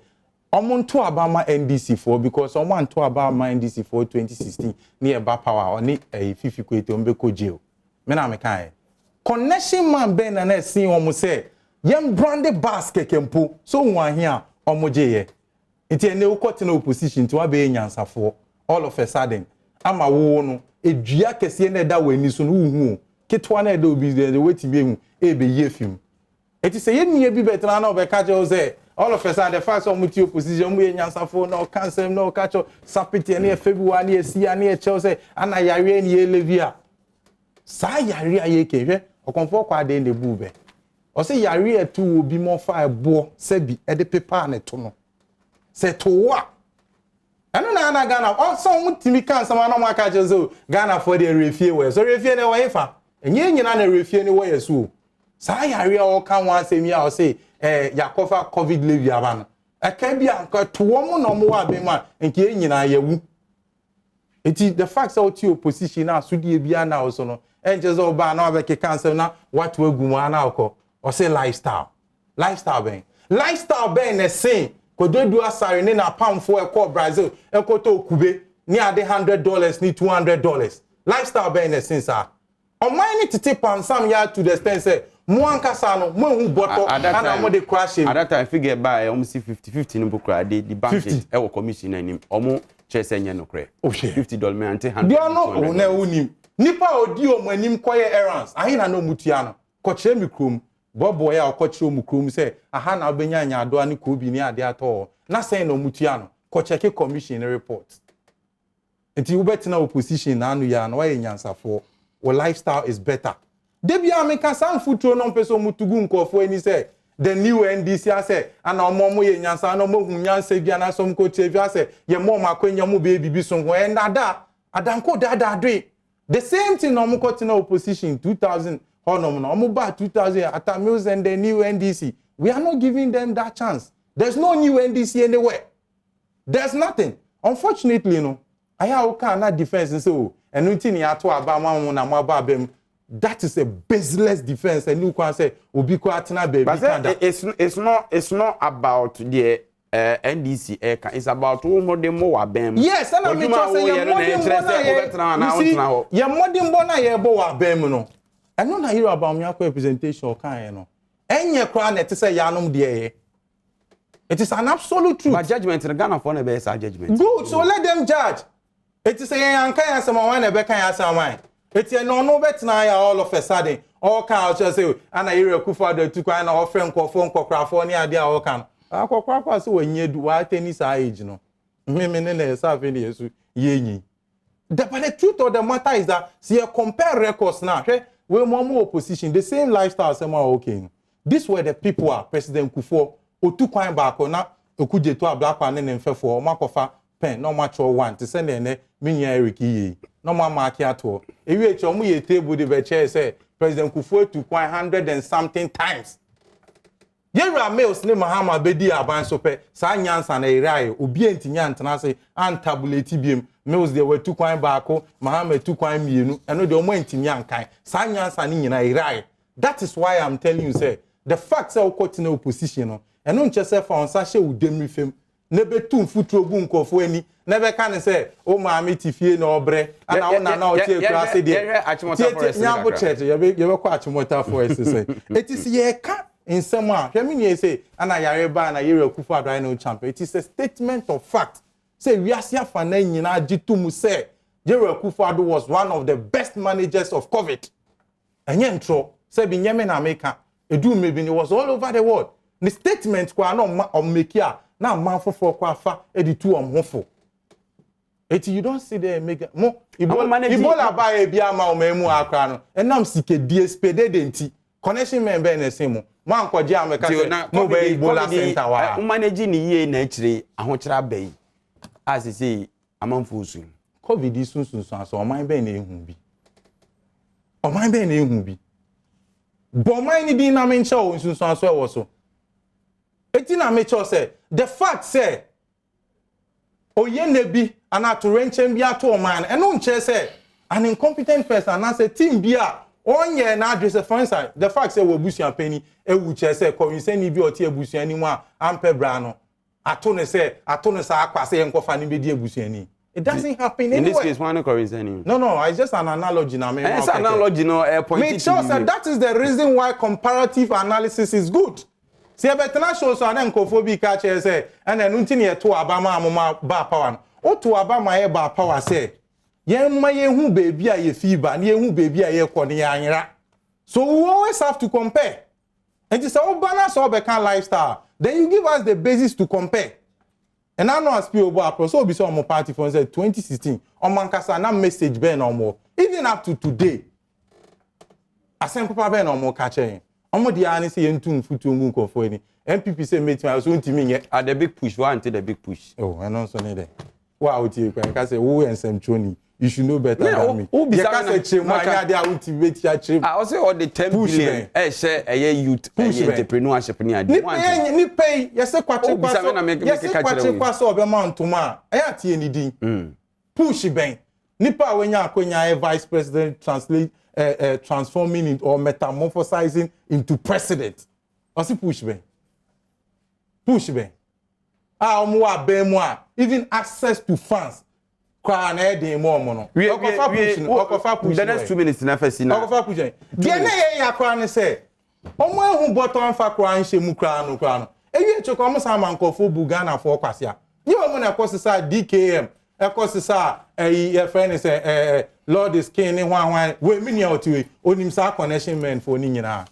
[SPEAKER 20] omuntu abama NDC for because someone to abama NDC for 2016 near ba power oni fifi kwete ombeko jail me na me kan connection man ben na sin omo say yem branded basket kempo so wan hia omo jeye enti ene ukoti na opposition to abe nyansafo all of a sudden ama wo no edua kese na da wani so no hu ketwa na da obi de weti bi hu ebe ye film enti say ye bi betra na obeka je say all of us are the first one with your position we nyansafo no cancel no catch sapiti na February na esi na Chelsea ana yare na Levia sa yare aye kehwe okonfo kwa de ne bube o se yare etu obi mo fa ebo sebi e de paper na to no se to wa eno na Ghana o so mutimi kan sama na mo aka jezo Ghana for the refie we so refie na we fa enye nyina na refie ni we yesu sa yare o kan wa asemi a o se yakofa covid leave abano aka bia nka towo mu no mo wa be ma nke nyina yawu eti the fact that you opposition na sudie bia na o so no enje zo ba na obeke cancel na what we gu mu ana akọ o say lifestyle ben na say kododu asare ni na pamfo e ko Brazil e ko to kube ni ade $100 ni $200 lifestyle ben na say sa o man ni tete pansam ya to the extent say Muankasa no mu boto ana mo de crash him.
[SPEAKER 2] At that time figure by almost 50 no bukra the bank e wo commission anim omo chese nye no kre. $50 me ante 100.
[SPEAKER 20] Dia no na unim. Nipa odi omo anim koye errands. Ahi na no mutua no. Ko kire mi krom. Bobo ya ko kire mu krom say aha na obenya anya ado ani ko bi ni ade ato. Na say no mutua no. Ko check commission report. Enti wo betina opposition na anu ya no why nyansafo. Your lifestyle is better. Debi America san futuro no peso mutugu nkofo eni say the new NDC say ana omomo ye nyansa no mo hu nyansa bia na som ko chevia say ye mo makwanya mu be bibi so ho and adanko dada adwe the same thing no mo ko tina opposition 2000 honom no mo ba 2000 at Mills and the new NDC we are not giving them that chance. There's no new NDC anywhere. There's nothing. Unfortunately no aya o kan na defense so enu ni ato aba ma na mo aba bem. That is a baseless defense and you can say obi ko atena baby.
[SPEAKER 2] But it's not about the NDC it's about who more dem wa bem.
[SPEAKER 20] Yes, and I mean to say your modern bona ye bo wa bem no. I no na hear about me representation kan no. Enye kra na te say yanom de it is an absolute truth.
[SPEAKER 2] But judgment in Ghana for na be judgment.
[SPEAKER 20] Good, so let them judge. It is a yankan asama wan e be kan asama. It's a no betina all of a sudden. All can just say, and I hear a kufa de to kind of friend call phone call California idea all can. I call crap so when you do what tennis age no. Mimene serving yes, ye. But the truth of the matter is that see a compare records now. We're more opposition, the same lifestyle somehow okay. This where the people are President Kufo or two coin back or not okuje to a black one and for Makofa pen no much or one to send in minya Eric no mark at all. If you chomu ye table the chair say President Kufo to quite 100 and something times. Yera mails ne Mahama bedi aban sope sa nyansa na irai obi antinya ntana say antabulate biem mails there were two coin back Mahama two coin mienu eno de omo antinya nkan sa nyansa ni nyina irai. That is why I'm telling you say the facts are caught in opposition no eno nche say fa onsa hye udemri fem nebe tum futuro bu nkofo ani nebe kan say o ma metifie na obre ana ona na o tie class de nyabo church ye be ko achimota forest say it is ye ka in summer hwemi say ana yareba na yere Akufo-Addo I no champion it is a statement of fact say we asia fa na nyina agitumu say Yere Akufo-Addo was one of the best managers of COVID enye ntro say bi nyeme na America edu maybe it was all over the world the statement kwa na make ya na man for kwa fa editu omhofo eti you don't see the mega mo Ebola ba e bia ma o memu akra no enam sike diespede denti connection men be na semo mo ankoje ameka say mo be Ebola center wa
[SPEAKER 2] manage ni ye na akire ahokyera bai as say amanfo su
[SPEAKER 20] COVID sunsun so oman be na ehun bi oman be na ehun bi bo man ni din na mencha o sunsun so e wo so eti na mecho say the fact say oye nebi ana to renchen bi ato oman eno nche say an incompetent person na say team bia onye na address for instance the fact say we busu apani e wu che say korinse ni bi oti ebusu ani mu a ampe bra no ato ne sa akwase enkofa ni be di ebusu ani. It doesn't happen anywhere.
[SPEAKER 2] In this case, one correction.
[SPEAKER 20] No, it's just an analogy now.
[SPEAKER 2] It's an analogy, no.
[SPEAKER 20] It shows that is the reason why comparative analysis is good. See, but now shows an encophobia catch say, and then until you to Abama mama bar power. O to Abama bar power say, yen my who baby a ye fever, near who baby a ye cornea. So we always have to compare. And it's all balance or become lifestyle. Then you give us the basis to compare. And I know as people about so be some party for 2016 on Mankasa na message ben no more even up to today asen papa ben no more catching omo dia ani say entum futu ngun kofo ani MPP say meet me so ntimi nye
[SPEAKER 2] at the big push one to the big push
[SPEAKER 20] I know so there wow tie kwa say who ensem choni you should know better than me you can say chema anya dia ultimate ya chem
[SPEAKER 2] I say all the 10 billion share youth entrepreneurship ni ade
[SPEAKER 20] ni pay yese kwaso obema ntoma tie ni din push ben nipa wenya akonya vice president transforming it or metamorphosizing into president osi push ben omo abemu even access to funds kwa na ede mo no okofa push
[SPEAKER 2] the next 2 minutes na first na
[SPEAKER 20] okofa push de na ye yakwa ne say omo ehun bottom fa kwa nche mu kwa no ewie choko omo sa mankofo bu Ghana for kwase a ye omo na kwose DKM ekose sa e friend say Lord is king ni hwan we mini otiwe onim sa connection men for ni nyina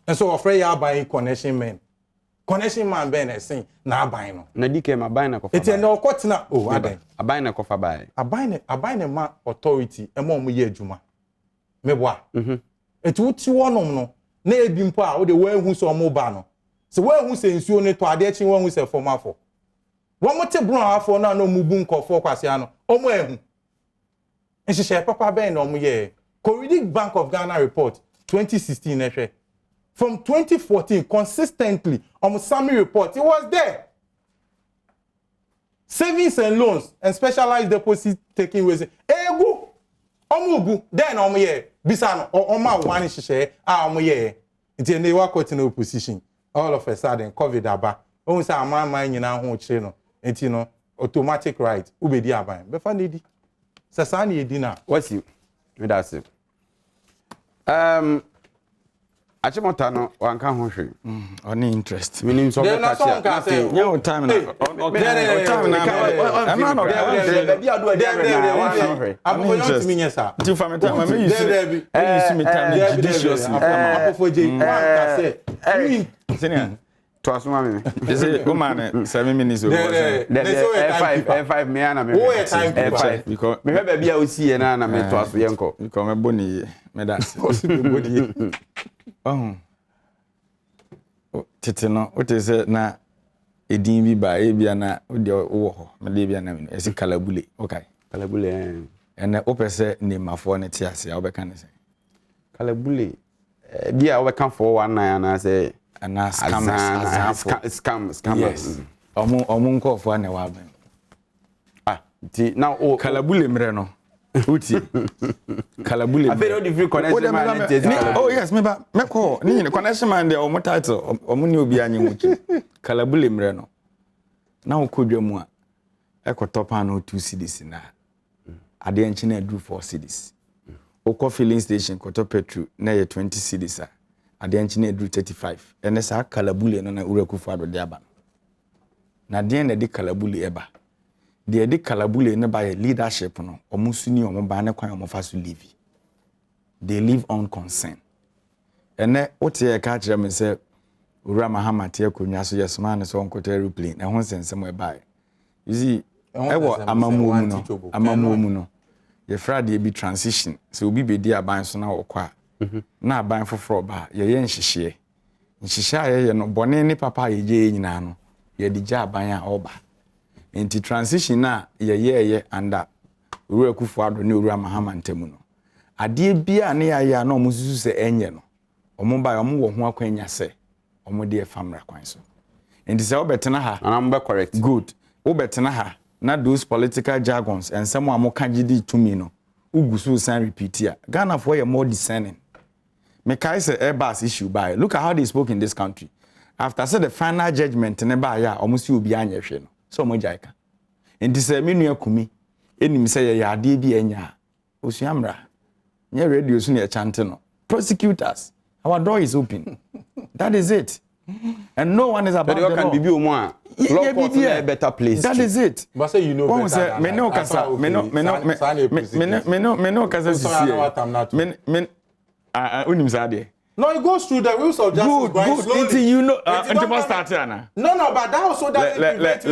[SPEAKER 20] and so ofre ya buy connection man ben esen na aban no
[SPEAKER 2] na DKM aban na kofa
[SPEAKER 20] eti na okotena adan
[SPEAKER 2] aban na kofa bai
[SPEAKER 20] aban ma authority e mo ye adwuma meboa eti wuti wonom no na ebi mpo a wo de wahu so mo ba no se wahu se nsuo ne to ade echi wahu se formafo wo mo te bron afo na no mubu nkofo kwase ano omo ehu nhihye papa ben na omo ye Corredic Bank of Ghana report 2016 ehwe from 2014 consistently on summary report it was there savings and loans and specialized deposit taking ways egu omugu then omo ye bisa no oma one hihye omo ye nti ne wa court in opposition all of a sudden COVID aba o say amama nyina ho kire no nti no automatic right ubedi aban be fa nedi sasa na edi na
[SPEAKER 2] what's you me that's it Achimota no wanka ho hwe
[SPEAKER 21] oni interest
[SPEAKER 2] meaning so be catch
[SPEAKER 21] ya o time na time na am no
[SPEAKER 2] be adu
[SPEAKER 20] there am go not me nyesa
[SPEAKER 21] ti fa me time me use me time judicious
[SPEAKER 20] apofo je wanka say
[SPEAKER 21] senior
[SPEAKER 2] to asuma me
[SPEAKER 21] say o man 7 minutes over
[SPEAKER 2] F5 me ana me
[SPEAKER 20] F5
[SPEAKER 2] because me hebe bia o sie na na me to aso yenko
[SPEAKER 21] because me boni me da tete no what is it na edin bi ba e bia na de wo ho me de bia na me esi kalabule okay
[SPEAKER 2] kalabule
[SPEAKER 21] ene opese ne mafo ne ti ase a obeka ne se
[SPEAKER 2] kalabule bia obeka 419 na say
[SPEAKER 21] ana scam
[SPEAKER 2] yes
[SPEAKER 21] omo nkofo na wa ban
[SPEAKER 2] ti now o
[SPEAKER 21] kalabule mre no uti kalabule
[SPEAKER 2] a very different connection man
[SPEAKER 21] oh yes me call ni connection man de omo title omo ni obi anyi wuki kalabule mre no na okodwa mu a ekotopa na 2 cedis na ade enchi na do 4 cedis okọ filling station koto petrol na ye 20 cedis a ade enchine edru 35 ene sa kalabule no na ura kufu ado de aba na de na de kalabule eba de kalabule ne ba leadership no omusuni omba ne kwan omofa so live they live on concern ene otie ka kire me se ura mahama te akonwa so yesoma ne so onkoto aeroplane e ho sensem eba you see ewo amamuo mu no ye frade bi transition so obi be di aban so na okwa na aban foforo ba ye nhihye ye no bone ne papa ye je nyina no ye di ja aban a oba enti transition na ye anda uru akufu ado ne uru amahama ntemu no ade bia ne ya na omususu se enye no omo ba omo wo ho akwanya se omo de famra kwan so enti se obetena ha
[SPEAKER 2] am be correct
[SPEAKER 21] good obetena ha na those political jargons and some am ka gidi to me no ugusu san repeat ya Ghana for you more discerning me kai say airbus issue by look at how they spoke in this country after say the final judgment ne ba ya omo si obi anya hwe no so omo jaika enti say me nua kumi enim say ya ade bi anya osuamra nye radio so na chante no prosecutors our door is open that is it and no one is about the
[SPEAKER 2] can be more law court a better place
[SPEAKER 21] that is it
[SPEAKER 20] but say you know better say
[SPEAKER 21] me no kasa unim sade
[SPEAKER 20] no it goes through the wheels of justice
[SPEAKER 21] good until you know until we start here
[SPEAKER 20] no but that also that
[SPEAKER 2] let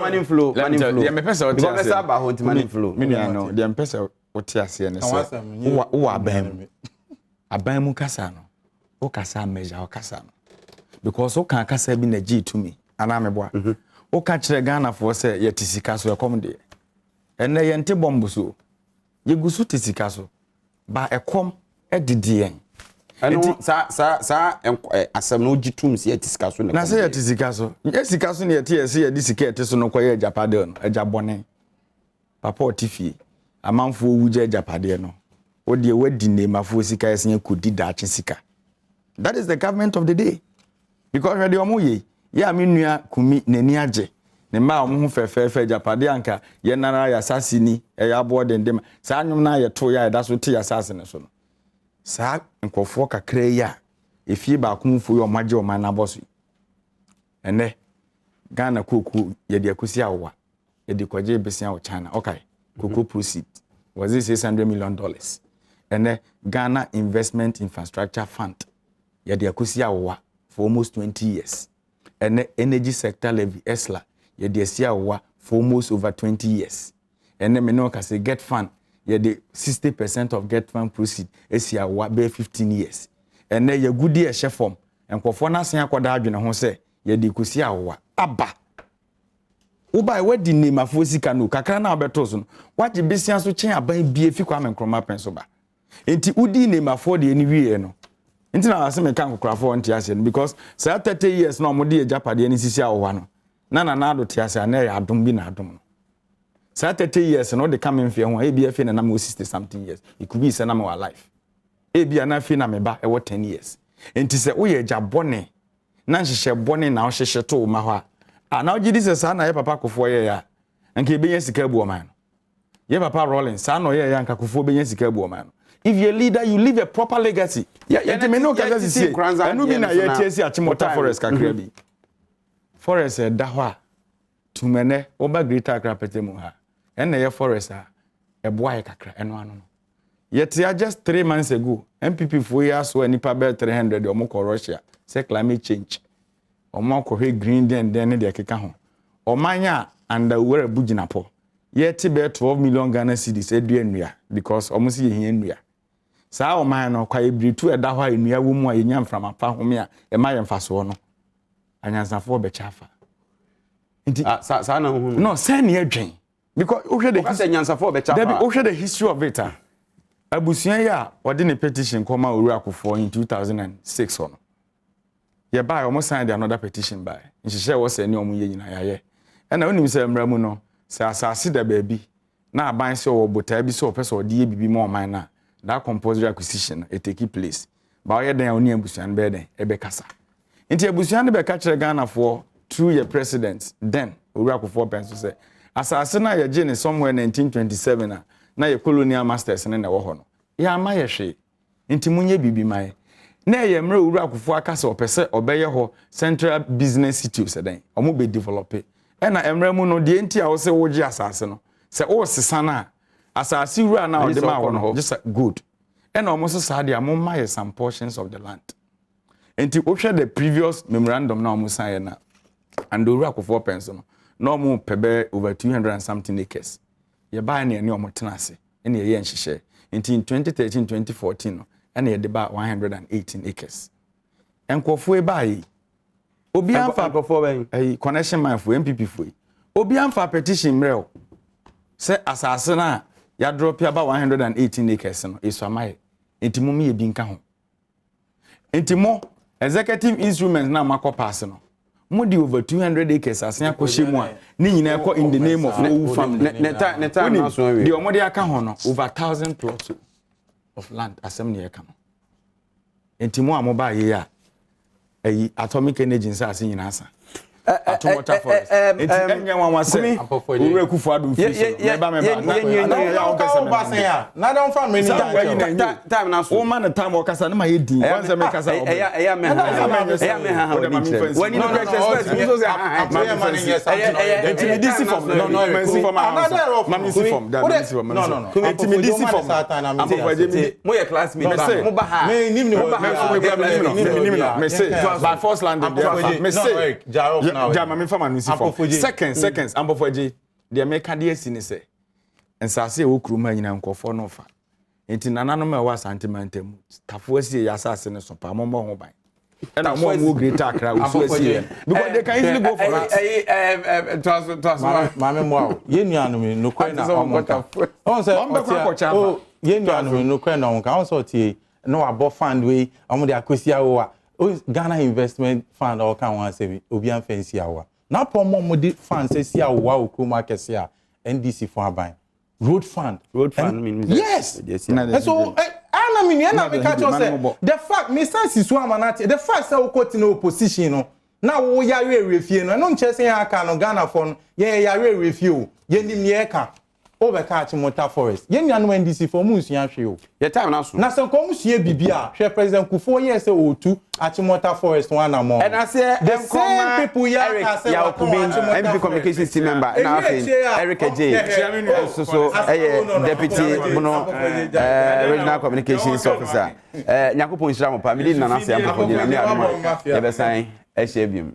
[SPEAKER 2] money flow
[SPEAKER 21] yeah me pesa
[SPEAKER 2] what you say about money flow
[SPEAKER 21] me no dem pesa what you say ne say wo aban mu kasa no o kasa measure o kasa no because o kan kasa bi na gi to me ana me boa o ka kire Ghana for say ye tisika so e kom de enne ye nte bomb so ye gusu tisika so ba e kom e didi en
[SPEAKER 2] eno sa asem no gi tum se ye tisika so
[SPEAKER 21] na say ye tisika so ye tisika so ne ye tie se ye disika ete so no koye japade no eja bone papa otifie amanfo wuje japade no o de wadi nemafo sika esen kodi daache sika that is the government of the day because ready omoye ya menua kumi nani age ne ma omo ho fefe japade anka ye nara ya sasini e ya bo dendem sa anwum na ye to ya da so te ya sasine so no sa nkofo kakra ya efie ba kumfo yo maje o man na boso ene Ghana koku ye de akosi awa ye de kwaje besia o China okay koku proceed was it $600 million and Ghana Investment Infrastructure Fund ya de akosi awa for almost 20 years and energy sector levy ESLA ya de asia awa for almost over 20 years and me no ka say get fund ya de 60% of get fund proceed asia awa be 15 years and ya goodie e hye form enkofo na sen akoda adwene ho say ya de akosi awa aba uba wedi name afosika no kakra na obeto so no waje besia so chen aban bie fi kwa menkroma pen so ba enti udi name afo de ni wie no enti na ase me kan kokrafo nti ase no because say 30 years na omode ejapade ni sisi awo no na ado ti ase na ya adom bi na adom no say 30 years no de come mfie ho e bia fi na na 60 something years it could be say na my life e bia na fi na me ba e 10 years enti say wo ye jabone na nhihye bone na wo hyehye to ma ho a na oji this sa na ye papa kofo ye ya nka e benya sika bu o man ye papa rolling sa no ye ya nka kofo benya sika bu o man if you're a leader you leave a proper legacy yeah me no ka say anu bi na ye tiesi achimota forest kakra bi forest da ho a tumene oba greater Accra petemu ha en na ye forest a e boa ye kakra eno anu no yet just 3 months ago MPP for years so anipa be 300 omo ko Russia say climate change omo ko he green den de keka ho omanya anda were buginapo yet be 12 million Ghana cedis eduanua because omo si ye hianua saa oman no kwa ebritu eda ho enua wo mu a yenya mframa pa home a e ma ye mfaso no anyansafo be chafa nti
[SPEAKER 2] saa na hu
[SPEAKER 21] no say na adwen because ohwe the
[SPEAKER 2] history anyansafo be chafa
[SPEAKER 21] debi ohwe the history of it abusuan ya odi ne petition koma oru akofo in 2006 ono ye buy almost signed another petition by nhihye wo say ni omo ye nyina yaye na onim say mramu no say asase da baabi na aban say wo botaa bi say opese odi ye bibi ma oman na that compulsory acquisition it take place ba ye den oni abusuan be den e be kasa nti abusuan be ka kire Ghana for through your president then oru akofo penso say asase na ye gene somewhere 1927 na ye colonial masters ne na wo ho no ya ma ye hwe nti munye bibi mai na ye mre owura akufo aka se opese obeye ho central business city sedan omo be develop e na emre mu no de enti a wo se woji asase no se wo sesa na asase wura na o de ma wo no just good na omo so sa de amoma ye some portions of the land enti wo hwe the previous memorandum na omo sign na and owura akufo penso no na omo pebe over 200 and something acres ye ba na ne omo tenase na ye nhihye enti in 2013 2014 no and ye ba 118 acres enkofo e ba yi obi amfa enkofo ba yi connection man fo MPP fo yi obi amfa petition mrel se asase na ya drop ya ba 118 acres no iswamaye enti mo me bi nka ho enti mo executive instruments na makọ pass no mo di over 200 acres asen akọhye mu a ni nyina ekọ in the name of no family neta na so we di omode aka ho no over 1000 plots of land asem ne eka no enti mo amoba ye ya ayi atomic energy nsa asen nyina asa atomota forest enti enya wanwa se owure kufu adu fi so meba na okasa na don fa me ni time na so o man time okasa na ma ye din wan se me kasa eya me ha when you expect me so say intimidation from no mercy from mamisi from no intimidation from mo ye classmate mo ba ha me nim me say by first landing me say Jama me fama no si form seconds ambofoje de make de asi ni se ensase e wokruma nyina nkofo no fa enti nananom e wa sentimental tafo asi ya asase ne so pa mombo ho ban e na mo wo great akra wo so asi because they can easily go for that mame mo ye nuanom no kwen na omonka on se o ye nuanom no kwen na onka on so tie no abo fund we omo de akosia wo a Ghana investment fund or can one say obi an fancy awa na promo mo di fund say si awa okuma kese a NDC for buy road fund means yes and so I mean na me catch us the fact Mr. Sisu Amanati the fact say we quote in opposition no na wo yare refie no no nche say aka no Ghana for no ye yare refie ye nim ye ka over catch Mota Forest. Yen yanu NDC for musuya hwe o. Ye time na so. Na se ko musuye bibia, hwe President Kufuor ye se o2 at Mota Forest one among. And I say the same people Eric Yakubin MP communications team member na Eric J. So deputy regional communications officer. Nyakopon Shira mo pa mi di na na se am for ni na me adoma. Ye be san e hye biem.